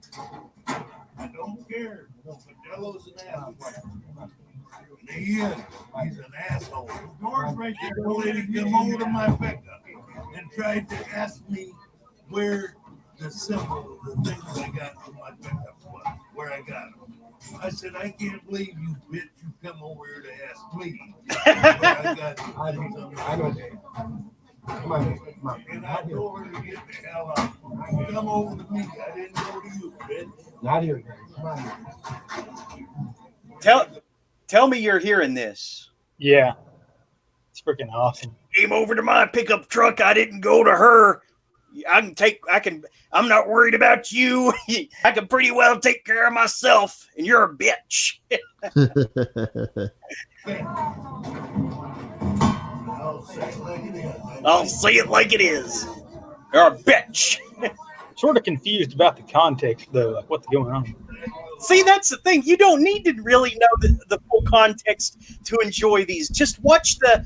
I don't care. Patello's an asshole. And he is. He's an asshole. Door's right there. The lady came over to my pickup and tried to ask me where the symbol of the things I got from my pickup was, where I got them. I said, I can't believe you bitch, you come over here to ask me where I got these things on my pickup. Come on. And I told her to get the hell out. Come over to me. I didn't go to you, bitch. Not here, guys. Come on. Tell me you're hearing this. Yeah. It's freaking awesome. Came over to my pickup truck. I didn't go to her. I'm not worried about you. I can pretty well take care of myself, and you're a bitch. I'll say it like it is. You're a bitch. Sort of confused about the context, though, like what's going on. See, that's the thing. You don't need to really know the full context to enjoy these. Just watch the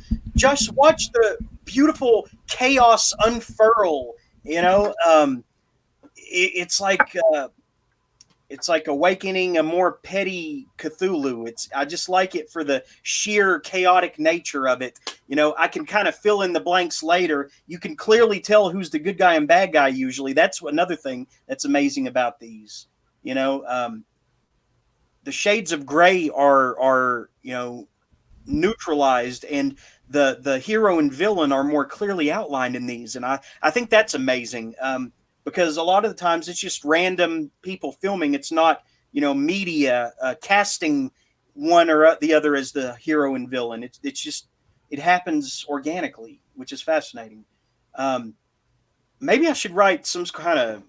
beautiful chaos unfurl. You know, it's like awakening a more petty Cthulhu. I just like it for the sheer chaotic nature of it. You know, I can kind of fill in the blanks later. You can clearly tell who's the good guy and bad guy usually. That's another thing that's amazing about these. You know, the shades of gray are neutralized, and the hero and villain are more clearly outlined in these. And I think that's amazing. Because a lot of the times it's just random people filming. It's not, media casting one or the other as the hero and villain. It's just, it happens organically, which is fascinating. Maybe I should write some kind of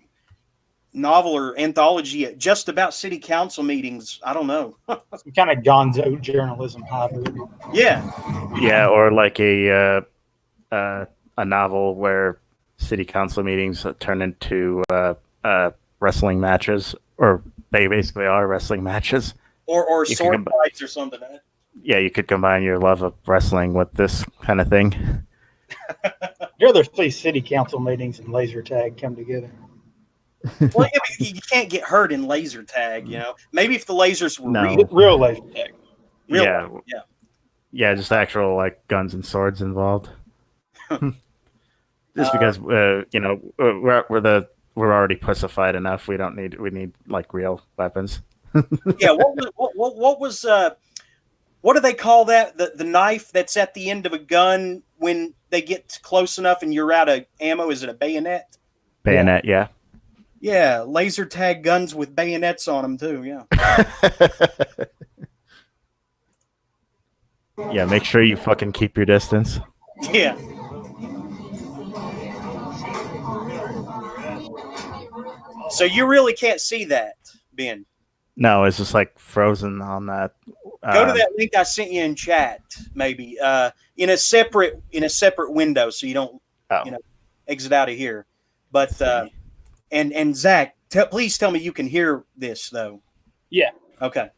novel or anthology just about city council meetings. I don't know. Some kind of gonzo journalism hybrid. Yeah. Yeah, or like a novel where city council meetings turn into wrestling matches, or they basically are wrestling matches. Or sword fights or something. Yeah, you could combine your love of wrestling with this kind of thing. I'd rather see city council meetings and laser tag come together. Well, you can't get hurt in laser tag, Maybe if the lasers were real laser tag. Yeah. Just actual like guns and swords involved. Just because we're already pussified enough. We need like real weapons. Yeah. What do they call that? The knife that's at the end of a gun when they get close enough and you're out of ammo. Is it a bayonet? Bayonet, yeah. Yeah, laser tag guns with bayonets on them too. Yeah. Yeah, make sure you fucking keep your distance. Yeah. So you really can't see that, Ben. No, it's just like frozen on that. Go to that link I sent you in chat, maybe in a separate window, so you don't exit out of here. But and Zach, please tell me you can hear this though. Yeah. Okay.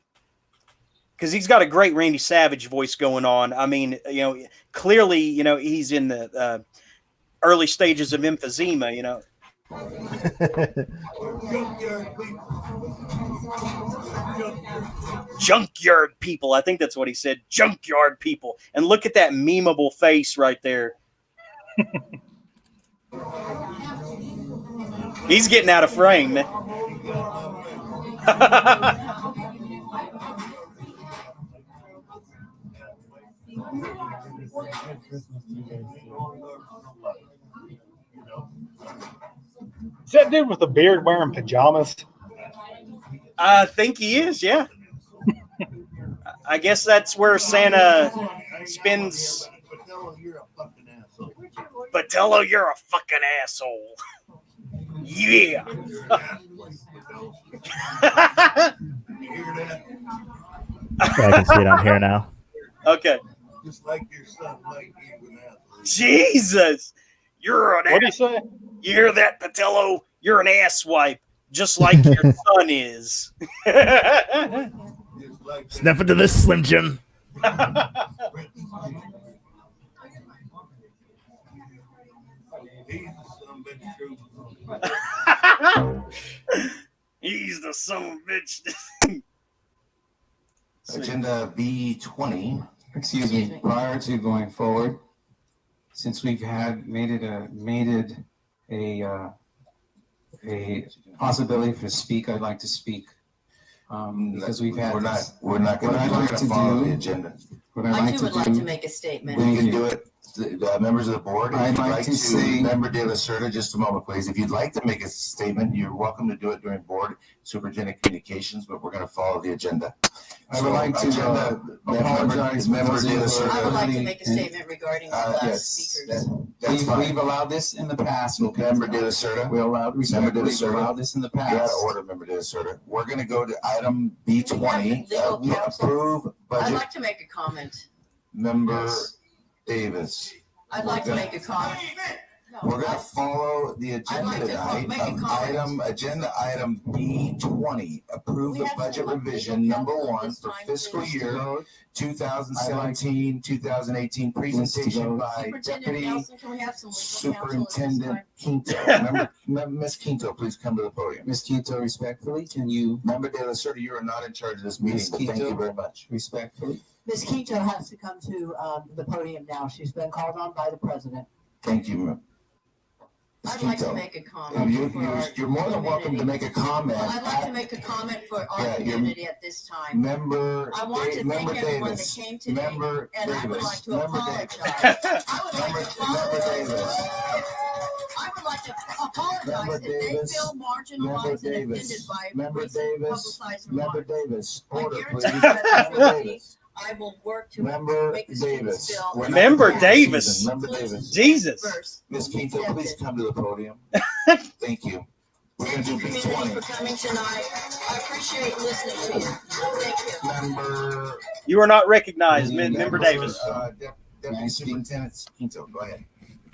Because he's got a great Randy Savage voice going on. I mean, clearly, he's in the early stages of emphysema. Junkyard people. I think that's what he said. Junkyard people. And look at that memeable face right there. He's getting out of frame, man. Is that dude with the beard wearing pajamas? I think he is, yeah. I guess that's where Santa spends. Patello, you're a fucking asshole. Yeah. I can see it on here now. Okay. Just like your son, like you and that. Jesus. You're an What do you say? You hear that, Patello? You're an asswipe, just like your son is. Sniff into this, Slim Jim. He's the son of a bitch. Agenda B20. Excuse me. Prior to going forward, since we've made it a possibility for speak, I'd like to speak. Because we've had. We're not going to follow the agenda. What I would like to make a statement. We can do it. The members of the board, if I'd you'd like to say- Member De La Cerda, just a moment, please. If you'd like to make a statement, you're welcome to do it during board superintendent communications, but we're going to follow the agenda. I would like to apologize. Member De La Cerda. I would like to make a statement regarding the last speakers. That's fine. We've allowed this in the past. Member De La Cerda. We allowed, Member De La we've Cerda. allowed this in the You're out of past. order, Member De La Cerda. We're going to go to item B20. Legal counsel. Approve I'd budget. like to make a comment. Member Davis. I'd like to make a comment. We're going to follow the agenda tonight of agenda item B20. Approve the budget revision number 1 for fiscal year 2017, 2018. Presentation by Superintendent Deputy Nelson, can we have some legal counsel at this Superintendent time? Quinto. Ms. Quinto, please come to the podium. Ms. Quinto, respectfully, can you? Member De La Cerda, you are not in charge of this meeting, Ms. but thank Quinto, you very much. Respectfully. Ms. Quinto has to come to the podium now. She's been called on by the president. Thank you, Ms. I'd like to Quinto. make a comment. You're more than welcome to make a comment. I'd like to make a comment for our community at this time. Member I want to Member thank everyone that Davis. came today, Member and I would Davis. like to Member apologize. Davis. I would like to apologize. I would like to apologize if they Davis. feel marginalized and offended Davis. by Member recent Davis. publicized Member remarks. Davis. I Order, guarantee please. you that Member everybody, Davis. I will work to Member make the students Davis. feel. We're not Member done Davis. season. Member Davis. Jesus. Ms. Quinto, please come to the podium. Thank you. We're going to do Community for B20. coming tonight. I appreciate listening to you. Thank you. Member. You are not recognized, Member Davis. Deputy Superintendent Quinto, go ahead.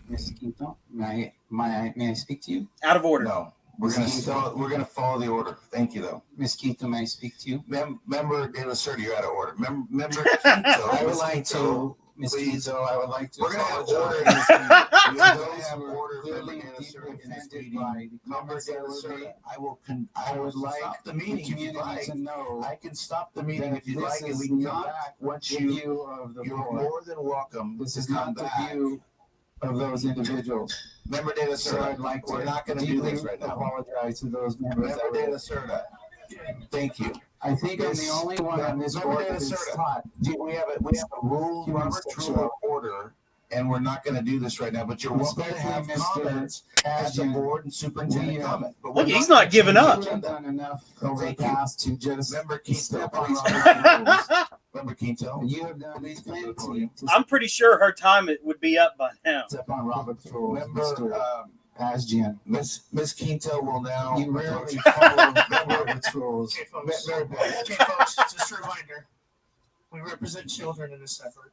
Ms. Quinto, may I speak to you? Out of order. No, we're going to follow the order. Thank you, though. Ms. Quinto, may I speak to you? Member De La Cerda, you're out of order. Member Quinto. I would like to, Ms. Quinto, I would like to. We're going to have order in apologize. this meeting. We're going to have order. Clearly Member De La deeply Cerda in this offended meeting. by the Member comments De that La were Cerda, made. I would like stop the meeting if you'd community like. to know I can stop the meeting that if you'd this like, and is we can come not back once the you. view of the You're board. more than welcome This to is come not the back. view of those individuals. Member De La So Cerda, I'd like we're to not going to do deeply this right now. apologize to those members. Member that De were- La Cerda, thank you. I think I'm the only one on this Member board De La that is Cerda, taught. we have a rule, Human Robert's sexual- rule of order, and we're not going to do this right now, but you're welcome to have Respectfully, Mr. comments at the Ashton, board and superintendent we, comment. But Look, we're he's not giving up. We have done enough over the Thank you. past to just Member Quinto, step on please. Robert's rules. Member Quinto. You have done plenty to I'm pretty sure her time it would be up by now. step on Robert's rules, Member, Mr. Asjian. Ms. Quinto will now. You rarely follow Robert's rules. Okay, folks. Mary Beth. Okay, folks, just a reminder, we represent children in this effort.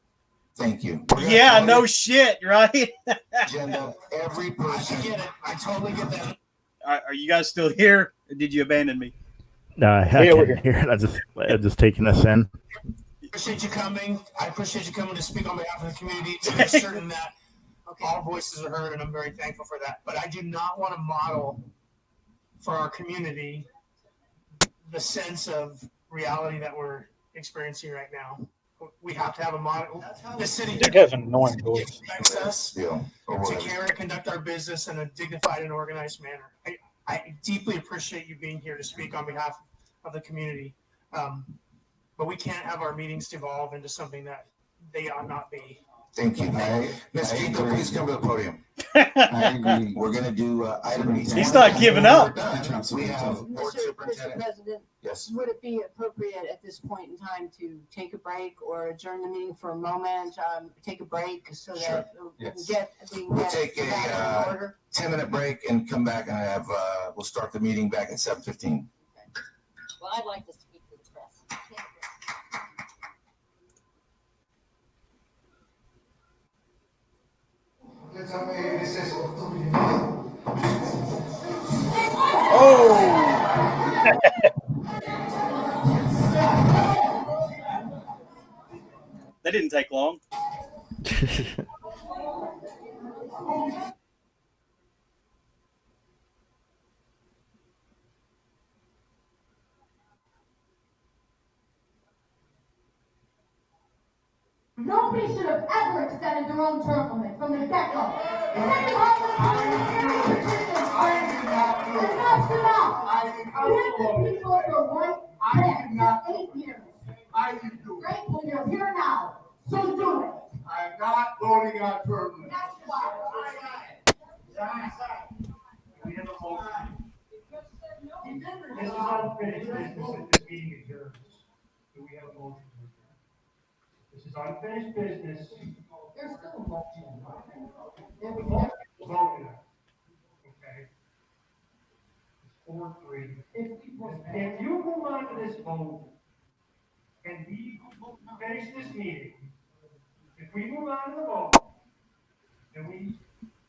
Thank you. Yeah, no shit, right? Agenda, every I person. get it. I totally get that. Are you guys still here? Or did you abandon me? No, I can't hear it. I'm just taking this in. Appreciate you coming. I appreciate you coming to speak on behalf of the community to make certain that all voices are heard, and I'm very thankful for that. But I do not want to model for our community the sense of reality that we're experiencing right now. We have to have a model. The city Dude has an annoying voice. expects us Deal. Or to whatever. carry and conduct our business in a dignified and organized manner. I deeply appreciate you being here to speak on behalf of the community. But we can't have our meetings devolve into something that they ought not be. Thank you. Ms. Vito, please come to the podium. I agree. We're going to do item. He's not giving up. We have board Mr. superintendent. President, Yes. would it be appropriate at this point in time to take a break or adjourn the meeting for a moment, take a break so that we can Yes. we can We'll get take back in a order? 10-minute break and come back and have, we'll start the meeting back at 7:15. Well, I'd like to speak to the press. That didn't take long. Nobody should have ever extended their own term limit from the get-go. And then you have Enough's enough. Give the people their right back to 8 years. Great, well, you're here now, so do it. I'm not voting on term limits. That's why. We have a motion. This is unfinished business that this meeting adjourns. Do we have a motion? This is unfinished business. There's still a motion. There we go. Voted on. Okay. It's 4-3. If you move on to this vote, and we finish this meeting, if we move on to the vote, and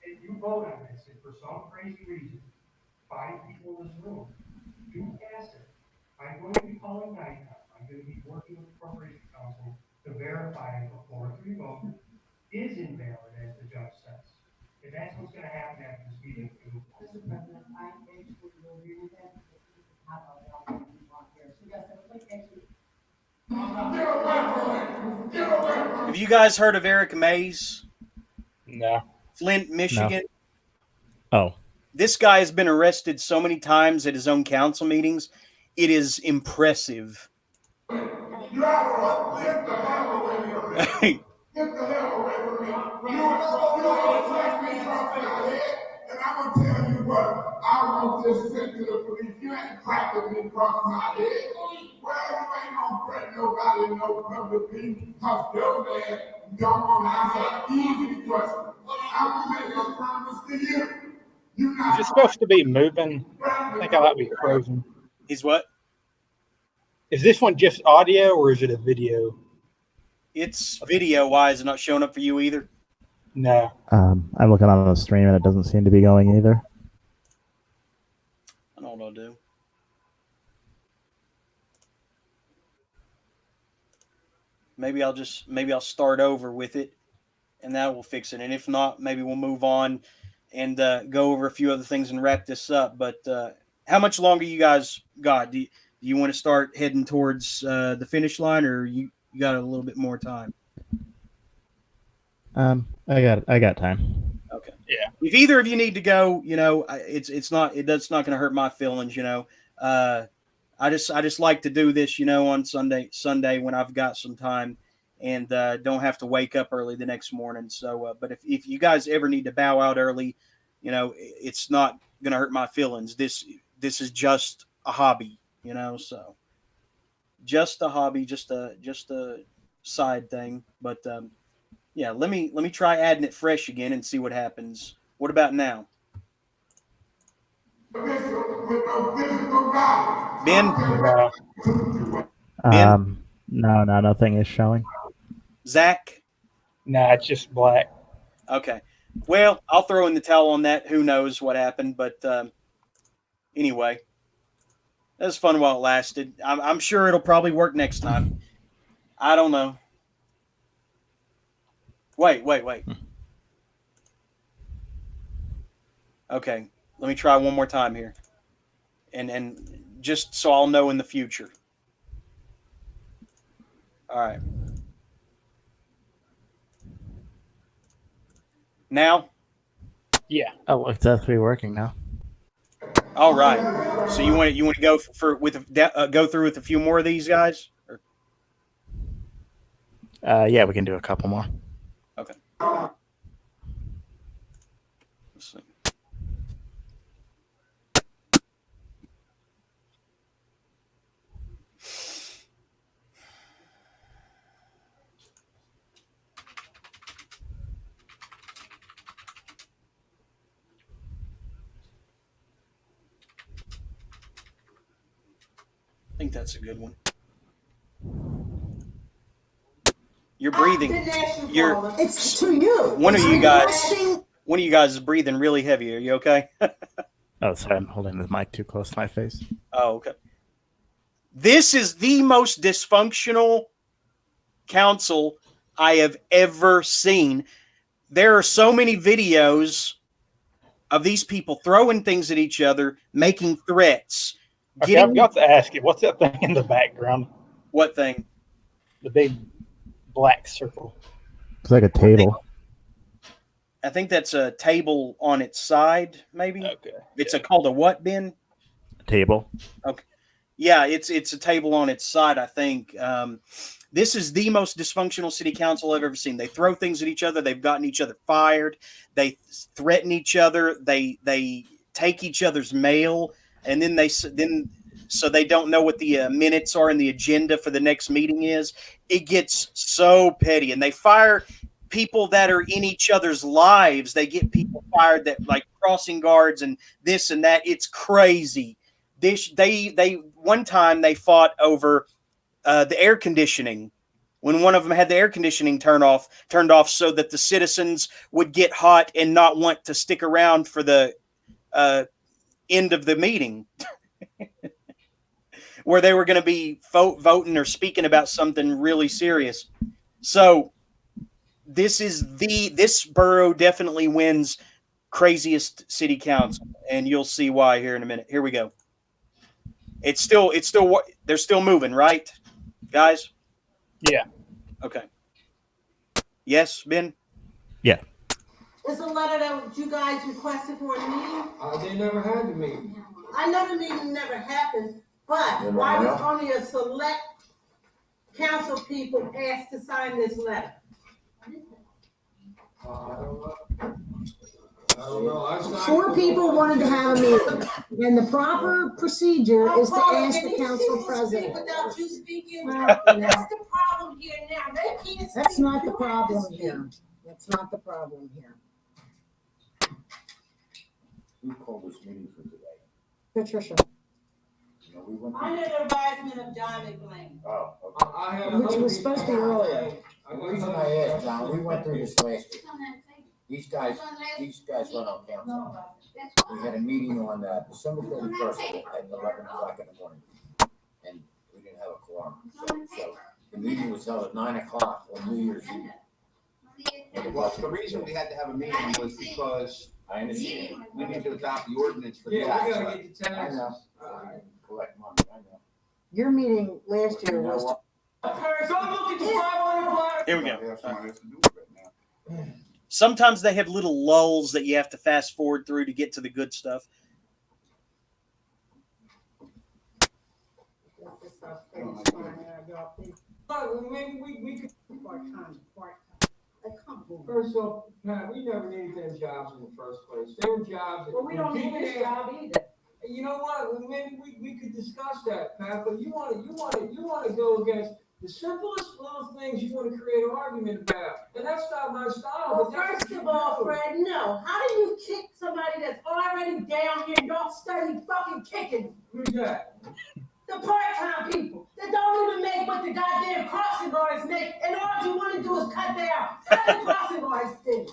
if you vote on this, and for some crazy reason, 5 people in this room, you pass it, I'm going to be calling NICA, I'm going to be working with the Corporation Council to verify if a 4-3 vote is invalid, as the judge says. And that's what's going to happen after this meeting. Mr. President, I actually will agree with that. How about that? So you guys have a quick exit. Have you guys heard of Eric Mays? No. Flint, Michigan. Oh. This guy has been arrested so many times at his own council meetings. It is impressive. Get the hell away from me. You don't attack me across my head, and I'm going to tell you what, I want this sent to the police. You ain't cracking me across my head. Well, you ain't going to threaten nobody, no public meeting, because your man don't want to answer an easy question. I'm going to make a promise to you. Is it supposed to be moving? I think I might be frozen. Is what? Is this one just audio or is it a video? It's video wise, not showing up for you either. No. I'm looking on the stream and it doesn't seem to be going either. I don't know what I'll do. Maybe I'll start over with it, and that will fix it. And if not, maybe we'll move on and go over a few other things and wrap this up. But how much longer you guys got? Do you want to start heading towards the finish line, or you got a little bit more time? I got time. Okay. Yeah. If either of you need to go, it's not going to hurt my feelings. I just like to do this, on Sunday when I've got some time and don't have to wake up early the next morning. So, but if you guys ever need to bow out early, it's not going to hurt my feelings. This is just a hobby, so just a hobby, just a side thing. But yeah, let me try adding it fresh again and see what happens. What about now? Ben? No, nothing is showing. Zach? Nah, it's just black. Okay. Well, I'll throw in the towel on that. Who knows what happened, but anyway, that was fun while it lasted. I'm sure it'll probably work next time. I don't know. Wait. Okay, let me try one more time here, and just so I'll know in the future. All right. Now? Yeah. Oh, it's actually working now. All right. So you want to go go through with a few more of these guys? Or? Yeah, we can do a couple more. Okay. Let's see. I think that's a good one. You're breathing. It's to you. One of you guys is breathing really heavy. Are you okay? Oh, sorry, I'm holding the mic too close to my face. Oh, okay. This is the most dysfunctional council I have ever seen. There are so many videos of these people throwing things at each other, making threats. Okay, I've got to ask you, what's that thing in the background? What thing? The big black circle. It's like a table. I think that's a table on its side, maybe. Okay. It's called a what, Ben? A table. Okay. Yeah, it's a table on its side, I think. This is the most dysfunctional city council I've ever seen. They throw things at each other. They've gotten each other fired. They threaten each other. They take each other's mail, and then so they don't know what the minutes are and the agenda for the next meeting is. It gets so petty, and they fire people that are in each other's lives. They get people fired that like crossing guards and this and that. It's crazy. They one time they fought over the air conditioning when one of them had the air conditioning turned off so that the citizens would get hot and not want to stick around for the end of the meeting where they were going to be voting or speaking about something really serious. So this borough definitely wins craziest city council, and you'll see why here in a minute. Here we go. It's still they're still moving, right, guys? Yeah. Okay. Yes, Ben? Yeah. It's a letter that you guys requested for a meeting. They never had the meeting. I know the meeting never happened, but why was only a select council people asked to sign this letter? I don't know. 4 people wanted to have a meeting, and the proper procedure is to ask the council president. Without you speaking, Well, that's the problem here now. They can't speak. That's not the You have to problem speak. here. That's not the problem here. Who called this meeting for today? Patricia, You know, we went Under the advisement of John McLean. Oh, okay. I had which was supposed to be earlier. The reason I asked, John, we went through this last week. These guys run on council. We had a meeting on December 31st at 11 o'clock in the morning. And we didn't have a quorum. So the meeting was held at 9 o'clock on New Year's Eve. Well, the reason we had to have a meeting was because I understand. we need to adopt the ordinance for the Yeah, we gotta tax. get the I taxes. know. Collect money, I know. Your meeting last year was. Go look at the 500 block. Here we Have go. somebody else to do it right now. Sometimes they have little lulls that you have to fast forward through to get to the good stuff. Maybe we could. First off, Pat, we never needed them jobs in the first place. They were jobs. Well, we don't need this job either. You know what? Maybe we could discuss that, Pat. But you want to go against the simplest little things. You want to create an argument about, and that's not my style. Well, but that's first what of you all, do. Fred, no. How do you kick somebody that's already down here and don't study fucking kicking? Who's that? The part-time people that don't even make what the goddamn crossing guards make, and all you want to do is cut down. Cut the crossing guards thing.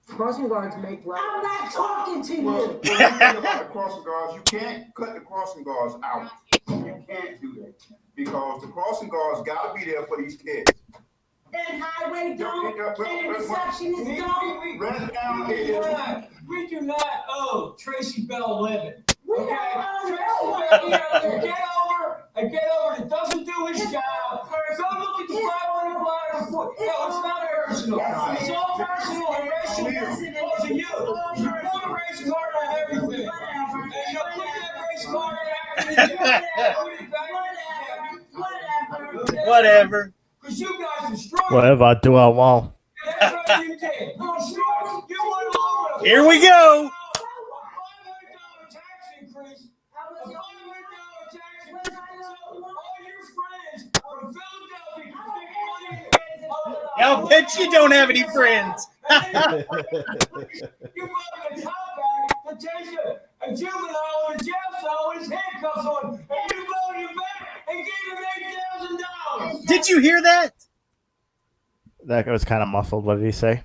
Crossing guards make right. I'm not talking to Well, you. the thing about the crossing guards, you can't cut the crossing guards out. You can't do that because the crossing guards gotta be there for these kids. And highway don't, and receptionists don't. Run down We do not owe Tracy Bell a living. We Okay? don't Tracy owe Bell, get over that doesn't do his job. Go look at the 500 block report. No, it's not personal. It's all personal and racial. Because of you. You're raising hard on everything. Whatever. Because you guys are strong. Whatever do I want. That's right, you did. You were strong. You went along with it. Here we go. $500 tax increase. A $500 tax increase. So all your friends from Philadelphia I'll bet you don't have any friends. you brought the top back to take a juvenile in a jail cell with his handcuffs on, and you voted him back and gave him $8,000. Did you hear that? That was kind of muffled. What did he say?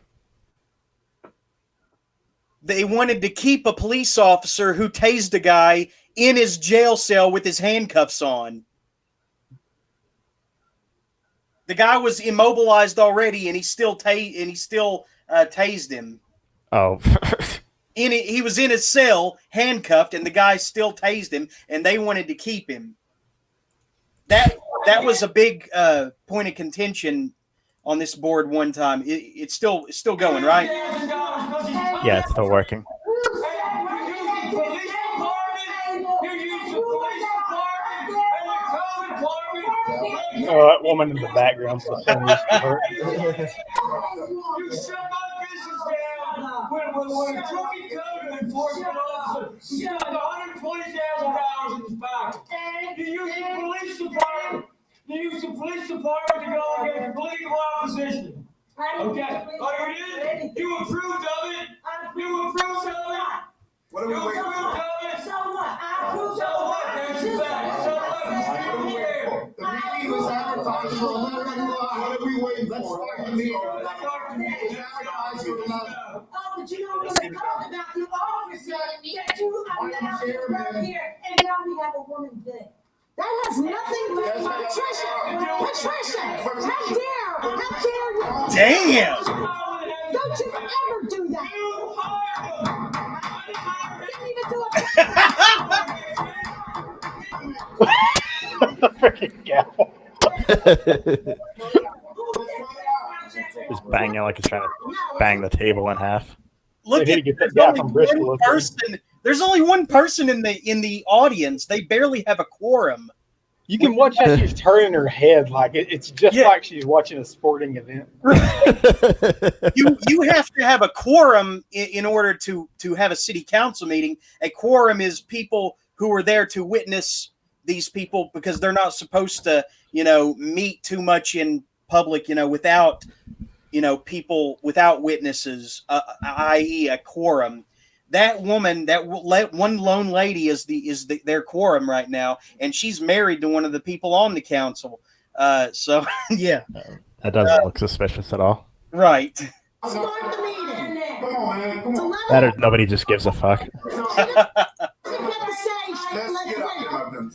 They wanted to keep a police officer who tased a guy in his jail cell with his handcuffs on. The guy was immobilized already, and he still tased him. Oh. He was in his cell, handcuffed, and the guy still tased him, and they wanted to keep him. That was a big point of contention on this board one time. It's still going, right? Yeah, it's still working. Oh, that woman in the background. So funny. You shut my business down when a crooked code enforcement officer who's got $120,000 in his pocket. You use the police department. You use the police department to go against political opposition. Okay. Oh, you did? You approved of it? You approved of it? What are we waiting for? So what? I approved of what? That's bad. So what? What are we waiting for? The meeting was advertised for 11 o'clock. What are we waiting for? Start the meeting. Oh, but you don't want to talk about the officer that you allowed to work here, and now we have a woman dead. That has nothing to do with Patricia, how dare you? Damn. Don't you ever do that. Freaking cow. Just banging like he's trying to bang the table in half. Look at there's only one person in the audience. They barely have a quorum. You can watch how she's turning her head like it's just like she's watching a sporting event. You have to have a quorum in order to have a city council meeting. A quorum is people who are there to witness these people because they're not supposed to, meet too much in public, without, people without witnesses, i.e. a quorum. That woman, that one lone lady is their quorum right now, and she's married to one of the people on the council. So yeah, that doesn't look suspicious at all. Right. Start the meeting. Come on, man. Come on. That or nobody just gives a fuck. Let's get out there.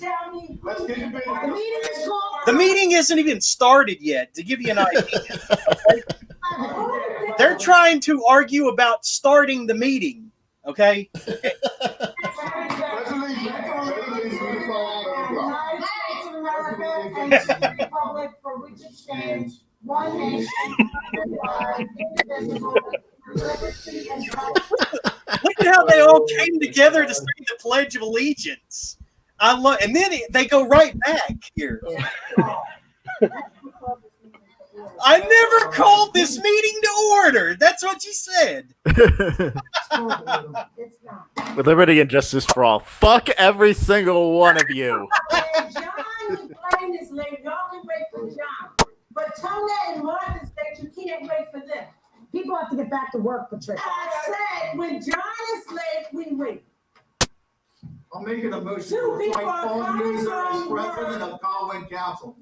Let's get the business. The meeting isn't even started yet. To give you an idea, they're trying to argue about starting the meeting. Okay. Republic for which it stands, one nation, Look at how they all came together to say the Pledge of Allegiance. I love, and then they go right back here. I never called this meeting to order. That's what you said. With liberty and justice for all. Fuck every single one of you. John playing is late. Y'all can wait for John. But Tona and Martha said you can't wait for them. People have to get back to work, Patricia. I said when John is late, we wait. I'm making a motion Two to people appoint are Paul coming Muser as from president of Colwyn Council.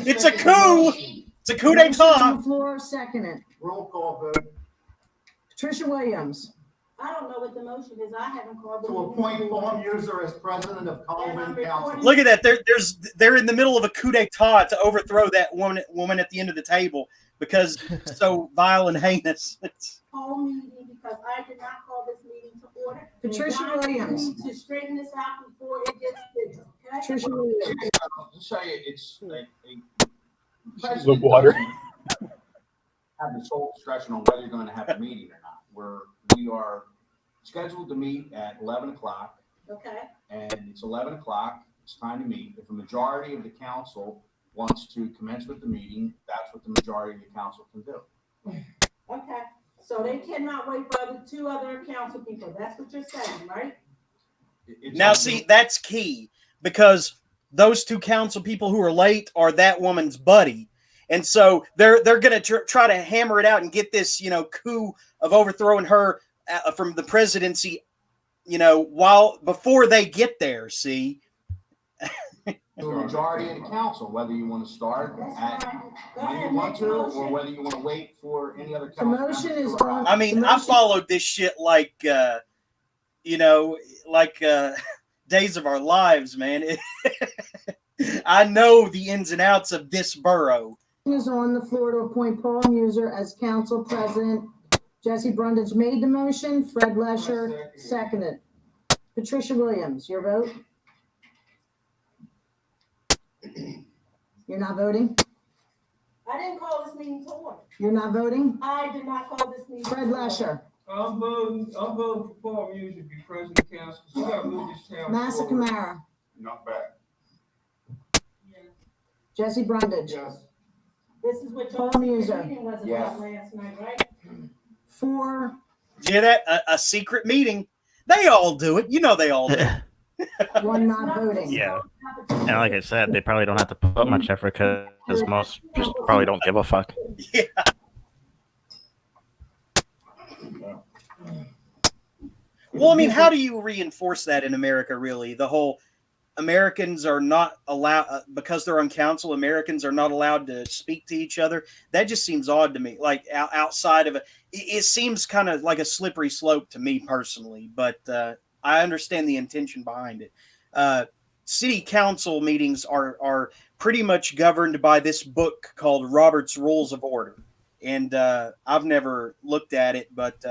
It's a coup. It's a coup d'etat. On the floor, seconded. Roll call vote Patricia Williams. I don't know what the motion is. I haven't called the to appoint Paul Muser as president of Colwyn Council. Look at that. They're in the middle of a coup d'etat to overthrow that woman at the end of the table because it's so vile and heinous. Call meeting because I did not call this meeting to order. Patricia And I Williams. need to straighten this out before it gets bigger. Okay? Patricia Williams. I'll tell you, it's The water. have the sole discretion on whether you're going to have a meeting or not. We are scheduled to meet at 11 o'clock. Okay. And it's 11 o'clock. It's time to meet. If a majority of the council wants to commence with the meeting, that's what the majority of the council can do. Okay, so they cannot wait for two other council people. That's what you're saying, right? Now, see, that's key because those two council people who are late are that woman's buddy. And so they're going to try to hammer it out and get this, coup of overthrowing her from the presidency, before they get there, see? The majority of the council, whether you want to start at when you want to, or whether you want to wait for any other council. The motion is on. I mean, I followed this shit like Days of Our Lives, man. I know the ins and outs of this borough. Is on the floor to appoint Paul Muser as council president. Jesse Brundage made the motion. Fred Lesher seconded. Patricia Williams, your vote? You're not voting? I didn't call this meeting to order. You're not voting? I did not call this meeting. Fred Lesher. I'm voting for Paul Muser to be president of council. So we gotta move this town Massa forward. Camara. Not back. Jesse Brundage. Yes. This is what Paul Muser. Meeting was about Yes. last night, right? 4. Did that a secret meeting? They all do it. They all do it. 1 not voting. Yeah. And like I said, they probably don't have to put much effort because most just probably don't give a fuck. Yeah. Well, I mean, how do you reinforce that in America, really? The whole Americans are not allowed, because they're on council, Americans are not allowed to speak to each other. That just seems odd to me. Like, outside of it seems kind of like a slippery slope to me personally, but I understand the intention behind it. City council meetings are pretty much governed by this book called Robert's Rules of Order. And I've never looked at it, but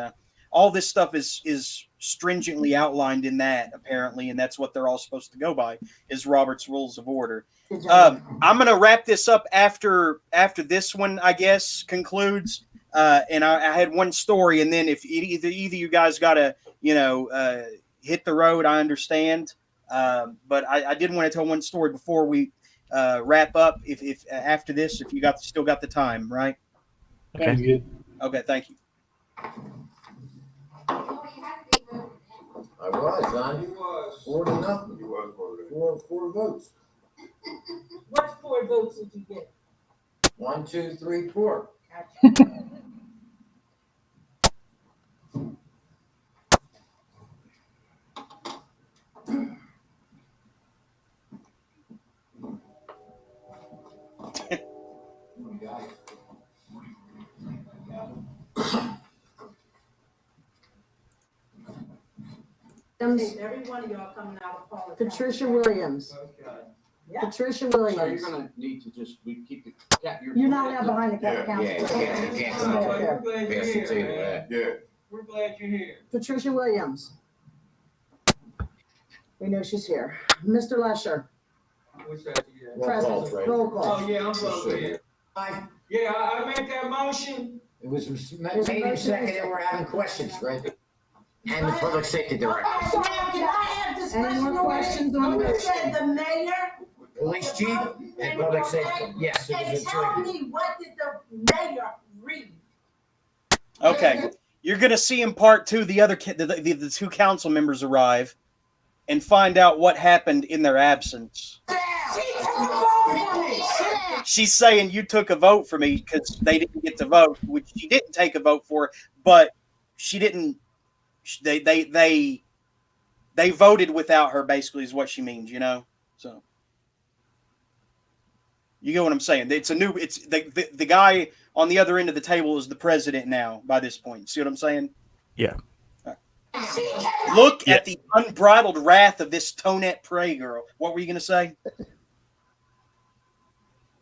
all this stuff is stringently outlined in that, apparently, and that's what they're all supposed to go by, is Robert's Rules of Order. I'm going to wrap this up after this one, I guess, concludes. And I had one story, and then if either you guys got to, hit the road, I understand. But I did want to tell one story before we wrap up. If after this, if you still got the time, right? Okay. Okay. Thank you. I was, huh? He was. 4-0. You was voted. Four votes. What 4 votes did you get? 1, 2, 3, 4. Every one of y'all coming out of politics. Patricia Williams. Yeah. Patricia Williams. So you're going to need to just keep the cat. You're not allowed behind the Yeah. council. You can't come up We're glad there. you're Pass the here, table man. there. Yeah. We're glad you're here. Patricia Williams. We know she's here. Mr. Lesher. What's that? Yeah. Roll call, Fred. Roll call. Oh, yeah, I'm voting here. Yeah, I make that motion. It was made in second, and we're having questions, Fred. And the public safety director. Can I have discussion? Any more questions on You this? said the mayor. Police chief and public safety. Yes, it And was a tell trigger. me, what did the mayor read? Okay. You're going to see in part 2 the 2 council members arrive and find out what happened in their absence. She took a vote for me. She's saying you took a vote for me because they didn't get to vote, which she didn't take a vote for, but she didn't. They voted without her, basically, is what she means, So you get what I'm saying? It's the guy on the other end of the table is the president now by this point. See what I'm saying? Yeah. Look at the unbridled wrath of this Tonette Prey girl. What were you going to say?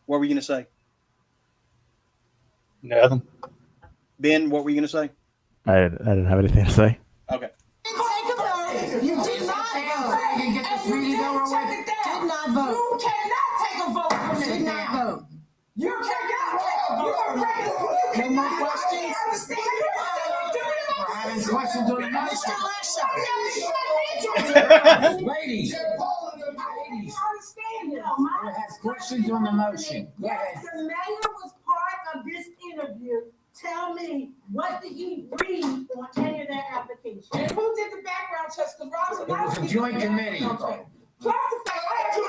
What were you going to say? Nothing. Ben, what were you going to say? I didn't have anything to say. Okay. You did not vote. You get this meeting over with. Did not vote. You cannot take a vote from me. Did not vote. You cannot take a vote from me. No more questions? Understand? have questions on the motion. Ladies, I understand this. I have questions on the motion. Go Yes, ahead. the mayor was part of this interview. Tell me, what did he read on any of that application? And who did the background checks? Because Rob It was a joint committee. Lieutenant Director,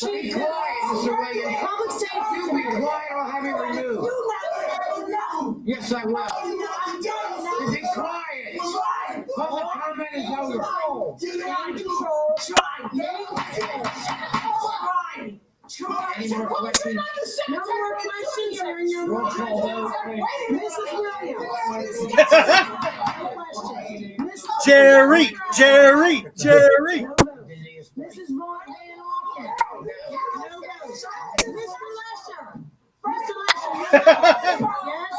Be Chief. quiet, Mr. Williams. Public safety. You be quiet or have it removed. Yes, I will. You be quiet. Public comment is over. Any more questions? No more questions, you're in your Roll call vote. Mrs. Williams. Jerry. Mrs. Vaughn and Walker. No votes. Mr. Lesher. First election. Yes.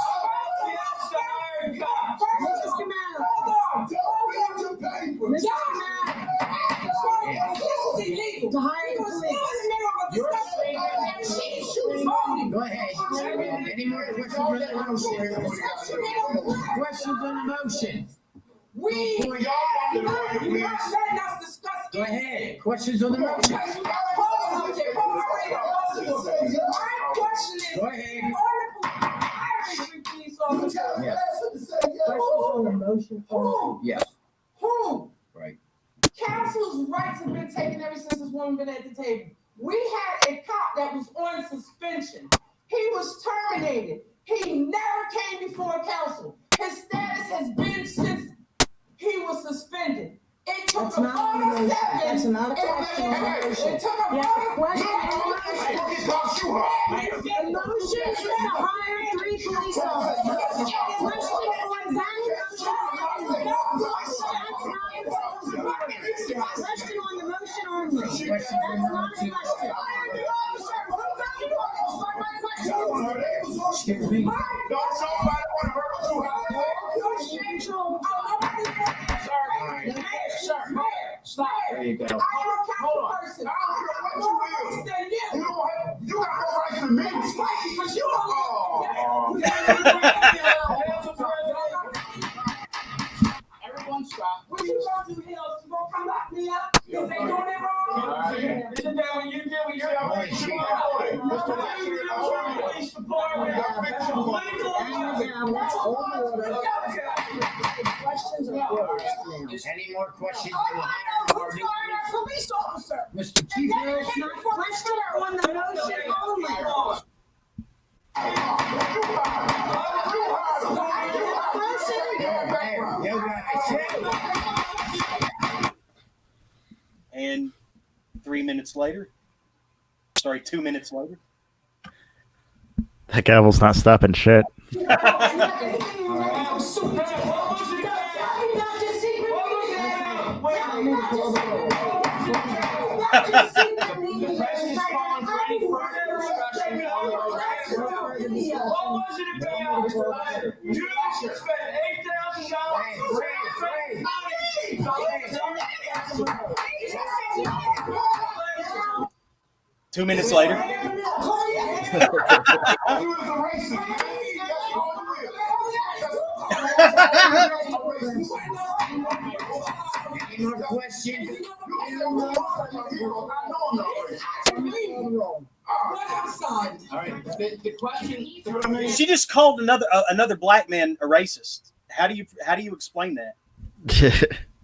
Mrs. Kamau. Mrs. Kamau. To hire the police. Go ahead. Any more questions on the motion? Questions on the motion? Go ahead. Questions on the motion? Go ahead. Yes. Questions on the motion? Yes. Who? Right. Council's rights have been taken ever since this woman been at the table. We had a cop that was on suspension. He was terminated. He never came before council. His status has been since he was suspended. It took That's a not photo a motion. seven. That's not a question on the motion. It took a Yes, photo. question on the The motion is to hire 3 police officers. Question on that question on the motion only. That's not a question. Excuse me. There you go. I am a council person. You got no right to me. Because you Everyone stop. What you gonna do, Hills? You gonna come lock me up? If they doing it wrong? Isn't that what you do with your police department? Questions or orders? Any more questions? on the hire of our new Police officer. Mr. Chief Hills? That's not question on the motion only. You guys. And 3 minutes later. Sorry, 2 minutes later. That gavel's not stopping shit. What was it about? You spent $8,000. 2 minutes later. Any more questions? All right, the question. She just called another black man a racist. How do you explain that?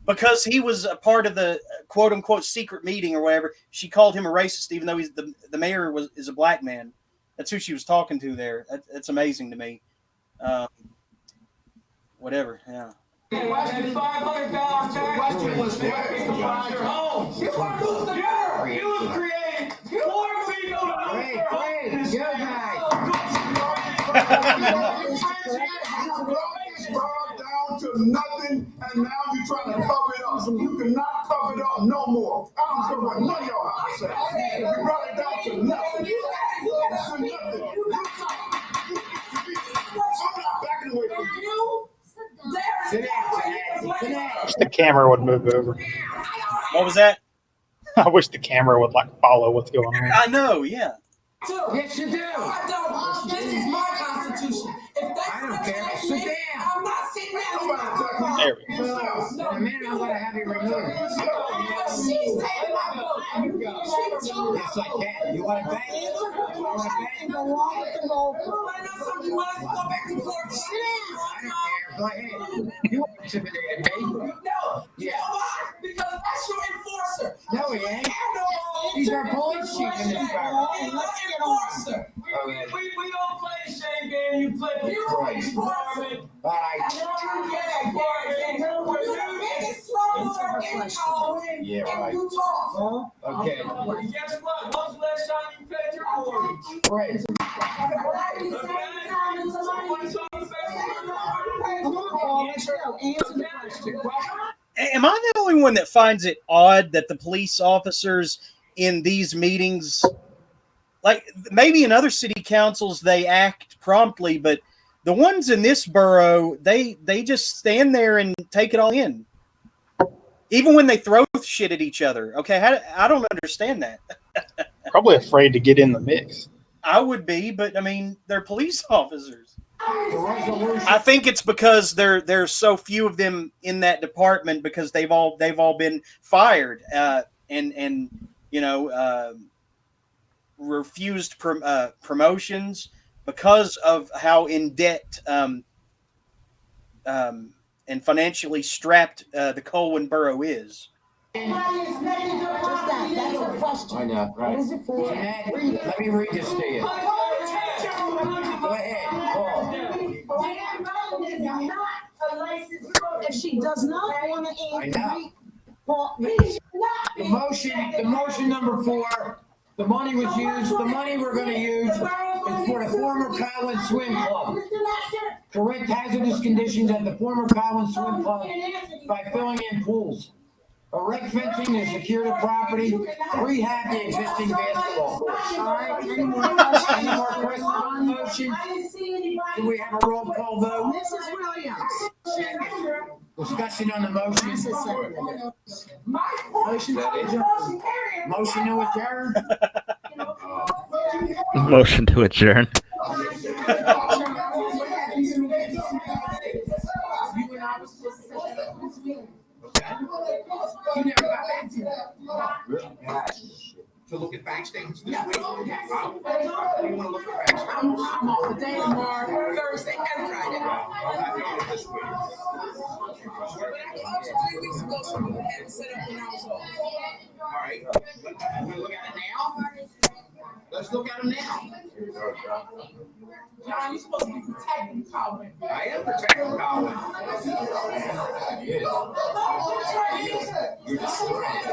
Because he was a part of the quote unquote secret meeting or whatever. She called him a racist, even though he's the mayor is a black man. That's who she was talking to there. That's amazing to me. Whatever, yeah. $500 tax was your home. You have created more people to Great, go guys. Down to nothing, and now you're trying to cover it up. You cannot cover it up no more. I don't care what none of y'all have to say. You brought it down to nothing. I'm not backing away from you. Sit down. Sit down. I wish the camera would move over. What was that? I wish the camera would follow what's going on. I know, yeah. Yes, you do. I don't. This is my constitution. If they I don't care. Sit down. I'm not sitting down. There we go. In a minute, I'm gonna have you removed. Yes, I can. You want to bang? You want to bang? I don't care. Go ahead. You intimidated me. No. Yeah. Because that's your enforcer. No, he ain't. He's our police chief in this bar. Enforcer. We don't play the same game you play with the police department. All right. Yeah, right. Okay. Guess what? When's the last time you paid your mortgage? Right. Am I the only one that finds it odd that the police officers in these meetings, like maybe in other city councils, they act promptly, but the ones in this borough, they just stand there and take it all in, even when they throw shit at each other. Okay, I don't understand that. Probably afraid to get in the mix. I would be, but I mean, they're police officers. I think it's because there's so few of them in that department because they've all been fired and you know refused promotions because of how in debt and financially strapped the Colwyn Borough is. I know, right. Let me read this to you. Go ahead, Paul. If she does not want to answer, The motion number 4, the money was used, the money we're going to use is for the former Colwyn Swim Club. Correct hazardous conditions at the former Colwyn Swim Club by filling in pools. Erect fencing to secure the property, rehab the existing basketball court. All right, any more questions on the motion? Do we have a roll call vote? Mrs. Williams. Discussion on the motion. Motion to adjourn. Motion to adjourn. You never got back to that. To look at bank statements this week? You want to look at bank statements? I'm off the day tomorrow, Thursday and Friday. This week. 3 weeks ago, someone had it set up when I was off. All right. Want to look at it now? Let's look at them now. John, you're supposed to be protecting Colwyn. I am protecting Colwyn. You're destroying it.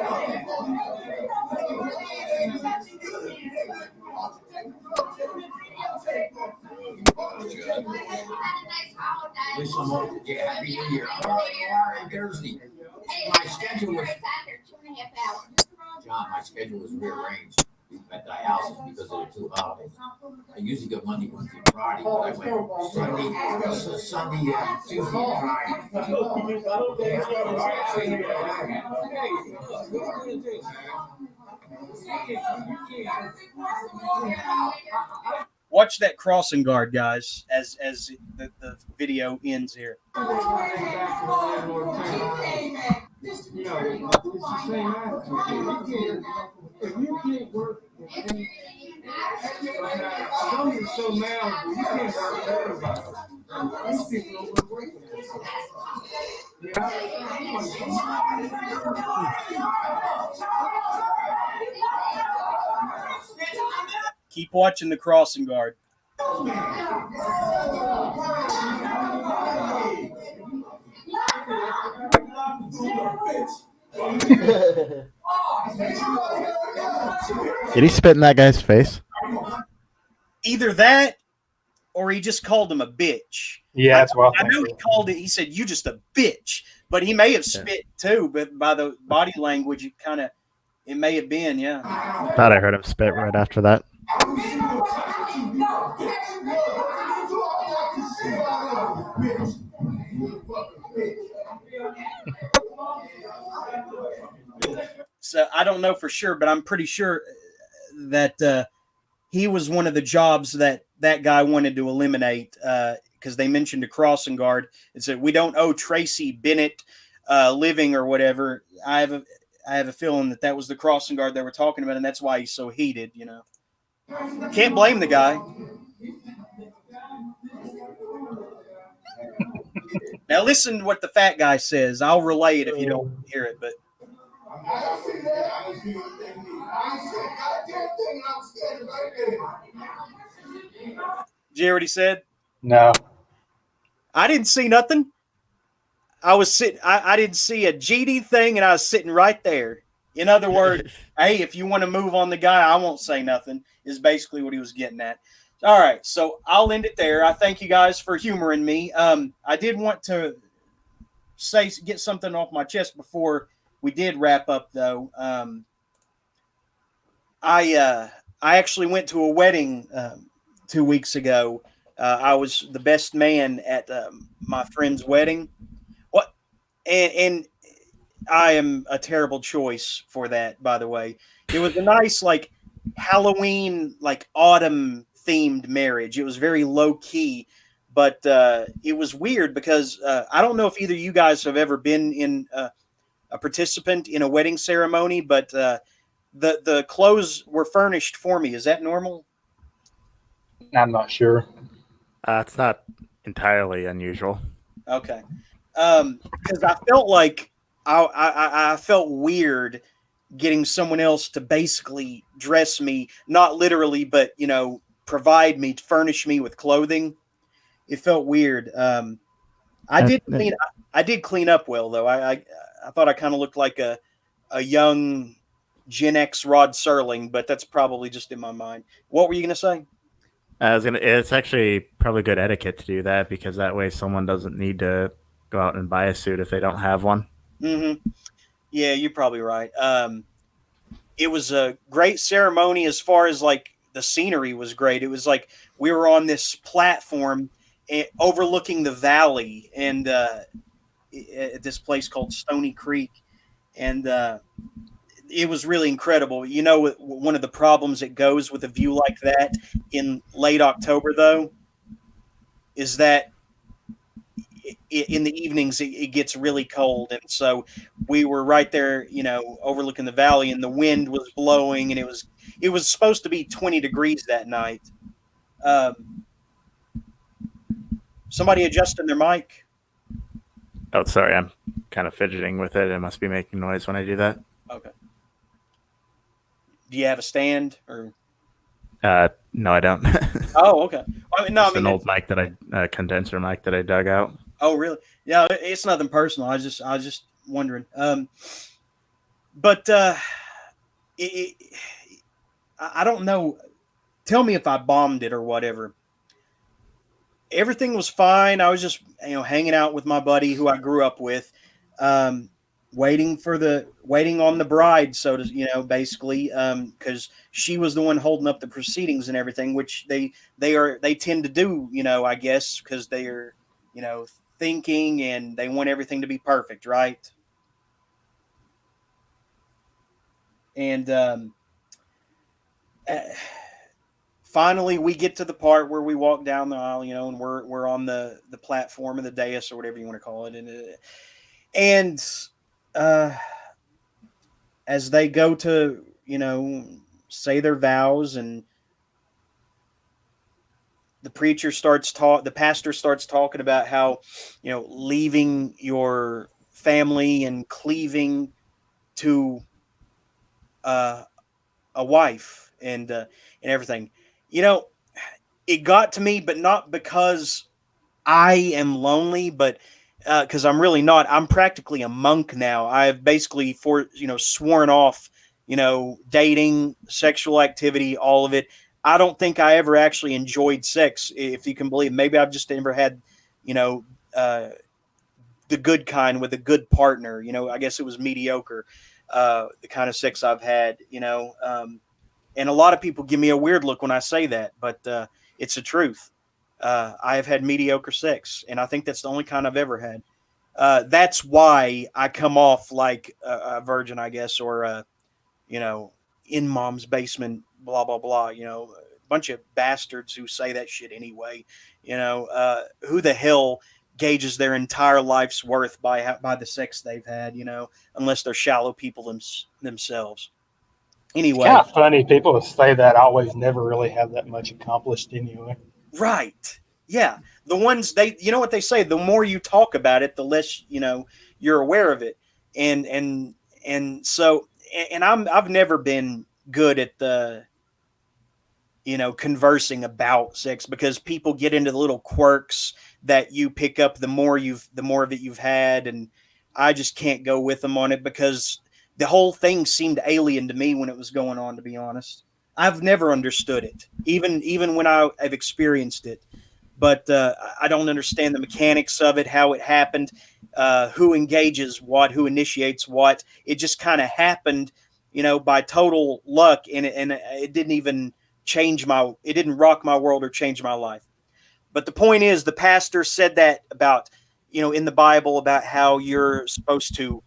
Listen, yeah, happy New Year. I'm Thursday. My schedule was John. My schedule was rearranged at the houses because of the 2 holidays. I usually go Monday, Wednesday, Friday, but I went Sunday, Tuesday, and Friday. Watch that crossing guard, guys, as the video ends here. You know, it's the same attitude. If you can't work, some are so malleable, you can't work with everybody. These people don't work with Keep watching the crossing guard. Did he spit in that guy's face? Either that, or he just called him a bitch. Yeah, that's what I know he called it. He said, "You just a bitch," but he may have spit too. But by the body language, it may have been. Yeah. Thought I heard him spit right after that. So I don't know for sure, but I'm pretty sure that he was one of the jobs that guy wanted to eliminate because they mentioned a crossing guard. It said, we don't owe Tracy Bennett living or whatever. I have a feeling that was the crossing guard they were talking about, and that's why he's so heated, you know. Can't blame the guy. Now listen to what the fat guy says. I'll relay it if you don't hear it, but I see that. I see what they mean. I see goddamn thing. I'm standing right there. did you hear what he said? No. I didn't see nothing. I was sitting. I didn't see a GD thing, and I was sitting right there. In other words, hey, if you want to move on the guy, I won't say nothing. Is basically what he was getting at. All right, so I'll end it there. I thank you guys for humoring me. I did want to get something off my chest before we did wrap up, though. I actually went to a wedding 2 weeks ago. I was the best man at my friend's wedding. What? And I am a terrible choice for that, by the way. It was a nice, like, Halloween, like, autumn themed marriage. It was very low key, but it was weird because I don't know if either of you guys have ever been in a participant in a wedding ceremony, but the clothes were furnished for me. Is that normal? I'm not sure. It's not entirely unusual. Okay. Because I felt like I felt weird getting someone else to basically dress me, not literally, but, you know, provide me, furnish me with clothing. It felt weird. I did clean up well, though. I thought I kind of looked like a young Gen X Rod Serling, but that's probably just in my mind. What were you going to say? It's actually probably good etiquette to do that, because that way someone doesn't need to go out and buy a suit if they don't have one. Mm-hmm. Yeah, you're probably right. It was a great ceremony as far as, like, the scenery was great. It was like we were on this platform overlooking the valley, and at this place called Stony Creek, and it was really incredible. You know, one of the problems that goes with a view like that in late October, though, is that in the evenings it gets really cold, and so we were right there, you know, overlooking the valley, and the wind was blowing, and it was supposed to be 20 degrees that night. Somebody adjusting their mic? Oh, sorry, I'm kind of fidgeting with it. It must be making noise when I do that. Okay. Do you have a stand or? No, I don't. Oh, okay. It's an old mic condenser mic that I dug out. Oh, really? Yeah, it's nothing personal. I was just wondering. But I don't know. Tell me if I bombed it or whatever. Everything was fine. I was just, you know, hanging out with my buddy who I grew up with, waiting on the bride, so to, you know, basically, because she was the one holding up the proceedings and everything, which they tend to do, you know, I guess, because they are, you know, thinking and they want everything to be perfect, right? And finally, we get to the part where we walk down the aisle, you know, and we're on the platform of the dais or whatever you want to call it, and as they go to, you know, say their vows, and the pastor starts talking about how, you know, leaving your family and cleaving to a wife and everything. You know, it got to me, but not because I am lonely, but because I'm really not. I'm practically a monk now. I've basically sworn off, you know, dating, sexual activity, all of it. I don't think I ever actually enjoyed sex, if you can believe. Maybe I've just never had, you know, the good kind with a good partner. You know, I guess it was mediocre, the kind of sex I've had, you know. And a lot of people give me a weird look when I say that, but it's the truth. I have had mediocre sex, and I think that's the only kind I've ever had. That's why I come off like a virgin, I guess, or, you know, in mom's basement, blah, blah, blah, you know, bunch of bastards who say that shit anyway. You know, who the hell gauges their entire life's worth by the sex they've had? You know, unless they're shallow people themselves. Anyway, It's kind of funny. People say that always never really have that much accomplished anyway. right? Yeah, the ones you know what they say. The more you talk about it, the less you're aware of it. And so I've never been good at the conversing about sex, because people get into the little quirks that you pick up the more of it you've had, and I just can't go with them on it, because the whole thing seemed alien to me when it was going on, to be honest. I've never understood it, even when I've experienced it. But I don't understand the mechanics of it, how it happened, who engages what, who initiates what. It just kind of happened, by total luck, and it didn't even it didn't rock my world or change my life. But the point is, the pastor said that about, in the Bible, about how you're supposed to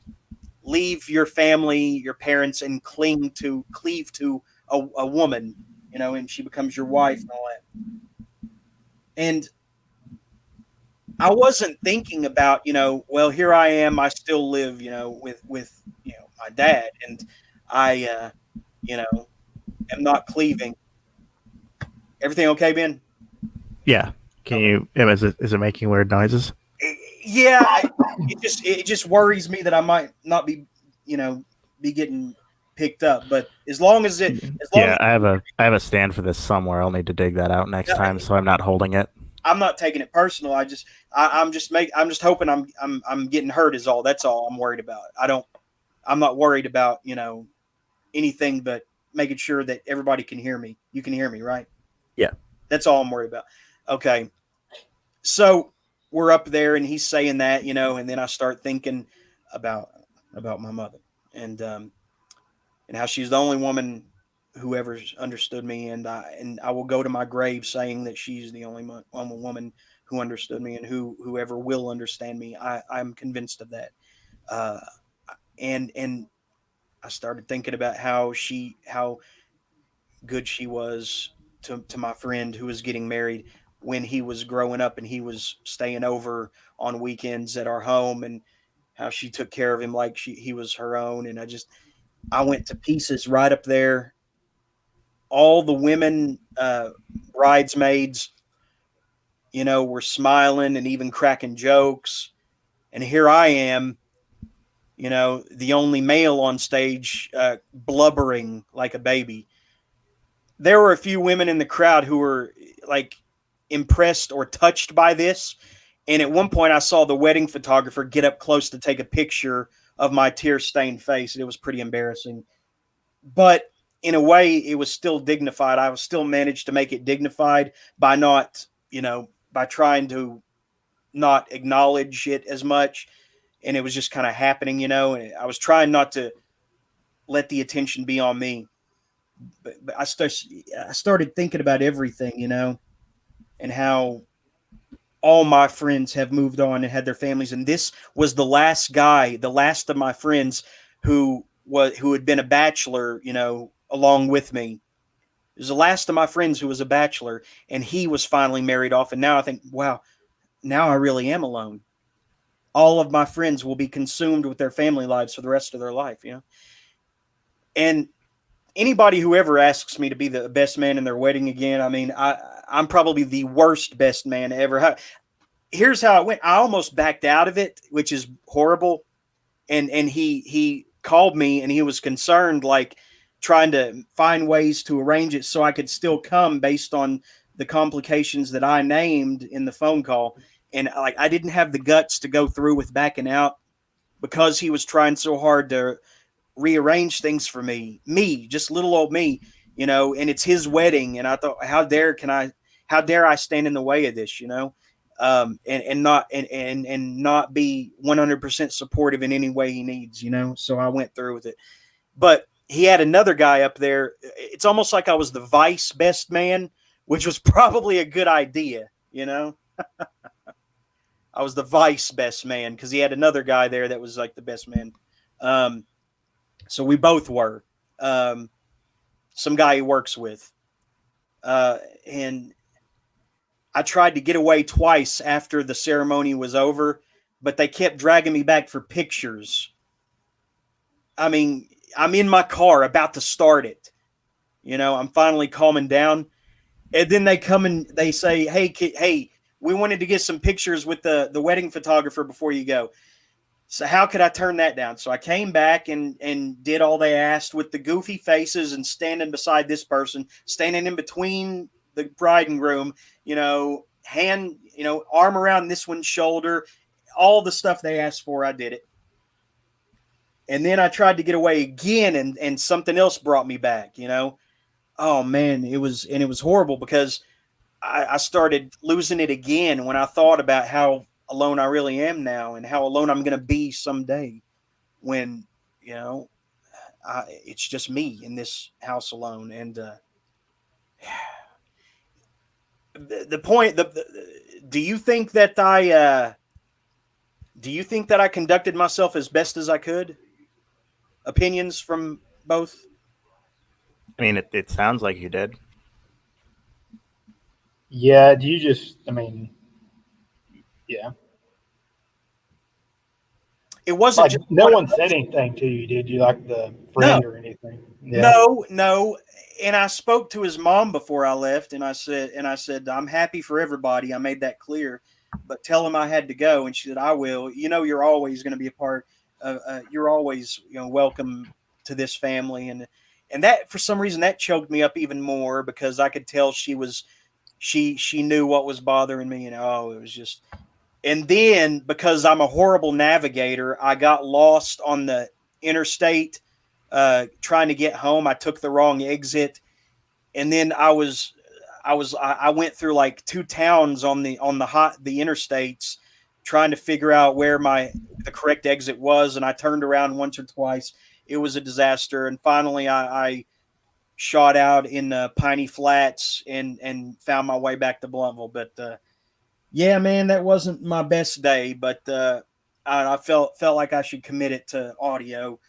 leave your family, your parents, and cleave to a woman, and she becomes your wife and all that. And I wasn't thinking about, well, here I am, I still live, with my dad, and I, am not cleaving. Everything okay, Ben? Yeah. Can you? Is it making weird noises? Yeah. It just worries me that I might not be, be getting picked up. But as long as I have a stand for this somewhere. I'll need to dig that out next time, so I'm not holding it. I'm not taking it personal. I'm just hoping I'm getting hurt is all. That's all I'm worried about. I'm not worried about, anything but making sure that everybody can hear me. You can hear me, right? Yeah. That's all I'm worried about. Okay. So we're up there and he's saying that, and then I start thinking about my mother and how she's the only woman who ever understood me. And I will go to my grave saying that she's the only woman who understood me and whoever will understand me. I'm convinced of that. And I started thinking about how good she was to my friend who was getting married when he was growing up, and he was staying over on weekends at our home, and how she took care of him like he was her own. And I went to pieces right up there. All the women, bridesmaids, were smiling and even cracking jokes. And here I am, the only male on stage, blubbering like a baby. There were a few women in the crowd who were like impressed or touched by this. And at one point I saw the wedding photographer get up close to take a picture of my tear-stained face. It was pretty embarrassing, but in a way it was still dignified. I was still managed to make it dignified by not, by trying to not acknowledge it as much. And it was just kind of happening, and I was trying not to let the attention be on me. But I started thinking about everything, and how all my friends have moved on and had their families. And this was the last of my friends who had been a bachelor, along with me. It was the last of my friends who was a bachelor, and he was finally married off. And now I think, wow, now I really am alone. All of my friends will be consumed with their family lives for the rest of their life, And anybody who ever asks me to be the best man in their wedding again, I mean, I'm probably the worst best man ever. Here's how it went. I almost backed out of it, which is horrible. And he called me, and he was concerned, like trying to find ways to arrange it so I could still come based on the complications that I named in the phone call. And I didn't have the guts to go through with backing out, because he was trying so hard to rearrange things for me, just little old me, and it's his wedding. And I thought, how dare I stand in the way of this, and not be 100% supportive in any way he needs, So I went through with it. But he had another guy up there. It's almost like I was the vice best man, which was probably a good idea, I was the vice best man because he had another guy there that was like the best man. So we both were. Some guy he works with. and I tried to get away twice after the ceremony was over, but they kept dragging me back for pictures. I mean, I'm in my car about to start it. You know, I'm finally calming down. And then they come and they say, hey, we wanted to get some pictures with the wedding photographer before you go. So how could I turn that down? So I came back and did all they asked with the goofy faces and standing beside this person, standing in between the bride and groom, you know, arm around this one's shoulder, all the stuff they asked for, I did it. And then I tried to get away again and something else brought me back, you know. Oh man, it was horrible because I started losing it again when I thought about how alone I really am now and how alone I'm going to be someday when, you know, it's just me in this house alone. And the point, do you think that I conducted myself as best as I could? Opinions from both? I mean, it sounds like you did. Yeah, do you just, I mean, yeah. It wasn't like, just no one said anything to you, did you? Like the friend or anything? Yeah. No. And I spoke to his mom before I left, and I said, I'm happy for everybody. I made that clear, but tell him I had to go. And she said, I will. You know, you're always going to be a part of, you're always, you know, welcome to this family. And that, for some reason, that choked me up even more because I could tell she knew what was bothering me. And it was just, and then because I'm a horrible navigator, I got lost on the interstate trying to get home. I took the wrong exit. And then I went through like 2 towns on the interstates trying to figure out where the correct exit was. And I turned around once or twice. It was a disaster. And finally I shot out in Piney Flats and found my way back to Blountville. But yeah, man, that wasn't my best day, but I felt like I should commit it to audio.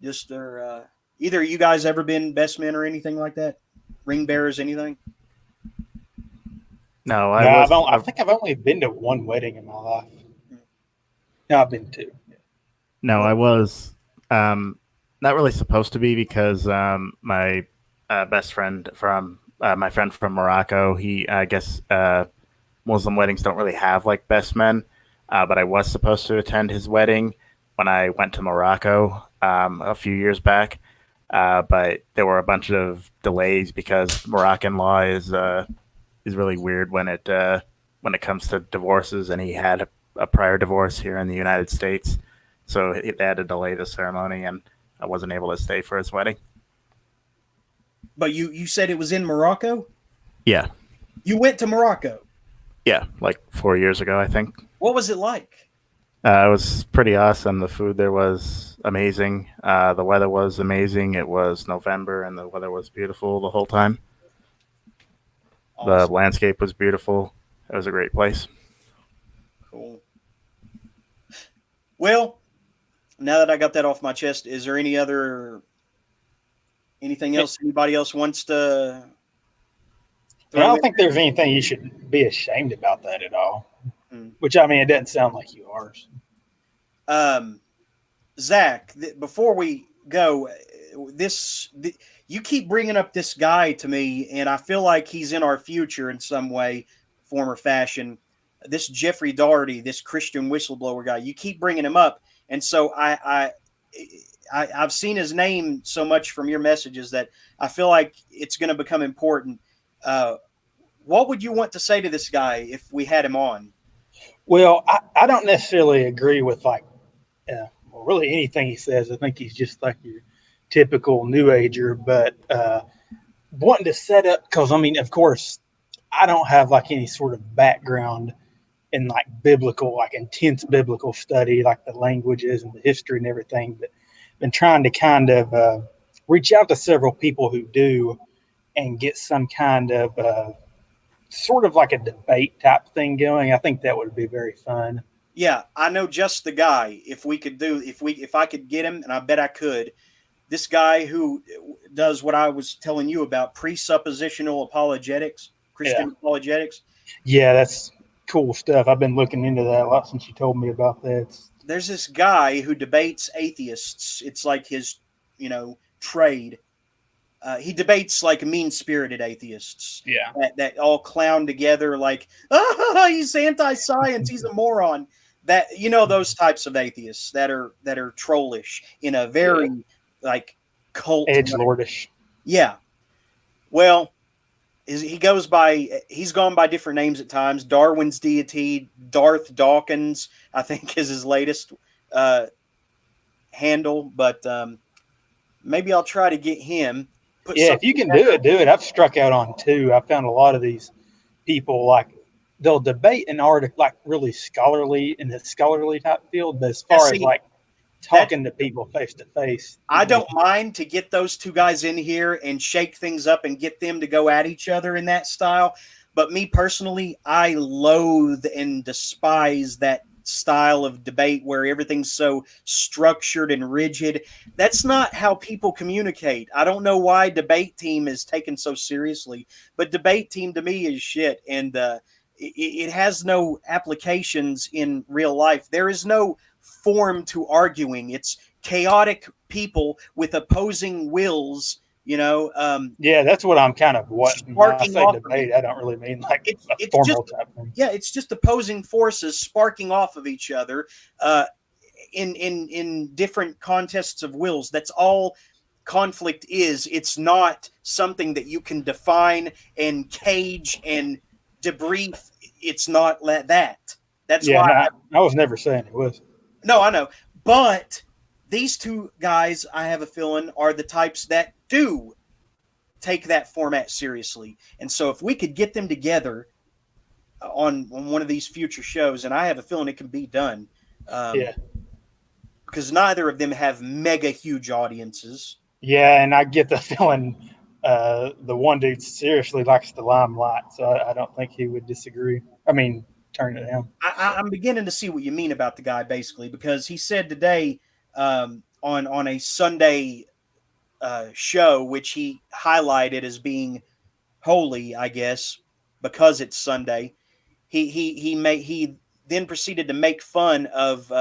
Just either you guys ever been best men or anything like that? Ring bearers, anything? No, I think I've only been to one wedding in my life. No, I've been to. No, I was not really supposed to be because my best friend from my friend from Morocco, he, I guess, Muslim weddings don't really have like best men, but I was supposed to attend his wedding when I went to Morocco a few years back, but there were a bunch of delays because Moroccan law is really weird when it comes to divorces, and he had a prior divorce here in the United States, so they had to delay the ceremony, and I wasn't able to stay for his wedding. But you said it was in Morocco? Yeah. You went to Morocco? Yeah, like 4 years ago, I think. What was it like? It was pretty awesome. The food there was amazing. The weather was amazing. It was November, and the weather was beautiful the whole time. Awesome. The landscape was beautiful. It was a great place. Cool. Well, now that I got that off my chest, is there anything else anybody else wants to? I don't think there's anything you should be ashamed about that at all. Which, I mean, it doesn't sound like you are. Zach, before we go, you keep bringing up this guy to me, and I feel like he's in our future in some way, form, or fashion. This Jeffrey Daugherty, this Christian whistleblower guy, you keep bringing him up, and so I've seen his name so much from your messages that I feel like it's going to become important. What would you want to say to this guy if we had him on? Well, I don't necessarily agree with really anything he says. I think he's just like your typical New Ager, but wanting to set up, because I mean, of course, I don't have like any sort of background in like biblical, like intense biblical study, like the languages and the history and everything, but been trying to kind of reach out to several people who do and get some kind of sort of like a debate type thing going. I think that would be very fun. Yeah, I know just the guy. If I could get him, and I bet I could, this guy who does what I was telling you about, presuppositional apologetics, Christian apologetics. Yeah, that's cool stuff. I've been looking into that a lot since you told me about that. There's this guy who debates atheists. It's like his, trade. He debates like mean-spirited atheists. Yeah. That all clown together like, he's anti-science, he's a moron. That those types of atheists that are trollish in a very like cult edgelordish. Yeah. Well, he's gone by different names at times. Darwin's deity, Darth Dawkins, I think is his latest handle, but maybe I'll try to get him. If you can do it. I've struck out on two. I found a lot of these people like they'll debate an article like really scholarly in the scholarly type field, but as far as like talking to people face to face, I don't mind to get those two guys in here and shake things up and get them to go at each other in that style. But me personally, I loathe and despise that style of debate where everything's so structured and rigid. That's not how people communicate. I don't know why Debate Team is taken so seriously, but Debate Team to me is shit, and it has no applications in real life. There is no form to arguing. It's chaotic people with opposing wills. that's what I'm kind of when I say debate. I don't really mean like a formal type thing. Yeah, it's just opposing forces sparking off of each other in different contests of wills. That's all conflict is. It's not something that you can define and cage and debrief. It's not that. That's why I was never saying it was. No, I know, but these two guys, I have a feeling, are the types that do take that format seriously. And so if we could get them together on one of these future shows, and I have a feeling it can be done. Because neither of them have mega huge audiences. Yeah, and I get the feeling the one dude seriously likes the limelight, so I don't think he would disagree. I mean, turn it down. I'm beginning to see what you mean about the guy, basically, because he said today on a Sunday show, which he highlighted as being holy, I guess, because it's Sunday. He then proceeded to make fun of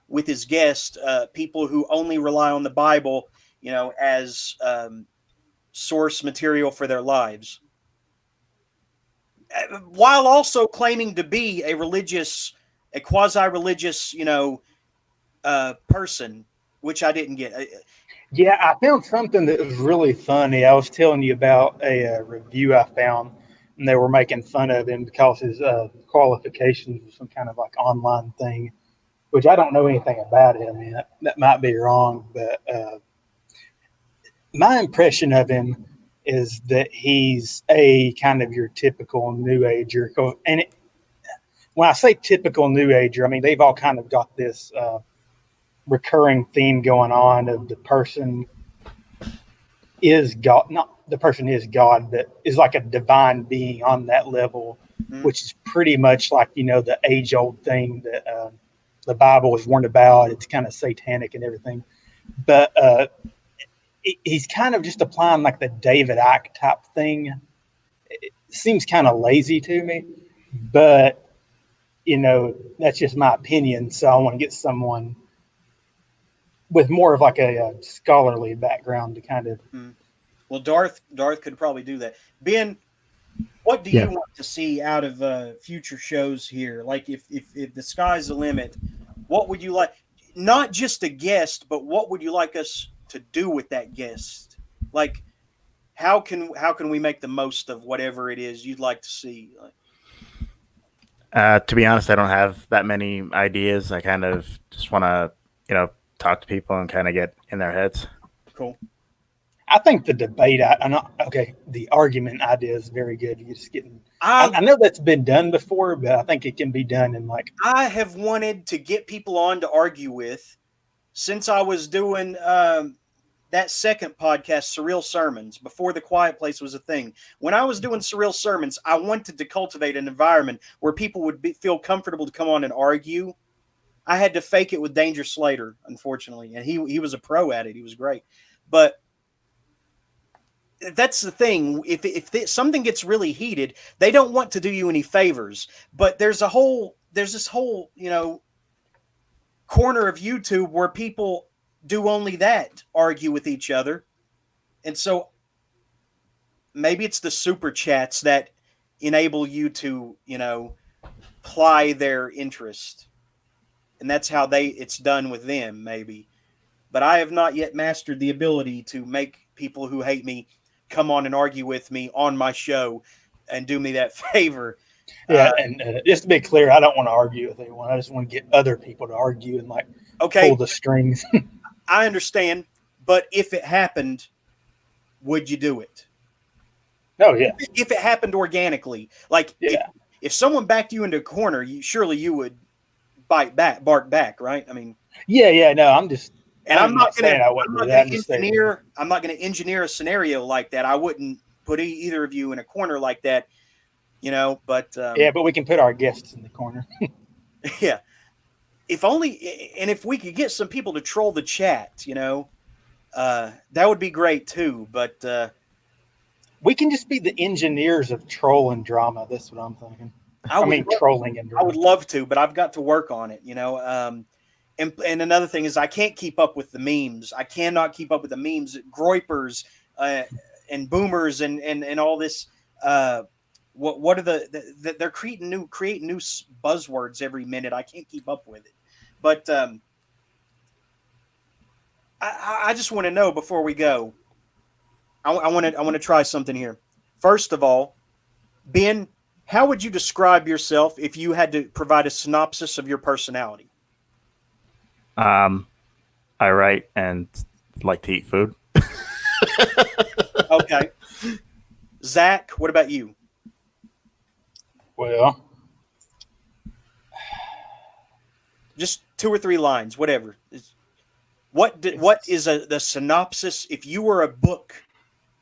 with his guest people who only rely on the Bible, as source material for their lives, while also claiming to be a quasi-religious, person, which I didn't get. Yeah, I found something that was really funny. I was telling you about a review I found, and they were making fun of him because his qualifications were some kind of like online thing, which I don't know anything about him yet. That might be wrong, but my impression of him is that he's a kind of your typical New Ager. And when I say typical New Ager, I mean, they've all kind of got this recurring theme going on of the person is God, not the person is God, but is like a divine being on that level, which is pretty much like, the age-old thing that the Bible is warned about. It's kind of satanic and everything. But he's kind of just applying like the David Icke type thing. It seems kind of lazy to me, but that's just my opinion. So I want to get someone with more of like a scholarly background to kind of. Well, Darth could probably do that. Ben, what do you want to see out of future shows here? Like if the sky's the limit, what would you like? Not just a guest, but what would you like us to do with that guest? Like, how can we make the most of whatever it is you'd like to see? To be honest, I don't have that many ideas. I kind of just want to, talk to people and kind of get in their heads. Cool. I think the debate, the argument idea is very good. You're just getting. I know that's been done before, but I think it can be done in like. I have wanted to get people on to argue with since I was doing that second podcast, Surreal Sermons, before The Quiet Place was a thing. When I was doing Surreal Sermons, I wanted to cultivate an environment where people would feel comfortable to come on and argue. I had to fake it with Danger Slater, unfortunately, and he was a pro at it. He was great. But that's the thing. If something gets really heated, they don't want to do you any favors. But there's this whole, corner of YouTube where people do only that, argue with each other. And so maybe it's the super chats that enable you to, ply their interest. And that's how it's done with them, maybe. But I have not yet mastered the ability to make people who hate me come on and argue with me on my show and do me that favor. Yeah, and just to be clear, I don't want to argue with anyone. I just want to get other people to argue and pull the strings. I understand, but if it happened, would you do it? Oh yeah. If it happened organically, if someone backed you into a corner, surely you would bark back, right? I mean, yeah. No, I'm just. And I'm not going to engineer a scenario like that. I wouldn't put either of you in a corner like that, but but we can put our guests in the corner. Yeah. If we could get some people to troll the chat, that would be great too. But we can just be the engineers of troll and drama. That's what I'm thinking. Trolling and drama. I would love to, but I've got to work on it, And another thing is I can't keep up with the memes. I cannot keep up with the memes, groypers and boomers and all this. What are they're creating new buzzwords every minute. I can't keep up with it. But I just want to know before we go. I want to try something here. First of all, Ben, how would you describe yourself if you had to provide a synopsis of your personality? I write and like to eat food. Okay. Zach, what about you? Well, just 2 or 3 lines, whatever. What is the synopsis? If you were a book,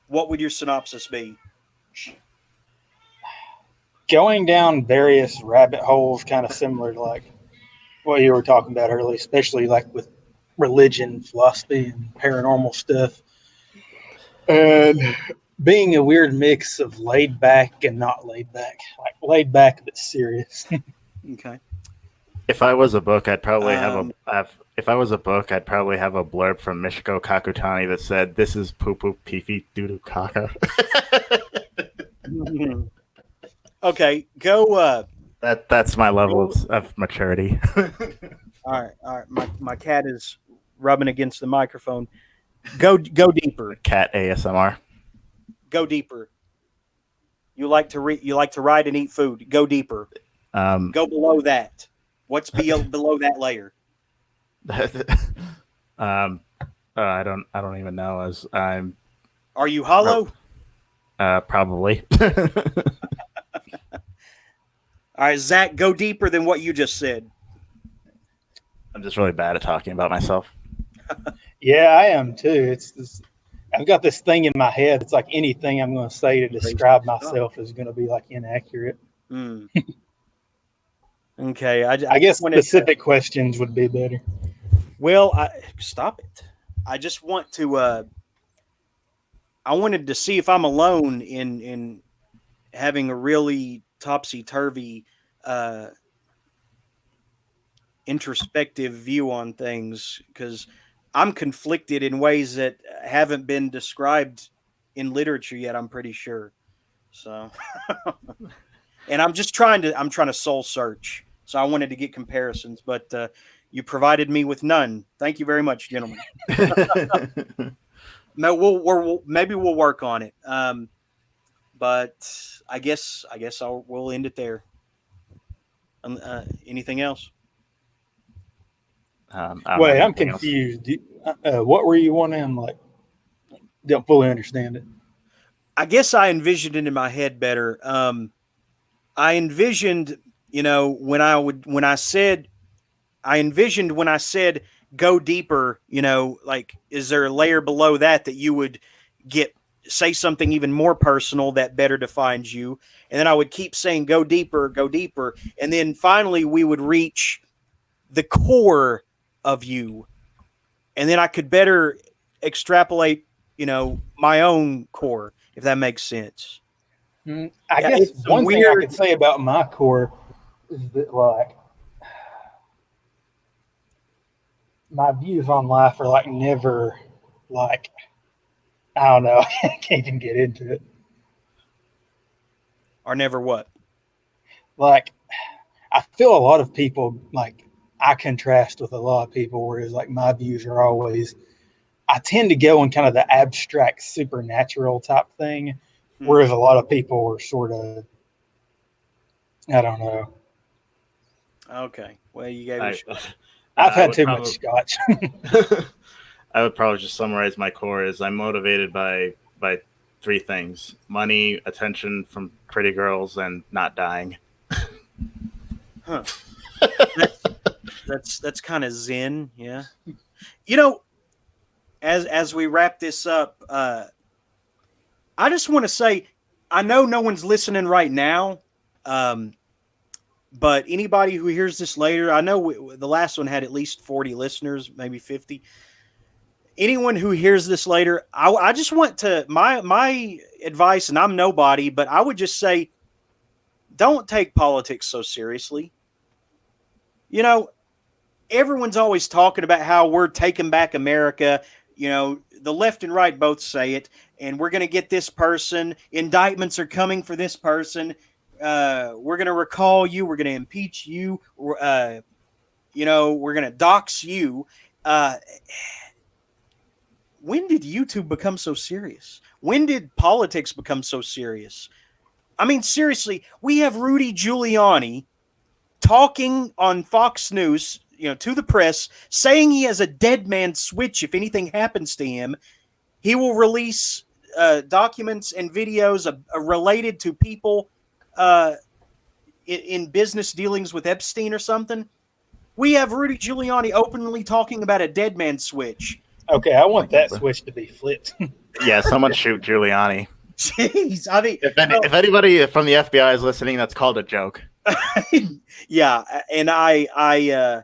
what would your synopsis be? Going down various rabbit holes, kind of similar to what you were talking about earlier, especially with religion, philosophy, and paranormal stuff. And being a weird mix of laid back and not laid back. Laid back but serious. Okay. If I was a book, I'd probably have a blurb from Michiko Kakutani that said, "This is poo poo pee pee doo doo caca." Okay, go. That's my level of maturity. All right. My cat is rubbing against the microphone. Go deeper. Cat ASMR. Go deeper. You like to ride and eat food. Go deeper. Go below that. What's below that layer? I don't even know. As I'm. Are you hollow? Probably. All right, Zach, go deeper than what you just said. I'm just really bad at talking about myself. Yeah, I am too. I've got this thing in my head. It's like anything I'm going to say to describe myself is going to be inaccurate. Okay, I guess specific questions would be better. Well, stop it. I just want to. I wanted to see if I'm alone in having a really topsy-turvy, introspective view on things, because I'm conflicted in ways that haven't been described in literature yet. I'm pretty sure. So, and I'm trying to soul search. So I wanted to get comparisons, but you provided me with none. Thank you very much, gentlemen. No, maybe we'll work on it. But I guess we'll end it there. Anything else? Wait, I'm confused. What were you wanting? I'm don't fully understand it. I guess I envisioned it in my head better. I envisioned, when I said go deeper, is there a layer below that you would say something even more personal that better defines you? And then I would keep saying, go deeper. And then finally we would reach the core of you. And then I could better extrapolate, my own core, if that makes sense. I Yeah, guess it's one thing I weird- could say about my core is that, like, my views on life are like never, like, I don't know, I can't even get into it. Are never what? Like, I feel a lot of people, like, I contrast with a lot of people, whereas like my views are always, I tend to go in kind of the abstract supernatural type thing, whereas a lot of people are sort of, I don't know. Okay. Well, you gave it a shot. I've I had would too much scotch. I would probably just summarize my core as I'm motivated by three things: money, attention from pretty girls, and not dying. Huh. That's kind of zen, yeah. As we wrap this up, I just want to say, I know no one's listening right now, but anybody who hears this later, I know the last one had at least 40 listeners, maybe 50. Anyone who hears this later, I just want to, my advice, and I'm nobody, but I would just say, don't take politics so seriously. Everyone's always talking about how we're taking back America. The left and right both say it, and we're going to get this person. Indictments are coming for this person. We're going to recall you. We're going to impeach you. We're going to dox you. When did YouTube become so serious? When did politics become so serious? I mean, seriously, we have Rudy Giuliani talking on Fox News, to the press, saying he has a dead man switch. If anything happens to him, he will release documents and videos related to people in business dealings with Epstein or something. We have Rudy Giuliani openly talking about a dead man switch. Okay, I want that switch to be flipped. Yeah, someone shoot Giuliani. Jeez, I mean, if anybody from the FBI is listening, that's called a joke. Yeah, and I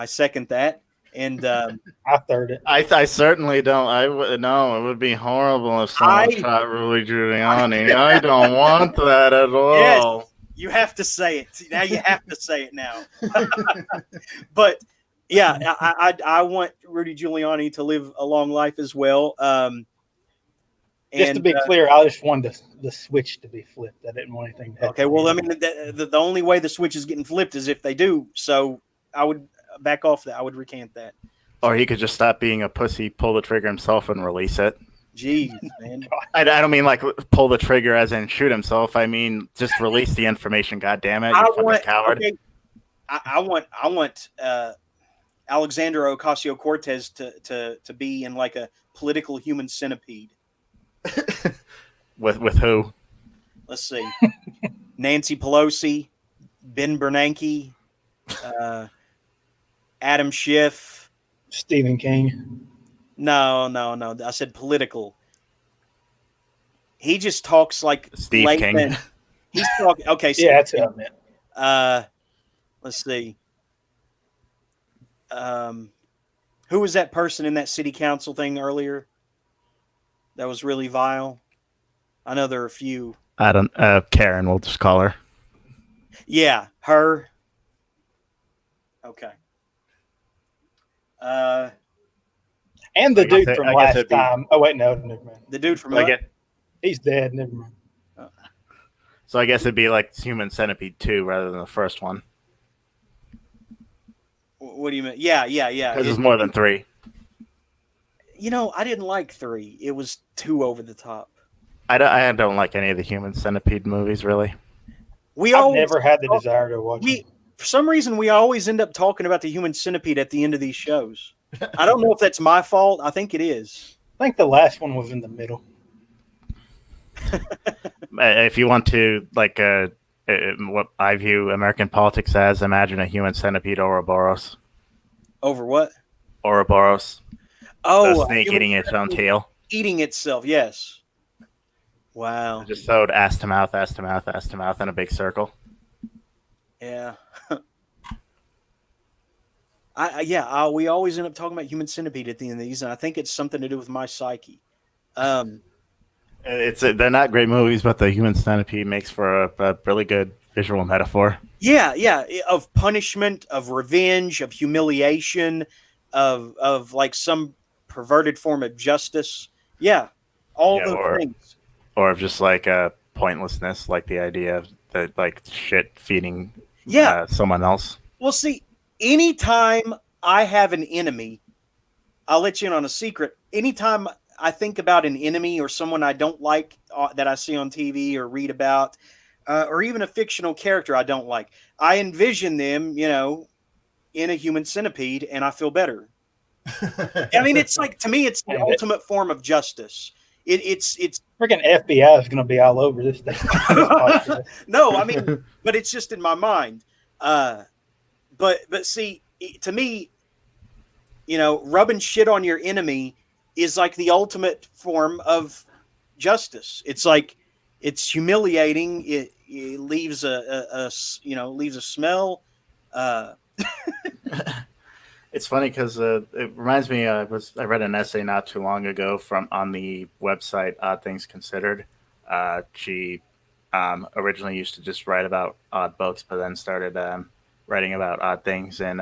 second that, and I third it. I certainly don't. No, it would be horrible if someone shot Rudy Giuliani. I don't want that at all. Yes, you have to say it now. You have to say it now. But yeah, I want Rudy Giuliani to live a long life as well. Just to be clear, I just wanted the switch to be flipped. I didn't want anything to happen. Okay, well, I mean, the only way the switch is getting flipped is if they do. So I would back off that. I would recant that. Or he could just stop being a pussy, pull the trigger himself, and release it. Jeez, man. I don't mean like pull the trigger as in shoot himself. I mean just release the information. God damn it, you fucking coward! Okay, I want Alexandra Ocasio-Cortez to be in like a political human centipede. With who? Let's see. Nancy Pelosi, Ben Bernanke, Adam Schiff, Stephen King. No. I said political. He just talks like Steve King. He's talking. Okay. Yeah, that's what I meant. Let's see. Who was that person in that city council thing earlier? That was really vile. I know there are a few. I don't. Karen, we'll just call her. Yeah, her. Okay. And the dude from last time. Oh wait, no, never mind. The dude from he's dead. Never mind. So I guess it'd be like Human Centipede 2 rather than the first one. What do you mean? Yeah. Because there's more than 3. I didn't like 3. It was too over the top. I don't like any of the Human Centipede movies, really. I've never had the desire to watch it. For some reason, we always end up talking about the Human Centipede at the end of these shows. I don't know if that's my fault. I think it is. I think the last one was in the middle. If you want to, like, what I view American politics as, imagine a Human Centipede Ouroboros. Over what? Ouroboros. Oh, a snake eating its own tail. Eating itself, yes. Wow. Just sewed ass to mouth, ass to mouth, ass to mouth in a big circle. Yeah. We always end up talking about Human Centipede at the end of these, and I think it's something to do with my psyche. They're not great movies, but the Human Centipede makes for a really good visual metaphor. Yeah, of punishment, of revenge, of humiliation, of like some perverted form of justice. Yeah, all those things. Or of just like pointlessness, like the idea of the like shit feeding someone else. Well, see, anytime I have an enemy, I'll let you in on a secret. Anytime I think about an enemy or someone I don't like that I see on TV or read about, or even a fictional character I don't like, I envision them, in a human centipede, and I feel better. I mean, it's like, to me, it's the ultimate form of justice. It's freaking FBI is going to be all over this thing. No, I mean, but it's just in my mind. But see, to me, rubbing shit on your enemy is like the ultimate form of justice. It's like, it's humiliating. It leaves leaves a smell. It's funny because it reminds me. I read an essay not too long ago on the website Odd Things Considered. She originally used to just write about odd books, but then started writing about odd things in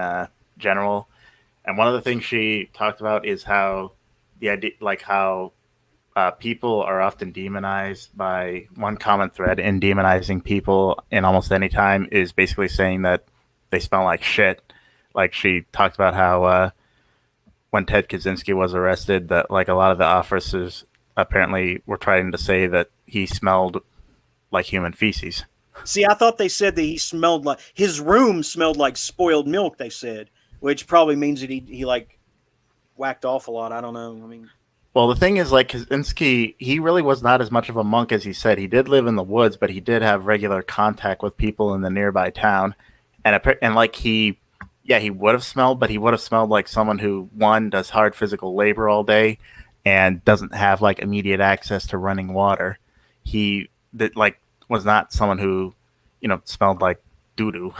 general. And one of the things she talked about is how the idea, like how people are often demonized by one common thread in demonizing people in almost any time is basically saying that they smell like shit. Like she talked about how when Ted Kaczynski was arrested, that like a lot of the officers apparently were trying to say that he smelled like human feces. See, I thought they said that he smelled like, his room smelled like spoiled milk, they said, which probably means that he like whacked off a lot. I don't know. I mean, well, the thing is, like, Kaczynski, he really was not as much of a monk as he said. He did live in the woods, but he did have regular contact with people in the nearby town. And like he would have smelled, but he would have smelled like someone who, one, does hard physical labor all day and doesn't have like immediate access to running water. He was not someone who, smelled like doo-doo.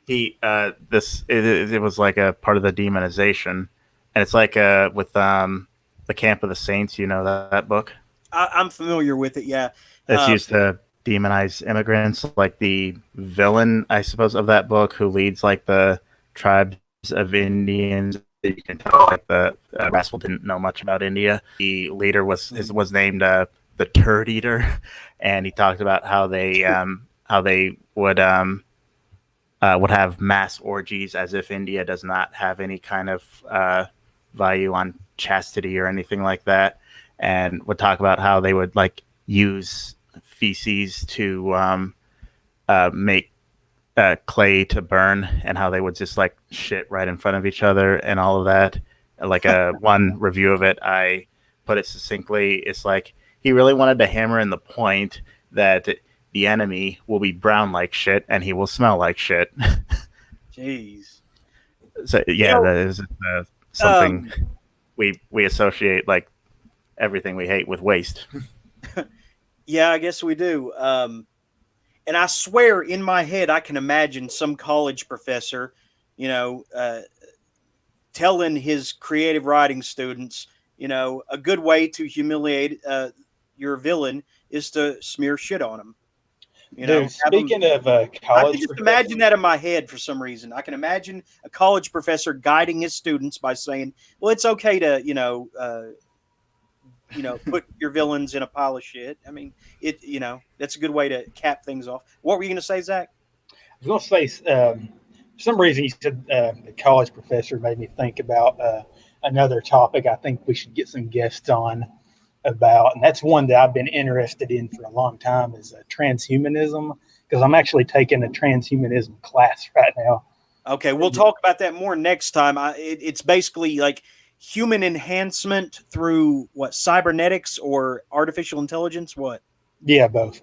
It was like a part of the demonization. And it's like with the Camp of the Saints, that book? I'm familiar with it, yeah. It's used to demonize immigrants, like the villain, I suppose, of that book, who leads like the tribes of Indians. You can tell like the Rascal didn't know much about India. The leader was named the Turd Eater, and he talked about how they would have mass orgies, as if India does not have any kind of value on chastity or anything like that, and would talk about how they would like use feces to make clay to burn, and how they would just like shit right in front of each other and all of that. Like one review of it, I put it succinctly, it's like he really wanted to hammer in the point that the enemy will be brown like shit and he will smell like shit. Jeez. So yeah, that is something we associate like everything we hate with waste. Yeah, I guess we do. And I swear in my head, I can imagine some college professor, telling his creative writing students, a good way to humiliate your villain is to smear shit on him. Speaking of college, I can just imagine that in my head for some reason. I can imagine a college professor guiding his students by saying, well, it's okay to, put your villains in a pile of shit. I mean, that's a good way to cap things off. What were you going to say, Zach? I was going to say, for some reason you said the college professor made me think about another topic I think we should get some guests on about, and that's one that I've been interested in for a long time, is transhumanism, because I'm actually taking a transhumanism class right now. Okay, we'll talk about that more next time. It's basically like human enhancement through what, cybernetics or artificial intelligence? What? Yeah, both.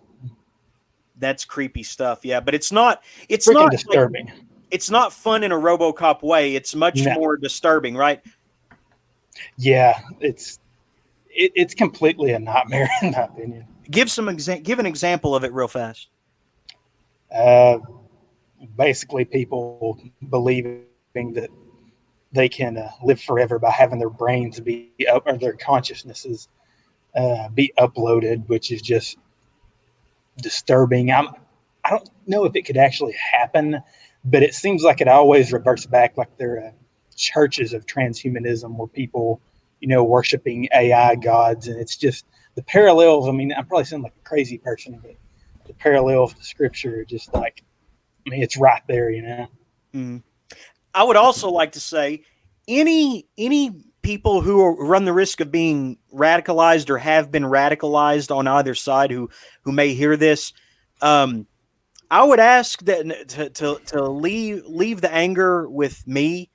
That's creepy stuff. Yeah, but it's not disturbing. Like, it's not fun in a RoboCop way. It's much more disturbing, right? Yeah, it's completely a nightmare in my opinion. Give an example of it real fast. Basically, people believing hoping that they can live forever by having their brains be up or their consciousnesses be uploaded, which is just disturbing. I don't know if it could actually happen, but it seems like it always reverts back, like there are churches of transhumanism where people, worshiping AI gods, and it's just the parallels. I mean, I probably sound like a crazy person, but the parallels to Scripture are just like, I mean, it's right there, Mm. I would also like to say, any people who run the risk of being radicalized or have been radicalized on either side who may hear this, I would ask that to leave the anger with me.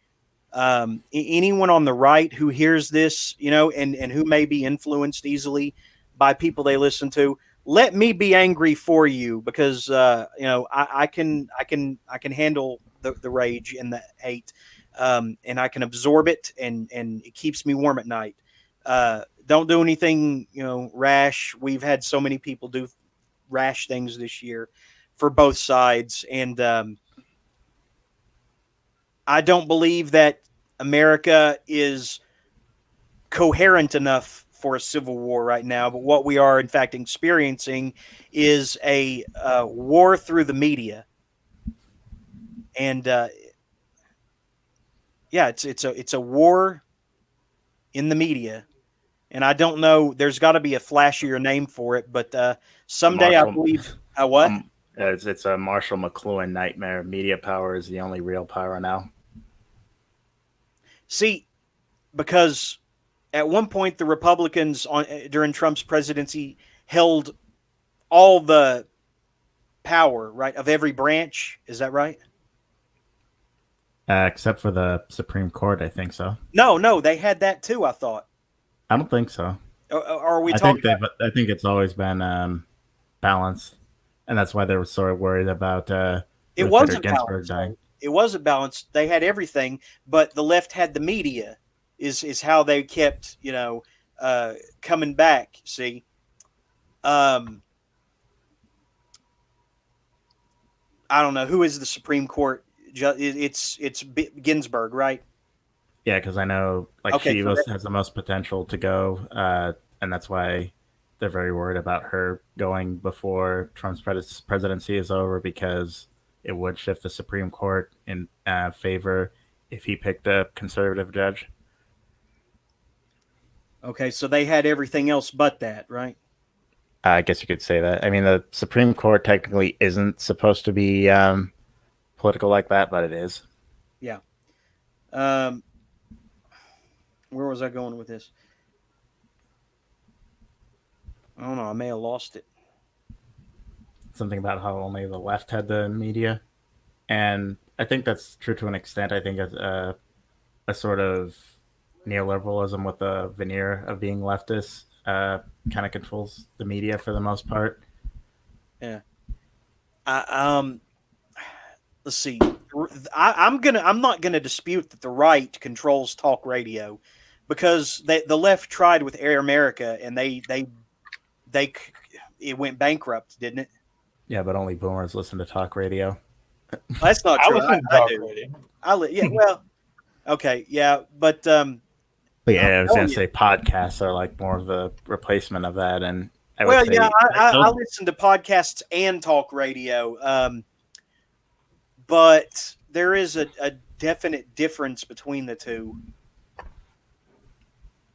Anyone on the right who hears this, and who may be influenced easily by people they listen to, let me be angry for you, because I can handle the rage and the hate, and I can absorb it, and it keeps me warm at night. Don't do anything rash. We've had so many people do rash things this year for both sides, and I don't believe that America is coherent enough for a civil war right now. But what we are in fact experiencing is a war through the media, and it's a war in the media. And I don't know. There's got to be a flashier name for it, but someday I believe. What? It's a Marshall McLuhan nightmare. Media power is the only real power now. See, because at one point the Republicans during Trump's presidency held all the power, right, of every branch. Is that right? Except for the Supreme Court, I think so. No, they had that too, I thought. I don't think so. Are we talking? I think it's always been balanced, and that's why they were sort of worried about It wasn't balanced. It wasn't balanced. They had everything, but the left had the media. Is how they kept coming back. See, I don't know who is the Supreme Court. It's Ginsburg, right? Yeah, because I know she has the most potential to go, and that's why they're very worried about her going before Trump's presidency is over, because it would shift the Supreme Court in favor if he picked a conservative judge. Okay, so they had everything else but that, right? I guess you could say that. I mean, the Supreme Court technically isn't supposed to be political like that, but it is. Yeah. Where was I going with this? I don't know. I may have lost it. Something about how only the left had the media. And I think that's true to an extent. I think it's a sort of neoliberalism with a veneer of being leftist kind of controls the media for the most part. Yeah. Let's see. I'm not gonna dispute that the right controls talk radio, because the left tried with Air America and it went bankrupt, didn't it? Yeah, but only boomers listen to talk radio. That's not true. I do. Yeah, well, okay, yeah, but yeah, I was gonna say podcasts are like more of the replacement of that, and I listen to podcasts and talk radio, but there is a definite difference between the two.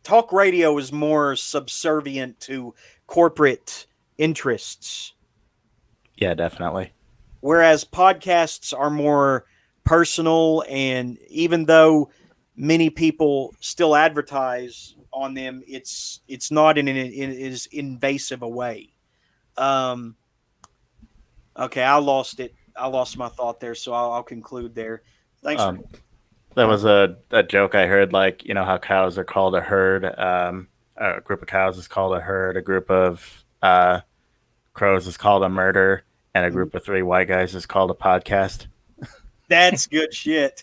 Talk radio is more subservient to corporate interests. Yeah, definitely. Whereas podcasts are more personal, and even though many people still advertise on them, it's not in as invasive a way. Okay, I lost it. I lost my thought there, so I'll conclude there. Thanks. That was a joke I heard, how cows are called a herd. A group of cows is called a herd. A group of crows is called a murder. And a group of 3 white guys is called a podcast. That's good shit.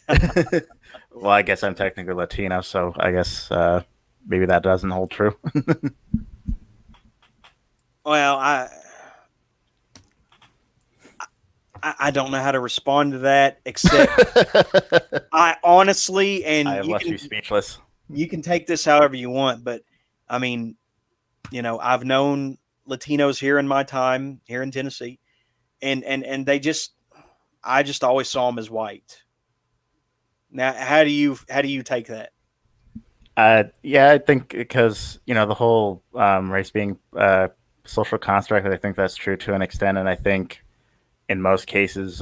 Well, I guess I'm technically Latino, so I guess maybe that doesn't hold true. Well, I don't know how to respond to that, except I honestly, and I have left you speechless. You can take this however you want, but I mean, I've known Latinos here in my time here in Tennessee, and I just always saw them as white. Now, how do you take that? Yeah, I think because the whole race being social construct, I think that's true to an extent, and I think in most cases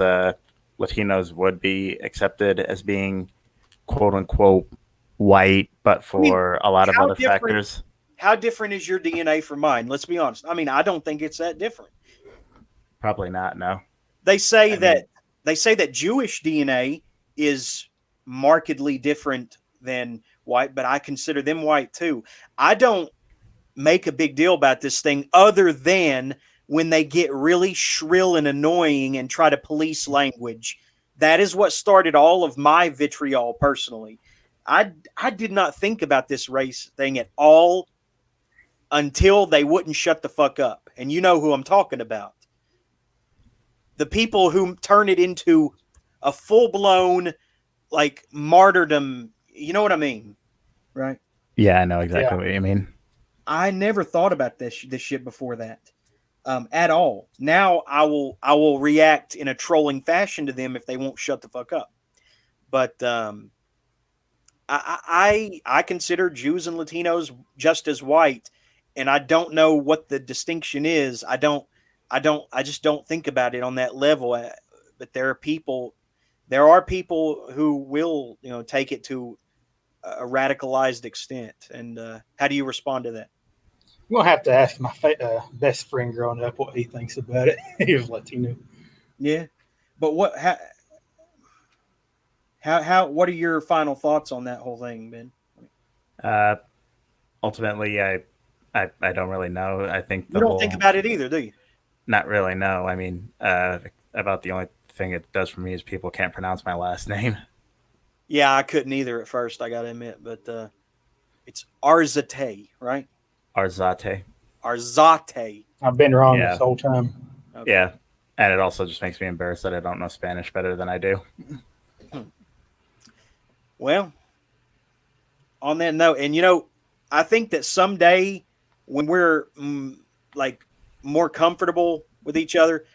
Latinos would be accepted as being quote unquote white, but for a lot of other factors. How different is your DNA from mine? Let's be honest. I mean, I don't think it's that different. Probably not. No. They say that Jewish DNA is markedly different than white, but I consider them white too. I don't make a big deal about this thing other than when they get really shrill and annoying and try to police language. That is what started all of my vitriol personally. I did not think about this race thing at all until they wouldn't shut the fuck up. And you know who I'm talking about. The people who turn it into a full-blown like martyrdom. You know what I mean? Right? Yeah, I know exactly what you mean. I never thought about this shit before that at all. Now I will react in a trolling fashion to them if they won't shut the fuck up. But I consider Jews and Latinos just as white, and I don't know what the distinction is. I just don't think about it on that level. But there are people who will take it to a radicalized extent. And how do you respond to that? I'm gonna have to ask my best friend growing up what he thinks about it. He was Latino. Yeah, but what? How? What are your final thoughts on that whole thing, Ben? Ultimately, I don't really know. I think you don't think about it either, do you? Not really. No. I mean, about the only thing it does for me is people can't pronounce my last name. Yeah, I couldn't either at first, I gotta admit, but it's Arzate, right? Arzate. Arzate. I've been wrong this whole time. Okay. Yeah, and it also just makes me embarrassed that I don't know Spanish better than I do. Well, on that note, and I think that someday when we're like more comfortable with each other,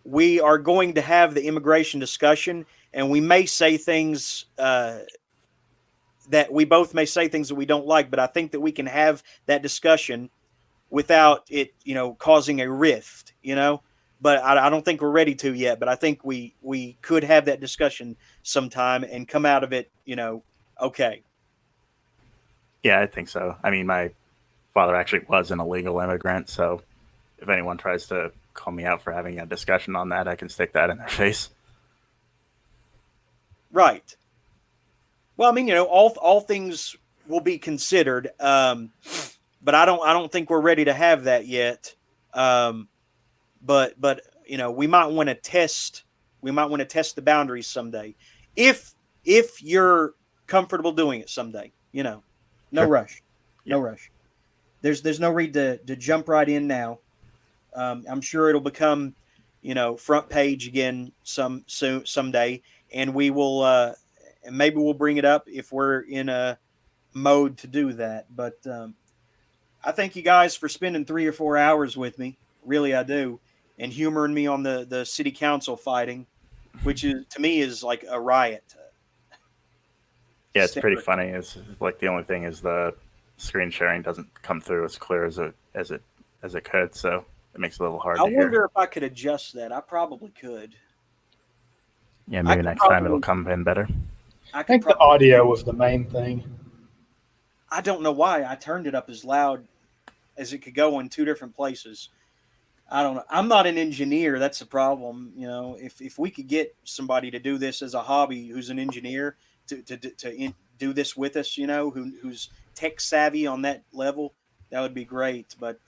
we are going to have the immigration discussion, and we may say things that we both may say things that we don't like, but I think that we can have that discussion without it, causing a rift, but I don't think we're ready to yet, but I think we could have that discussion sometime and come out of it, okay. Yeah, I think so. I mean, my father actually was an illegal immigrant, so if anyone tries to call me out for having a discussion on that, I can stick that in their face. Right. Well, I mean, all things will be considered, but I don't think we're ready to have that yet. But we might want to test. We might want to test the boundaries someday, if you're comfortable doing it someday. No rush, no rush. There's no need to jump right in now. I'm sure it'll become, front page again someday, and we will. And maybe we'll bring it up if we're in a mode to do that. But I thank you guys for spending 3 or 4 hours with me. Really, I do. And humoring me on the city council fighting, which is to me is like a riot. Yeah, it's pretty funny. It's like the only thing is the screen sharing doesn't come through as clear as it could. So it makes it a little hard to hear. I wonder if I could adjust that. I probably could. Yeah, maybe next time it'll come in better. I think the audio was the main thing. I don't know why I turned it up as loud as it could go in 2 different places. I don't know. I'm not an engineer. That's the problem. If we could get somebody to do this as a hobby, who's an engineer to do this with us, who's tech savvy on that level, that would be great. But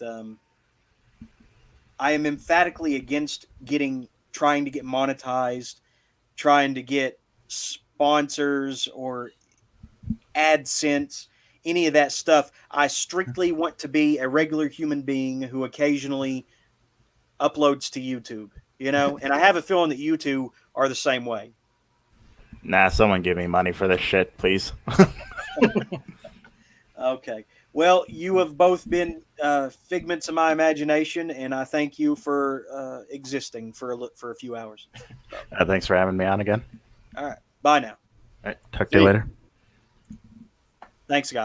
I am emphatically against trying to get monetized, trying to get sponsors or AdSense, any of that stuff. I strictly want to be a regular human being who occasionally uploads to YouTube. you know, and I have a feeling that you two are the same way. Nah, someone give me money for this shit, please. Okay. Well, you have both been figments of my imagination, and I thank you for existing for a few hours. Thanks for having me on again. All right. Bye now. All right, talk to you later. Thanks, guys.